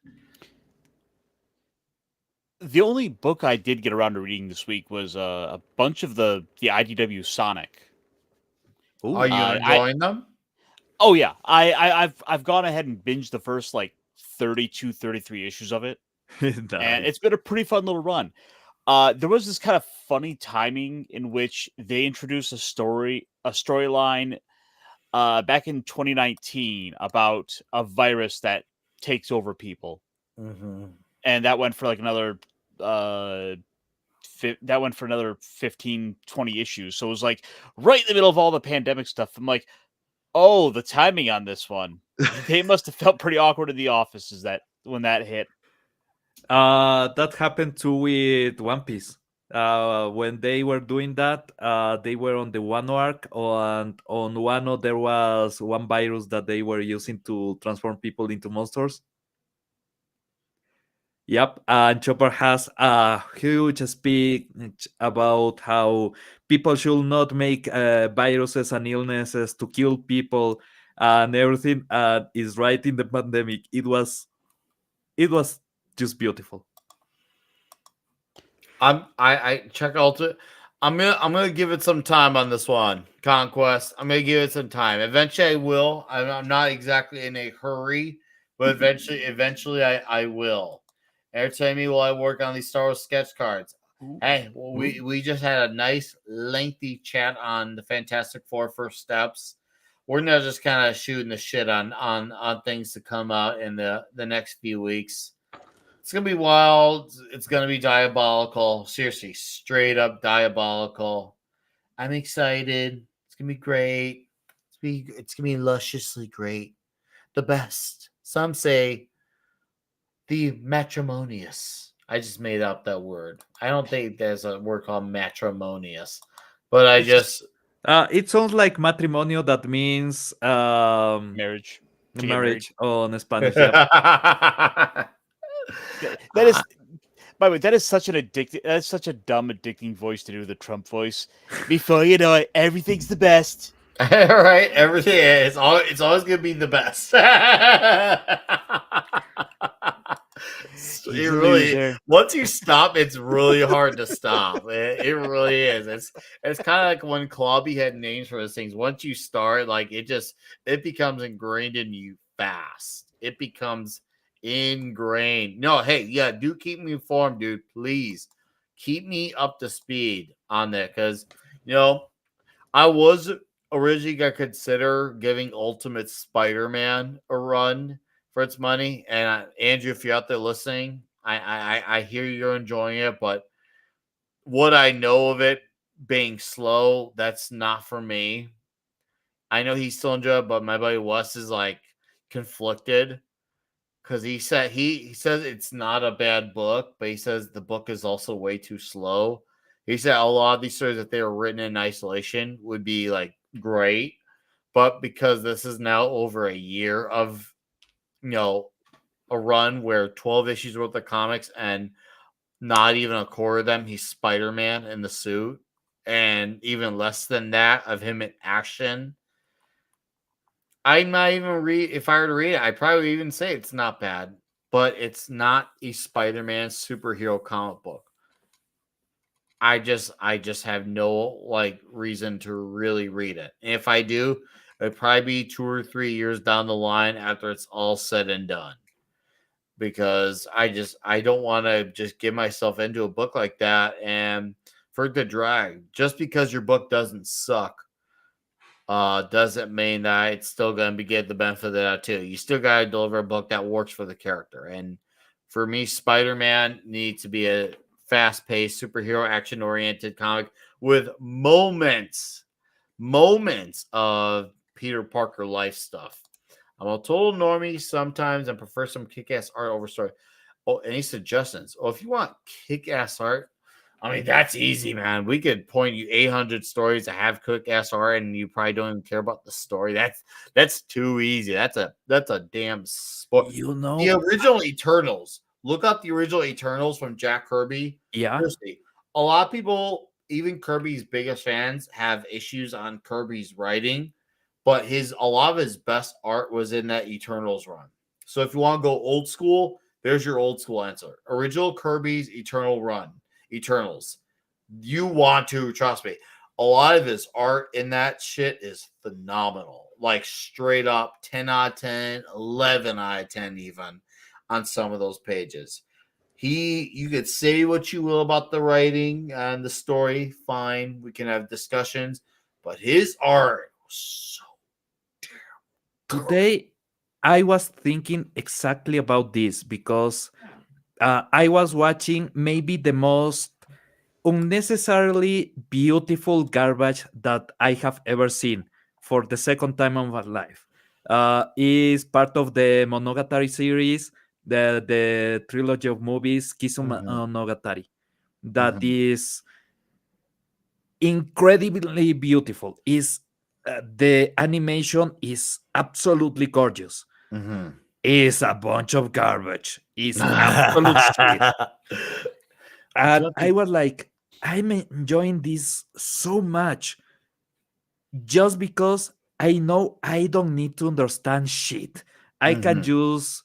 Speaker 3: The only book I did get around to reading this week was a bunch of the IDW Sonic.
Speaker 2: Ooh,
Speaker 1: Are you enjoying them?
Speaker 3: Oh yeah, I've gone ahead and binged the first like 32, 33 issues of it, and
Speaker 2: nice.
Speaker 3: it's been a pretty fun little run. There was this kind of funny timing in which they introduced a storyline back in 2019 about a virus that takes over people, and that went for like another 15, 20 issues. So it was like right in the middle of all the pandemic stuff. I'm like, oh, the timing on this one. They must have felt pretty awkward in the office when that hit.
Speaker 2: That happened too with One Piece. When they were doing that, they were on the Wano arc, and on Wano there was one virus that they were using to transform people into monsters. Yep, and Chopper has a huge speech about how people should not make viruses and illnesses to kill people and everything. Is right in the pandemic. It was just beautiful.
Speaker 1: I check out it. I'm gonna give it some time on this one. Conquest. I'm gonna give it some time. Eventually I will. I'm not exactly in a hurry, but eventually I will. Every time while I work on these Star Wars sketch cards. Hey, well, we just had a nice lengthy chat on the Fantastic Four first steps. We're not just kind of shooting the shit on things to come out in the next few weeks. It's gonna be wild. It's gonna be diabolical. Seriously, straight up diabolical. I'm excited. It's gonna be great. It's gonna be lusciously great. The best. Some say the matrimonious. I just made up that word. I don't think there's a word called matrimonious, but I just.
Speaker 2: It sounds like matrimonio. That means
Speaker 3: Marriage. To get married.
Speaker 2: marriage on Spanish. Yep.
Speaker 3: That is, by the way, that is such an addictive. That's such a dumb, addicting voice to do, the Trump voice. Before you know it, everything's the best.
Speaker 1: Right, everything is. It's always gonna be the best. It really. Once you stop, it's really hard to stop. It really is. It's kind of like when Clobby had names for those things. Once you start, like it becomes ingrained in you fast. It becomes ingrained. No, hey, yeah, do keep me informed, dude. Please keep me up to speed on that, because I was originally gonna consider giving Ultimate Spider-Man a run for its money. And Andrew, if you're out there listening, I hear you're enjoying it, but what I know of it being slow, that's not for me. I know he's still enjoying it, but my buddy Wes is like conflicted, because he says it's not a bad book, but he says the book is also way too slow. He said a lot of these stories, if they were written in isolation, would be like great, but because this is now over a year of a run where 12 issues worth of comics and not even a quarter of them he's Spider-Man in the suit, and even less than that of him in action, I might even read. If I were to read it, I'd probably even say it's not bad, but it's not a Spider-Man superhero comic book. I just have no reason to really read it. And if I do, it'd probably be 2 or 3 years down the line after it's all said and done. Because I don't want to just give myself into a book like that and for it to drag. Just because your book doesn't suck doesn't mean that it's still going to be get the benefit of that too. You still got to deliver a book that works for the character. And for me, Spider-Man needs to be a fast-paced superhero action-oriented comic with moments of Peter Parker life stuff. I'm a total normie sometimes and prefer some kick-ass art over story. Oh, any suggestions? Oh, if you want kick-ass art, I mean, that's easy, man. We could point you 800 stories that have kick-ass art, and you probably don't even care about the story. That's too easy. That's a damn sport.
Speaker 2: You know,
Speaker 1: The original Eternals. Look up the original Eternals from Jack Kirby.
Speaker 2: yeah.
Speaker 1: Seriously, a lot of people, even Kirby's biggest fans, have issues on Kirby's writing, but a lot of his best art was in that Eternals run. So if you want to go old school, there's your old school answer. Original Kirby's Eternals. You want to trust me. A lot of his art in that shit is phenomenal. Like straight up 10 out of 10, 11 out of 10 even on some of those pages. You could say what you will about the writing and the story, fine. We can have discussions, but his art was so damn
Speaker 2: Today, I was thinking exactly about this because I was watching maybe the most unnecessarily beautiful garbage that I have ever seen for the second time of my life. Is part of the Monogatari series, the trilogy of movies Kisu Monogatari. That is incredibly beautiful. Is the animation is absolutely gorgeous. Is a bunch of garbage. Is absolute shit. And I was like, I'm enjoying this so much just because I know I don't need to understand shit. I can just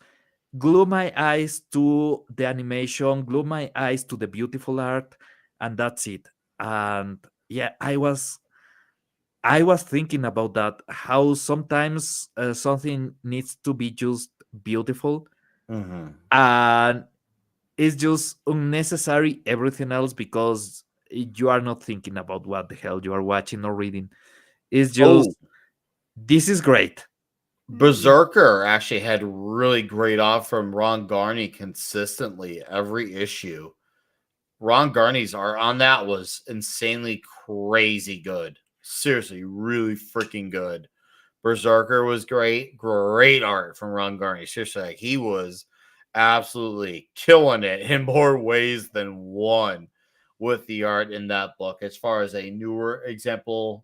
Speaker 2: glue my eyes to the animation, glue my eyes to the beautiful art, and that's it. And yeah, I was thinking about that, how sometimes something needs to be just beautiful, and it's just unnecessary everything else because you are not thinking about what the hell you are watching or reading. It's just this is great.
Speaker 1: Berserker actually had really great art from Ron Garney consistently every issue. Ron Garney's art on that was insanely crazy good. Seriously, really freaking good. Berserker was great. Great art from Ron Garney. Seriously, like he was absolutely killing it in more ways than one with the art in that book. As far as a newer example,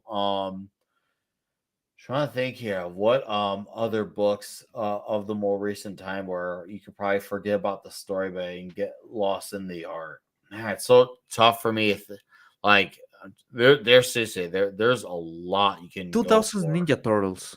Speaker 1: trying to think here of what other books of the more recent time where you could probably forget about the story but and get lost in the art. Man, it's so tough for me. Like there's seriously there's a lot you can go
Speaker 2: 2000
Speaker 1: for.
Speaker 2: Ninja Turtles.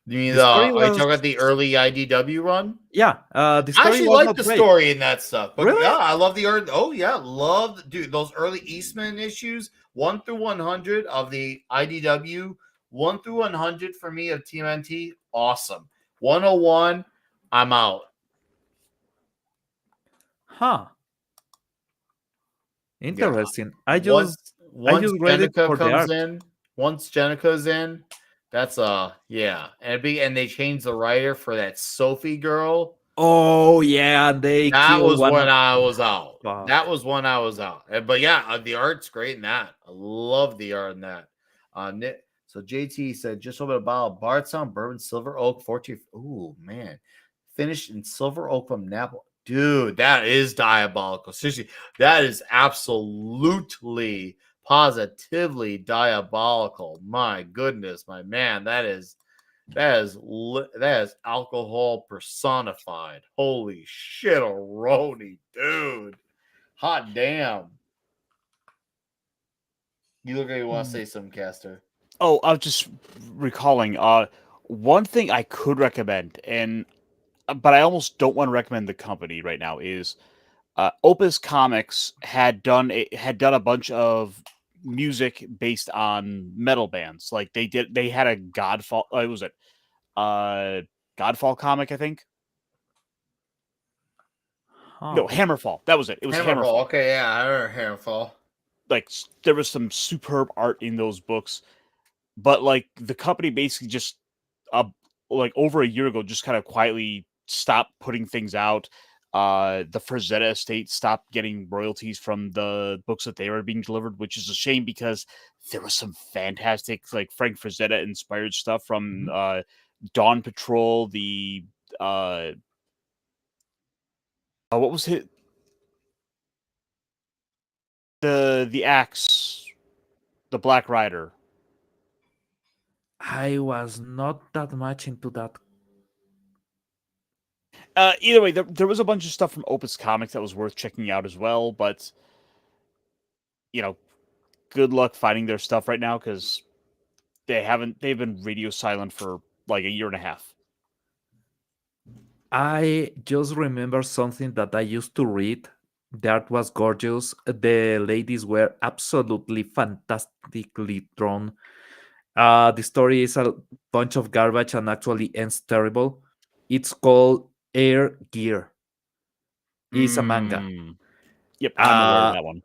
Speaker 1: You mean
Speaker 2: The story
Speaker 1: are you
Speaker 2: was
Speaker 1: talking about the early IDW run?
Speaker 2: yeah. The
Speaker 1: I
Speaker 2: story
Speaker 1: actually
Speaker 2: was
Speaker 1: like
Speaker 2: not
Speaker 1: the
Speaker 2: great.
Speaker 1: story in that stuff, but
Speaker 2: Really?
Speaker 1: yeah, I love the art. Oh yeah, love dude those early Eastman issues 1 through 100 of the IDW, 1 through 100 for me of TMNT, awesome. 101, I'm out.
Speaker 2: Huh.
Speaker 1: Yeah.
Speaker 2: Interesting. I
Speaker 1: Once
Speaker 2: just read it
Speaker 1: Jenica
Speaker 2: for the
Speaker 1: comes
Speaker 2: art.
Speaker 1: in, once Jenica's in, that's yeah, and they changed the writer for that Sophie girl.
Speaker 2: Oh yeah, they
Speaker 1: That
Speaker 2: kill
Speaker 1: was
Speaker 2: one
Speaker 1: when
Speaker 2: of
Speaker 1: I was out. That
Speaker 2: fuck.
Speaker 1: was when I was out. But yeah, the art's great in that. I love the art in that. So JT said just over a bottle of Bardstown Bourbon Silver Oak 14. Ooh, man. Finished in Silver Oak from Napa. Dude, that is diabolical. Seriously, that is absolutely, positively diabolical. My goodness, my man. That is alcohol personified. Holy shit, Aroni, dude. Hot damn. You look like you want to say something, Caster.
Speaker 3: Oh, I was just recalling. One thing I could recommend, and but I almost don't want to recommend the company right now. Is Opus Comics had done a bunch of music based on metal bands. Like they had a Godfall. What was it? Godfall comic, I think. No,
Speaker 2: Huh.
Speaker 3: Hammerfall. That was it. It was Hammerfall.
Speaker 1: Okay, yeah, I remember Hammerfall.
Speaker 3: Like there was some superb art in those books. but like the company basically just like over a year ago just kind of quietly stopped putting things out. The Frazetta estate stopped getting royalties from the books that they were being delivered, which is a shame because there was some fantastic like Frank Frazetta inspired stuff from Dawn Patrol, the what was it? The Axe, the Black Rider.
Speaker 2: I was not that much into that.
Speaker 3: Either way, there was a bunch of stuff from Opus Comics that was worth checking out as well, but you know, good luck finding their stuff right now because they've been radio silent for like a year and a half.
Speaker 2: I just remember something that I used to read. The art was gorgeous. The ladies were absolutely fantastically drawn. The story is a bunch of garbage and actually ends terrible. It's called Air Gear. It's a manga.
Speaker 3: Yep, I'm aware of
Speaker 2: Uh,
Speaker 3: that one.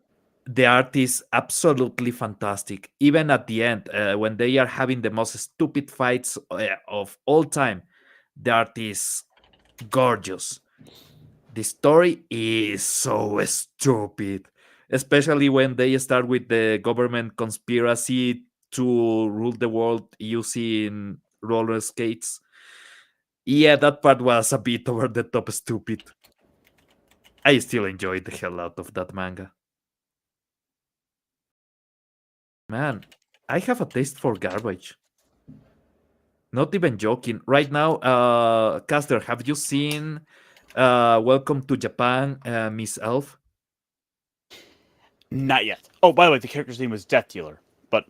Speaker 2: the art is absolutely fantastic. Even at the end, when they are having the most stupid fights of all time, the art is gorgeous. The story is so stupid, especially when they start with the government conspiracy to rule the world using roller skates. Yeah, that part was a bit over the top stupid. I still enjoyed the hell out of that manga. Man, I have a taste for garbage. Not even joking. Right now, Caster, have you seen Welcome to Japan, Miss Elf?
Speaker 3: Not yet. Oh, by the way, the character's name was Death Dealer, but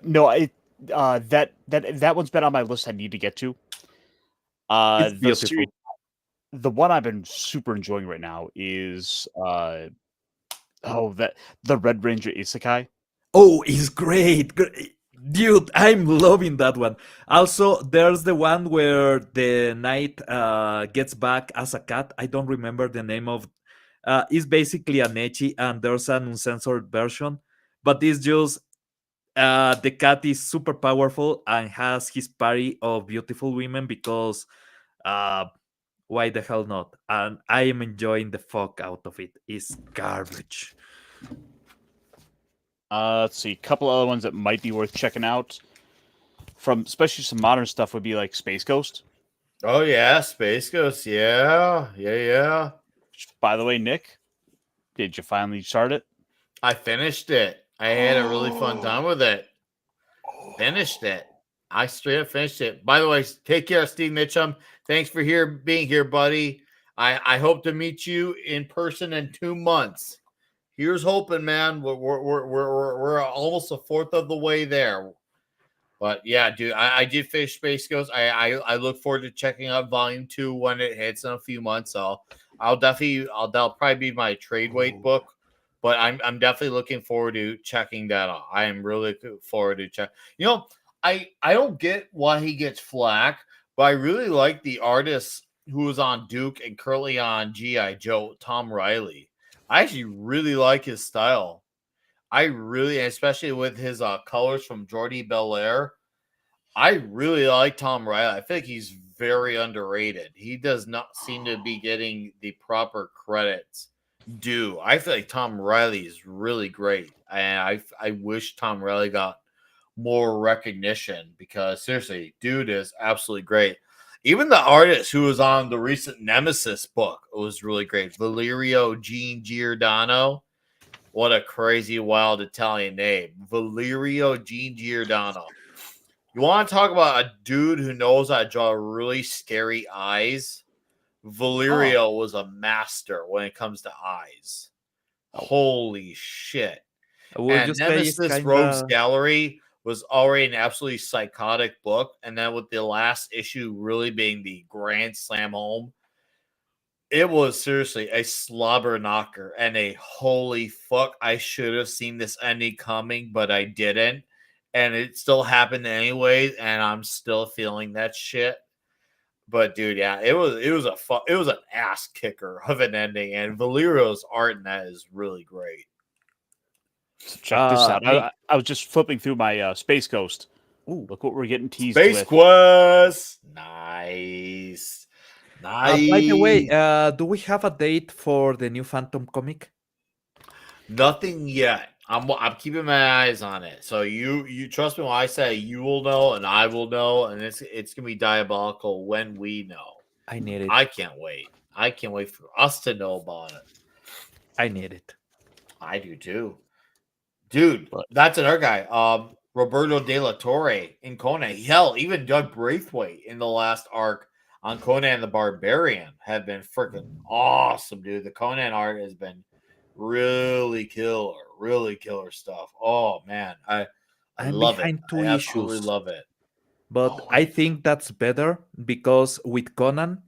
Speaker 3: no, that one's been on my list. I need to get to.
Speaker 2: It's
Speaker 3: The
Speaker 2: beautiful.
Speaker 3: series, the one I've been super enjoying right now is the Red Ranger Isekai.
Speaker 2: Oh, it's great. Dude, I'm loving that one. Also, there's the one where the knight gets back as a cat. I don't remember the name of. It's basically an ecchi, and there's an uncensored version, but it's just the cat is super powerful and has his party of beautiful women because uh, why the hell not? And I am enjoying the fuck out of it. It's garbage.
Speaker 3: Let's see, a couple other ones that might be worth checking out from, especially some modern stuff, would be like Space Ghost.
Speaker 1: Oh yeah, Space Ghost. Yeah.
Speaker 3: Which, by the way, Nick, did you finally start it?
Speaker 1: I finished it. I had a really fun time with it. Finished it. I straight up finished it. By the way, take care, Steve Mitchum. Thanks for being here, buddy. I hope to meet you in person in 2 months. Here's hoping, man. We're almost a fourth of the way there. But yeah, dude, I did finish Space Ghost. I look forward to checking out Volume 2 when it hits in a few months. So that'll probably be my trade weight book. But I'm definitely looking forward to checking that out. I am really looking forward to check. I don't get why he gets flack, but I really like the artist who was on Duke and currently on G.I. Joe, Tom Riley. I actually really like his style. I really, especially with his colors from Jordi Belair, I really like Tom Riley. I think he's very underrated. He does not seem to be getting the proper credits due. I feel like Tom Riley is really great, and I wish Tom Riley got more recognition because seriously, dude is absolutely great. Even the artist who was on the recent Nemesis book was really great. Valerio Gene Giordano. What a crazy, wild Italian name. Valerio Gene Giordano. You want to talk about a dude who knows how to draw really scary eyes? Valerio was a master when it comes to eyes. Holy shit.
Speaker 2: Would you
Speaker 1: And
Speaker 2: say it's
Speaker 1: Nemesis
Speaker 2: kind
Speaker 1: Rogues
Speaker 2: of
Speaker 1: Gallery was already an absolutely psychotic book. And then with the last issue really being the Grand Slam home, it was seriously a slobber knocker and a holy fuck. I should have seen this ending coming, but I didn't. And it still happened anyways, and I'm still feeling that shit. But dude, yeah, it was an ass kicker of an ending, and Valerio's art in that is really great.
Speaker 3: So check this out.
Speaker 2: Nick?
Speaker 3: I was just flipping through my Space Ghost
Speaker 2: Ooh.
Speaker 3: Look what we're getting teased
Speaker 1: Space
Speaker 3: with.
Speaker 1: Quest. Nice. Nice.
Speaker 2: By the way, do we have a date for the new Phantom comic?
Speaker 1: Nothing yet. I'm keeping my eyes on it. So you trust me when I say you will know and I will know, and it's gonna be diabolical when we know.
Speaker 2: I need it.
Speaker 1: I can't wait. I can't wait for us to know about it.
Speaker 2: I need it.
Speaker 1: I do too. Dude,
Speaker 3: What?
Speaker 1: that's another guy. Roberto De La Torre in Conan. Hell, even Doug Braithwaite in the last arc on Conan the Barbarian have been freaking awesome, dude. The Conan art has been really killer stuff. Oh man, I
Speaker 2: I'm
Speaker 1: love it.
Speaker 2: behind 2
Speaker 1: I absolutely
Speaker 2: issues,
Speaker 1: love it.
Speaker 2: but
Speaker 1: Oh,
Speaker 2: I think that's better because with Conan,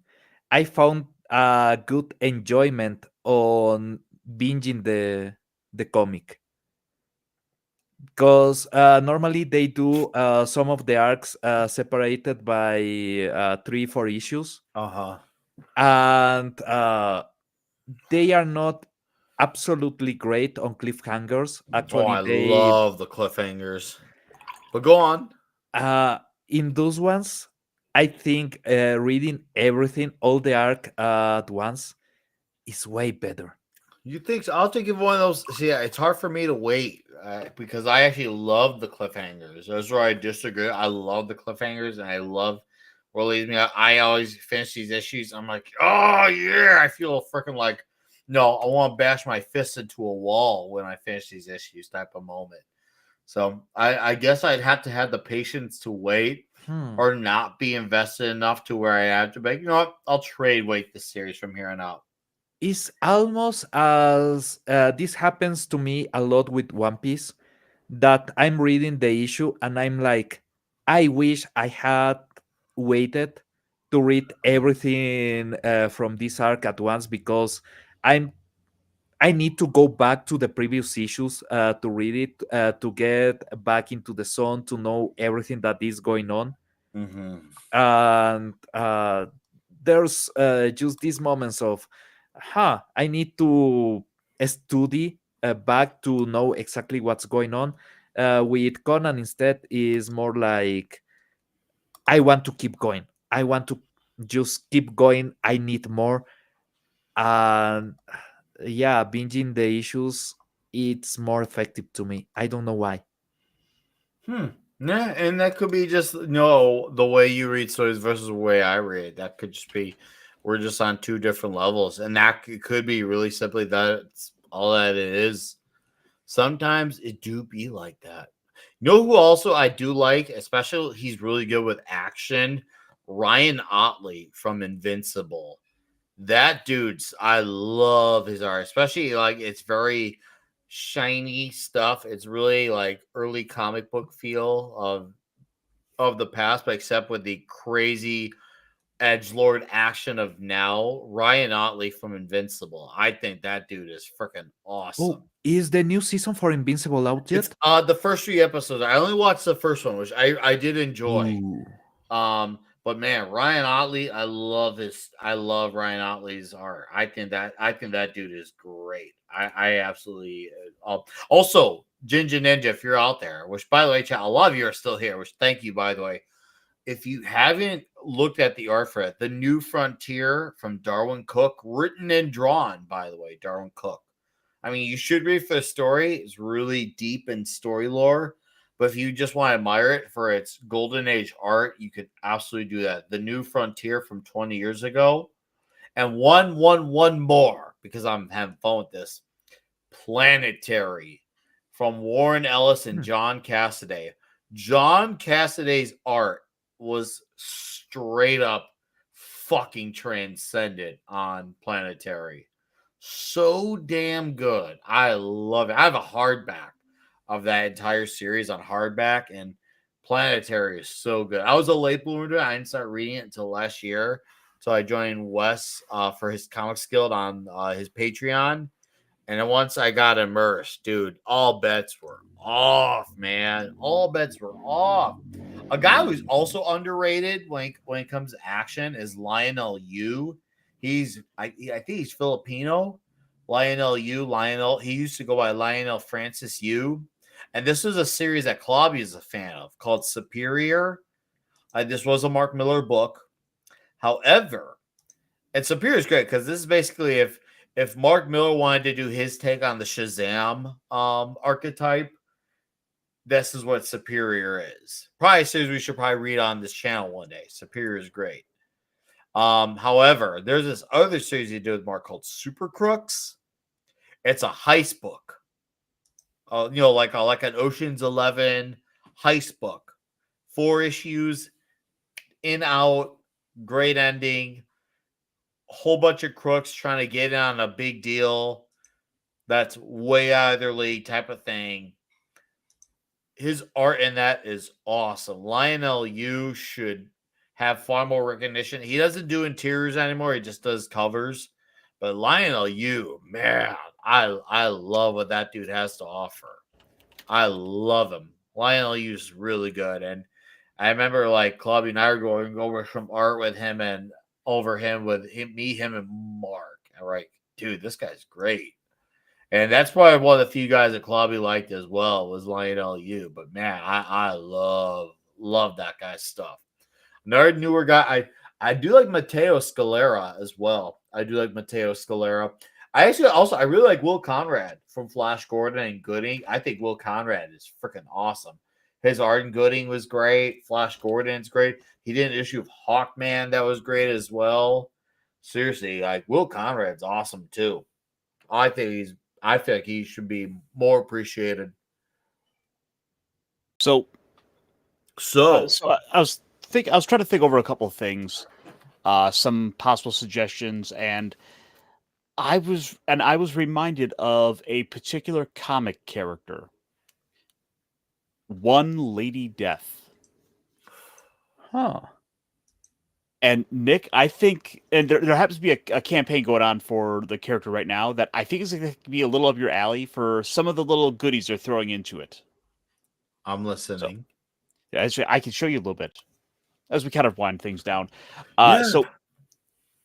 Speaker 2: I found a good enjoyment on binging the comic. Because normally they do some of the arcs separated by 3-4 issues,
Speaker 1: uh-huh.
Speaker 2: and they are not absolutely great on cliffhangers.
Speaker 1: Oh,
Speaker 2: Actually,
Speaker 1: I
Speaker 2: they
Speaker 1: love the cliffhangers. But go on.
Speaker 2: uh, in those ones, I think reading everything, all the arc at once, is way better.
Speaker 1: You think so? I'll take you one of those. See, it's hard for me to wait because I actually love the cliffhangers. That's where I disagree. I love the cliffhangers and I love what leads me. I always finish these issues. I'm like, oh yeah, I feel freaking like, no, I want to bash my fist into a wall when I finish these issues type of moment. So I guess I'd have to have the patience to wait
Speaker 2: Hmm.
Speaker 1: or not be invested enough to where I have to be. You know what? I'll trade wait this series from here on out.
Speaker 2: It's almost as this happens to me a lot with One Piece, that I'm reading the issue and I'm like, I wish I had waited to read everything from this arc at once, because I'm I need to go back to the previous issues to read it, to get back into the zone, to know everything that is going on.
Speaker 1: Mm-hmm.
Speaker 2: And there's just these moments of, I need to study back to know exactly what's going on. With Conan, instead, is more like, I want to keep going. I want to just keep going. I need more. And yeah, binging the issues, it's more effective to me. I don't know why.
Speaker 1: Yeah, and that could be just the way you read stories versus the way I read. That could just be we're just on two different levels, and that could be really simply that's all that it is. Sometimes it do be like that. You know who also I do like, especially he's really good with action. Ryan Otley from Invincible. That dude's I love his art, especially like it's very shiny stuff. It's really like early comic book feel of the past, but except with the crazy edge lord action of now. Ryan Otley from Invincible. I think that dude is freaking awesome.
Speaker 2: Oh, is the new season for Invincible out
Speaker 1: It's
Speaker 2: yet?
Speaker 1: the first 3 episodes. I only watched the first one, which I did enjoy.
Speaker 2: Ooh.
Speaker 1: But man, Ryan Otley, I love Ryan Otley's art. I think that dude is great. I absolutely also Jinja Ninja, if you're out there, which by the way, chat, a lot of you are still here, which thank you by the way. If you haven't looked at the art for it, The New Frontier from Darwin Cook, written and drawn, by the way, Darwin Cook. I mean, you should read for the story. It's really deep in story lore. But if you just want to admire it for its golden age art, you could absolutely do that. The New Frontier from 20 years ago. And one more, because I'm having fun with this. Planetary from Warren Ellis and John Cassaday. John Cassaday's art was straight up fucking transcendent on Planetary. So damn good. I love it. I have a hardback of that entire series on hardback, and Planetary is so good. I was a late bloomer to it. I didn't start reading it until last year. So I joined Wes for his Comics Guild on his Patreon. And then once I got immersed, dude, all bets were off, man. All bets were off. A guy who's also underrated when it comes to action is Lionel Yu. I think he's Filipino. Lionel Yu. He used to go by Lionel Francis Yu. And this was a series that Clobby is a fan of called Superior. This was a Mark Miller book. However, and Superior is great because this is basically if Mark Miller wanted to do his take on the Shazam archetype, this is what Superior is. Probably a series we should probably read on this channel one day. Superior is great. However, there's this other series he did with Mark called Super Crooks. It's a heist book. Like an Ocean's 11 heist book. 4 issues, in out, great ending. Whole bunch of crooks trying to get in on a big deal that's way out of their league type of thing. His art in that is awesome. Lionel Yu should have far more recognition. He doesn't do interiors anymore. He just does covers. But Lionel Yu, man, I love what that dude has to offer. I love him. Lionel Yu is really good. And I remember like Clobby and I were going over some art with him and me, him, and Mark. And we're like, dude, this guy's great. And that's probably one of the few guys that Clobby liked as well was Lionel Yu. But man, I love that guy's stuff. Another newer guy, I do like Matteo Scalera as well. I do like Matteo Scalera. I really like Will Conrad from Flash Gordon and Gooding. I think Will Conrad is freaking awesome. His art in Gooding was great. Flash Gordon's great. He did an issue of Hawkman that was great as well. Seriously, like Will Conrad's awesome too. I feel like he should be more appreciated.
Speaker 3: So
Speaker 1: So
Speaker 3: I was trying to think over a couple of things, some possible suggestions, and I was reminded of a particular comic character, One Lady Death.
Speaker 2: Huh.
Speaker 3: And Nick, I think, and there happens to be a campaign going on for the character right now that I think is going to be a little up your alley for some of the little goodies they're throwing into it.
Speaker 1: I'm listening.
Speaker 3: Yeah, I can show you a little bit as we kind of wind things down.
Speaker 1: Yeah.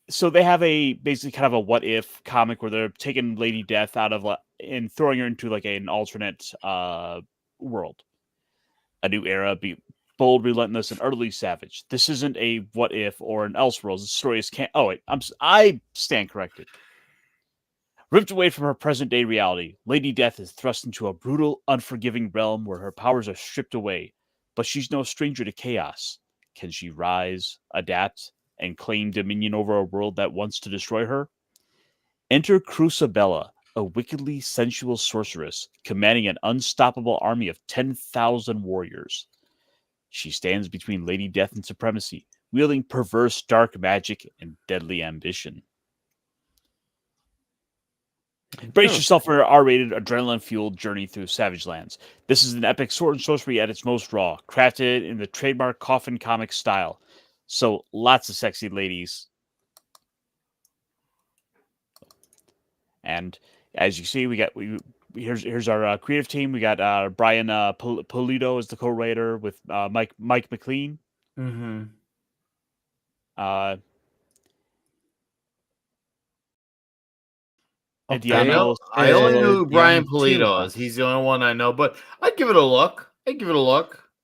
Speaker 3: So they have basically kind of a what if comic where they're taking Lady Death out of and throwing her into like an alternate world, a new era, be bold, relentless, and utterly savage. This isn't a what if or an Elseworlds. The story is I stand corrected. Ripped away from her present day reality, Lady Death is thrust into a brutal, unforgiving realm where her powers are stripped away. But she's no stranger to chaos. Can she rise, adapt, and claim dominion over a world that wants to destroy her? Enter Crucibella, a wickedly sensual sorceress commanding an unstoppable army of 10,000 warriors. She stands between Lady Death and supremacy, wielding perverse dark magic and deadly ambition. Brace yourself for an R-rated, adrenaline-fueled journey through Savage Lands. This is an epic sword and sorcery at its most raw, crafted in the trademark coffin comic style. So, lots of sexy ladies. And as you see, here's our creative team. We got Brian Polito as the co-writer with Mike McLean.
Speaker 1: Mm-hmm. I only knew who Brian Polito is. He's the only one I know, but I'd give it a look.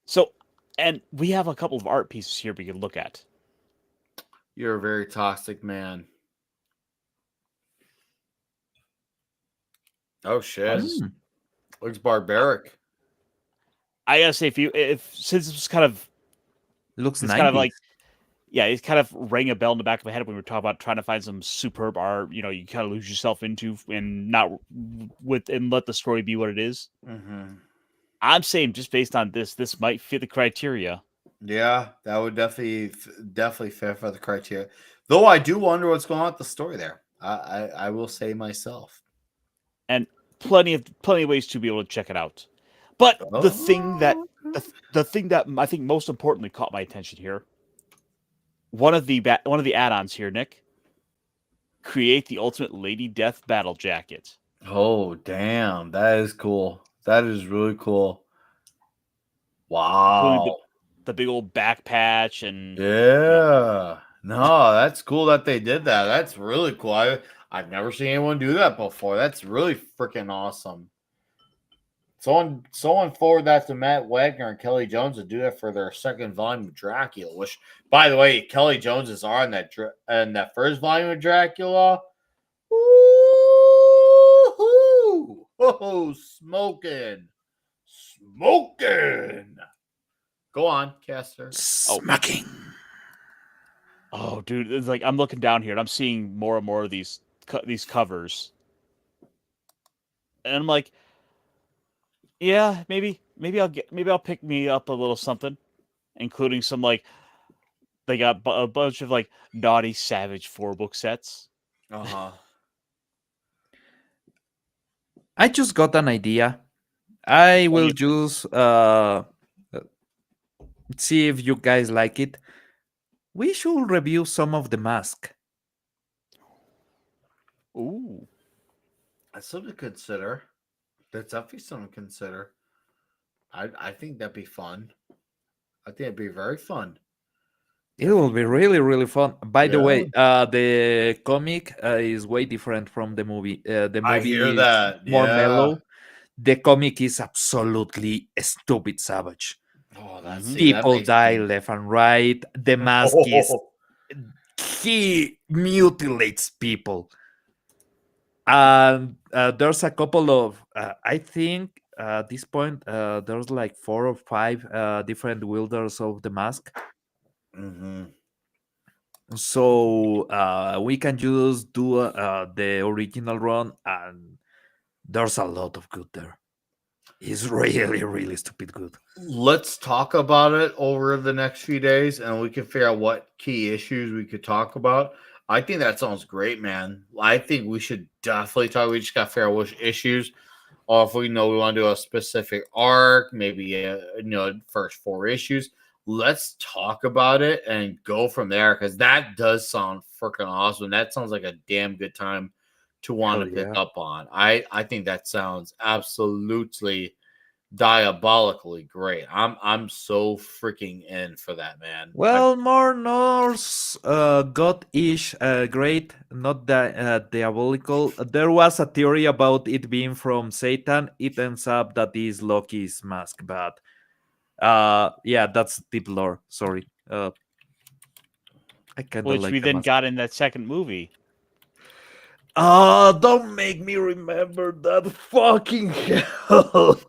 Speaker 3: So, and we have a couple of art pieces here we can look at.
Speaker 1: You're a very toxic man. Oh shit! Looks barbaric.
Speaker 3: I gotta say, since this was kind of
Speaker 2: looks
Speaker 3: nice, kind of like, yeah, it kind of rang a bell in the back of my head when we were talking about trying to find some superb art. You kind of lose yourself into and let the story be what it is.
Speaker 1: Mm-hmm.
Speaker 3: I'm saying just based on this might fit the criteria.
Speaker 1: Yeah, that would definitely fit for the criteria. Though I do wonder what's going on with the story there. I will say myself.
Speaker 3: And plenty of ways to be able to check it out. But the thing that I think most importantly caught my attention here, one of the add-ons here, Nick, create the ultimate Lady Death battle jacket.
Speaker 1: Oh, damn. That is cool. That is really cool. Wow.
Speaker 3: The big old back patch and
Speaker 1: yeah. No, that's cool that they did that. That's really cool. I've never seen anyone do that before. That's really freaking awesome. Someone forward that to Matt Wagner and Kelly Jones to do that for their second volume of Dracula. Which, by the way, Kelly Jones is on that first volume of Dracula. Woo-hoo! Oh, smoking. Go on, Caster.
Speaker 2: Smacking.
Speaker 3: Oh, dude, it's like I'm looking down here and I'm seeing more and more of these covers, and I'm like, yeah, maybe I'll pick me up a little something, including some like they got a bunch of like Naughty Savage 4-book sets.
Speaker 1: Uh-huh.
Speaker 2: I just got an idea. I will just see if you guys like it. We should review some of the mask.
Speaker 3: Ooh,
Speaker 1: That's something to consider. That's definitely something to consider. I think that'd be fun. I think it'd be very fun.
Speaker 2: It will be really, really fun. By the way,
Speaker 1: Yeah.
Speaker 2: the comic is way different from the movie. The
Speaker 1: I
Speaker 2: movie
Speaker 1: hear
Speaker 2: is
Speaker 1: that.
Speaker 2: more
Speaker 1: Yeah.
Speaker 2: mellow. The comic is absolutely stupid savage.
Speaker 1: Oh, that's
Speaker 3: Mhm.
Speaker 2: People die left and right. The mask is he mutilates people. And there's a couple of I think at this point there's like 4 or 5 different wielders of the mask.
Speaker 1: Mm-hmm.
Speaker 2: So we can just do the original run, and there's a lot of good there. It's really, really stupid good.
Speaker 1: Let's talk about it over the next few days, and we can figure out what key issues we could talk about. I think that sounds great, man. I think we should definitely talk. We just got to figure out which issues, or if we know we want to do a specific arc, maybe first 4 issues. Let's talk about it and go from there, because that does sound freaking awesome. That sounds like a damn good time to want
Speaker 2: Hell
Speaker 1: to pick
Speaker 2: yeah.
Speaker 1: up on. I think that sounds absolutely diabolically great. I'm so freaking in for that, man.
Speaker 2: Well, more Norse god-ish, great, not diabolical. There was a theory about it being from Satan. It ends up that is Loki's mask, but yeah, that's deep lore. Sorry. I kind of
Speaker 3: which
Speaker 2: like
Speaker 3: we
Speaker 2: the
Speaker 3: then
Speaker 2: mask.
Speaker 3: got in that second movie.
Speaker 2: Don't make me remember that fucking hell.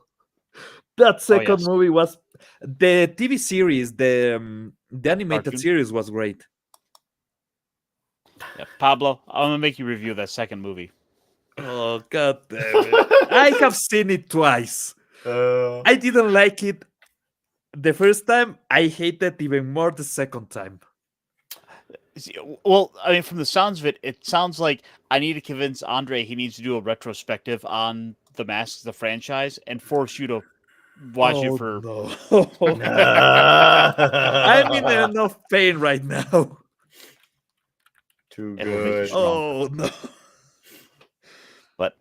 Speaker 2: That second
Speaker 3: yes.
Speaker 2: movie was the TV series, the animated
Speaker 3: Cartoon?
Speaker 2: series was great.
Speaker 3: Yeah, Pablo, I'm gonna make you review that second movie.
Speaker 2: Oh god damn it. I have seen it twice. I didn't like it the first time. I hated even more the second time.
Speaker 3: Well, I mean, from the sounds of it, it sounds like I need to convince Andre he needs to do a retrospective on the Masks, the franchise, and force you to watch it for.
Speaker 2: No. I'm in enough pain right now.
Speaker 1: Too
Speaker 3: It'll make you
Speaker 1: good.
Speaker 3: strong.
Speaker 2: Oh no.
Speaker 3: But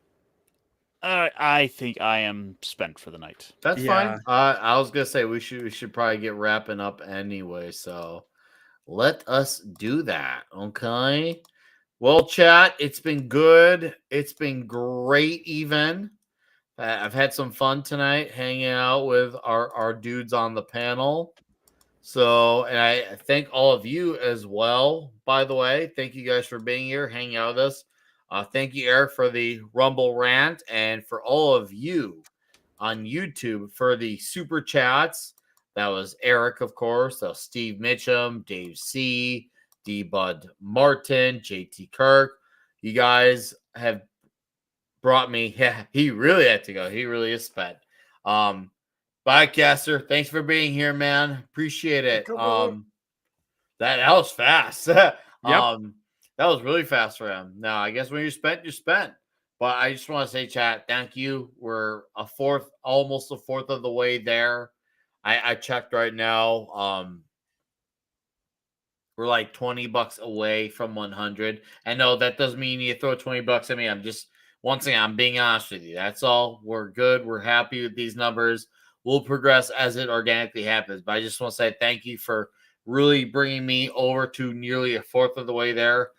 Speaker 3: I think I am spent for the night.
Speaker 1: That's
Speaker 2: Yeah.
Speaker 1: fine. I was gonna say we should probably get wrapping up anyway. So let us do that. Okay. Well, chat, it's been good. It's been great. Even I've had some fun tonight hanging out with our dudes on the panel. So, and I thank all of you as well. By the way, thank you guys for being here, hanging out with us. Thank you, Eric, for the Rumble rant, and for all of you on YouTube for the super chats. That was Eric, of course. That was Steve Mitchum, Dave C, D Bud Martin, JT Kirk. You guys have brought me. Yeah, he really had to go. He really is spent. Bye, Caster. Thanks for being here, man. Appreciate it. That was fast. That was really fast for him. Now, I guess when you're spent, you're spent. But I just want to say, chat, thank you. We're almost a fourth of the way there. I checked right now. We're like $20 away from 100. And no, that doesn't mean you throw $20 at me. Once again, I'm being honest with you. That's all. We're good. We're happy with these numbers. We'll progress as it organically happens. But I just want to say thank you for really bringing me over to nearly a fourth of the way there.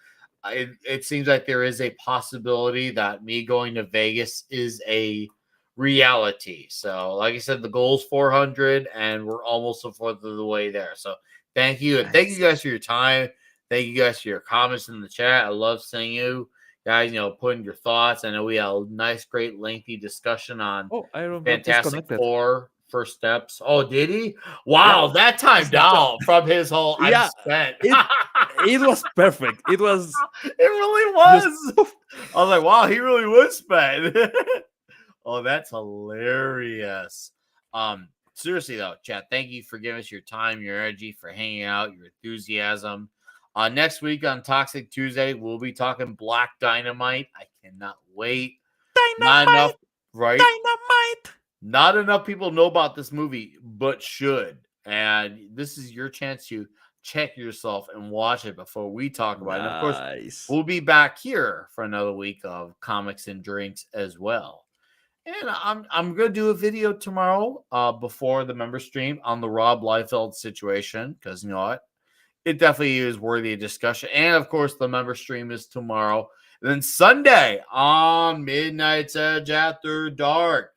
Speaker 1: It seems like there is a possibility that me going to Vegas is a reality. So, like I said, the goal's 400, and we're almost a fourth of the way there. So, thank you, and thank you guys for your time. Thank you guys for your comments in the chat. I love seeing you guys. Putting your thoughts. I know we had a nice, great, lengthy discussion on
Speaker 2: Oh, Iron got
Speaker 1: Fantastic
Speaker 2: disconnected.
Speaker 1: Four first steps. Oh, did he? Wow, that timed out from his whole I'm
Speaker 2: Yeah,
Speaker 1: spent.
Speaker 2: It was perfect. It was
Speaker 1: It really was. I was like, wow, he really was spent. Oh, that's hilarious. Seriously though, chat, thank you for giving us your time, your energy, for hanging out, your enthusiasm. Next week on Toxic Tuesday, we'll be talking Black Dynamite. I cannot wait. Not enough, right?
Speaker 2: Dynamite.
Speaker 1: Not enough people know about this movie, but should. And this is your chance to check yourself and watch it before we talk about it. And of course,
Speaker 2: Nice.
Speaker 1: we'll be back here for another week of comics and drinks as well. And I'm gonna do a video tomorrow before the member stream on the Rob Liefeld situation, because you know what? It definitely is worthy of discussion. And of course, the member stream is tomorrow. And then Sunday on Midnight's Edge After Dark,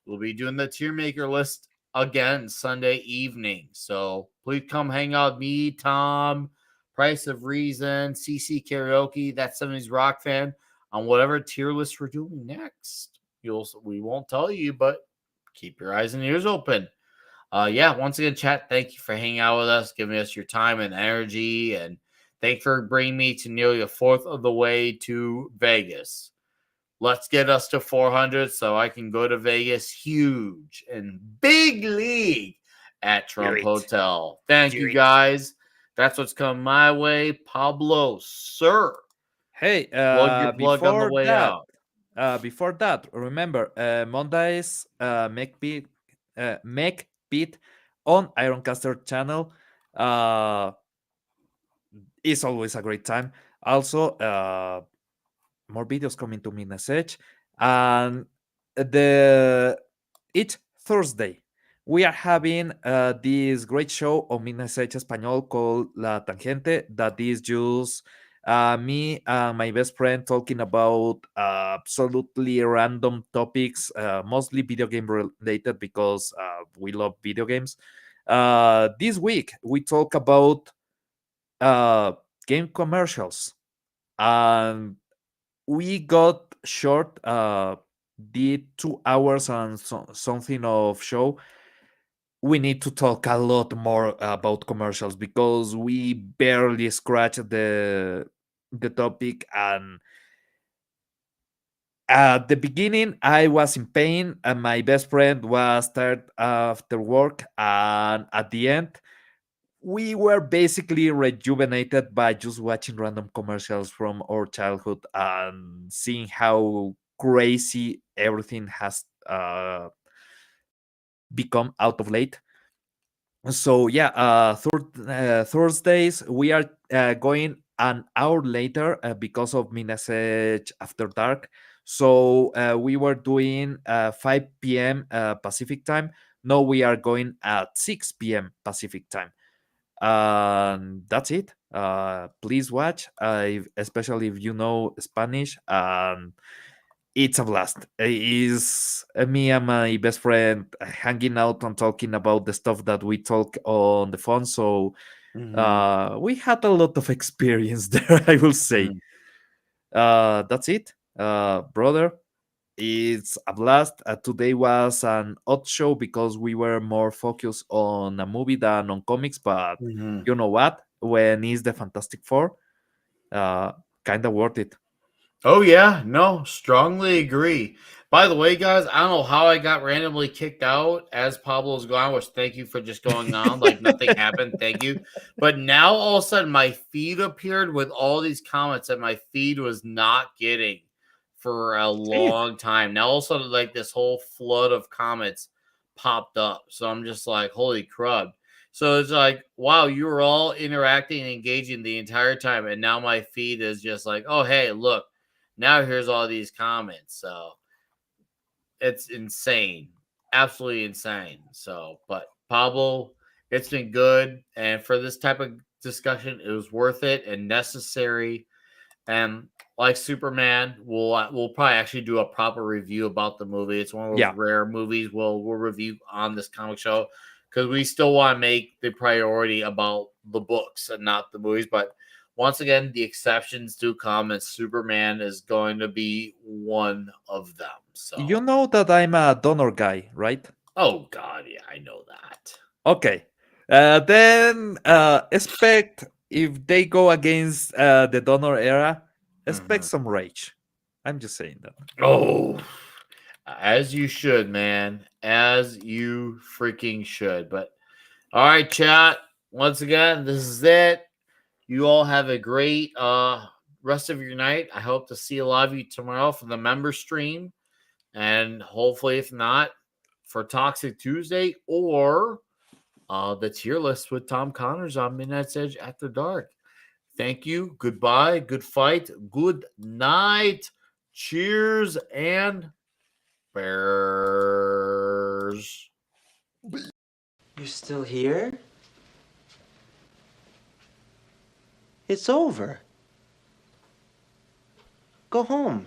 Speaker 1: we'll be doing the tier maker list again Sunday evening. So please come hang out with me, Tom, Price of Reason, CC Karaoke, that 70s rock fan, on whatever tier list we're doing next. We won't tell you, but keep your eyes and ears open. Once again, chat, thank you for hanging out with us, giving us your time and energy, and thank you for bringing me to nearly a fourth of the way to Vegas. Let's get us to 400 so I can go to Vegas huge and big league at Trump Hotel. Thank you, guys. That's what's coming my way. Pablo, sir.
Speaker 2: Hey,
Speaker 1: Plug your plug on the way out.
Speaker 2: Before that, remember Mondays make beat on Ironcaster channel. It's always a great time. Also, more videos coming to me message, and each Thursday we are having this great show on Minasech Español called La Tangente, that is just me and my best friend talking about absolutely random topics, mostly video game related, because we love video games. This week we talk about game commercials, and we got short the 2 hours and something of show. We need to talk a lot more about commercials, because we barely scratched the topic. And at the beginning I was in pain and my best friend was tired after work, and at the end we were basically rejuvenated by just watching random commercials from our childhood and seeing how crazy everything has become out of late. So yeah, Thursdays we are going an hour later because of Minasech After Dark. So we were doing 5 p.m. Pacific time. Now we are going at 6 p.m. Pacific time. That's it. Please watch, especially if you know Spanish. It's a blast. Is me and my best friend hanging out and talking about the stuff that we talk on the phone. So we had a lot of experience there, I will say. That's it, brother. It's a blast. Today was an odd show because we were more focused on a movie than on comics, but you know what? When it's the Fantastic Four, kind of worth it.
Speaker 1: Oh, yeah. No, strongly agree. By the way, guys, I don't know how I got randomly kicked out as Pablo's gone, which thank you for just going on like nothing happened. Thank you. But now all of a sudden my feed appeared with all these comments that my feed was not getting for a long time. Now all of a sudden, like this whole flood of comments popped up. So I'm just like, holy crud. So it's like, wow, you were all interacting and engaging the entire time. And now my feed is just like, oh, hey, look. Now here's all these comments. So it's insane. Absolutely insane. So, but Pablo, it's been good. And for this type of discussion, it was worth it and necessary. And like Superman, we'll probably actually do a proper review about the movie. It's one of those
Speaker 2: Yeah.
Speaker 1: rare movies we'll review on this comic show because we still want to make the priority about the books and not the movies. But once again, the exceptions do come, and Superman is going to be one of them. So
Speaker 2: You know that I'm a donor guy, right?
Speaker 1: oh god, yeah, I know that.
Speaker 2: Okay. Then expect if they go against the donor era, expect
Speaker 1: Mhm.
Speaker 2: some rage. I'm just saying that.
Speaker 1: Oh, as you should, man. As you freaking should. But all right, chat. Once again, this is it. You all have a great rest of your night. I hope to see a lot of you tomorrow for the member stream. And hopefully, if not, for Toxic Tuesday or the tier list with Tom Connors on Midnight's Edge After Dark. Thank you. Goodbye. Good fight. Good night. Cheers and bears.
Speaker 5: You're still here? It's over. Go home.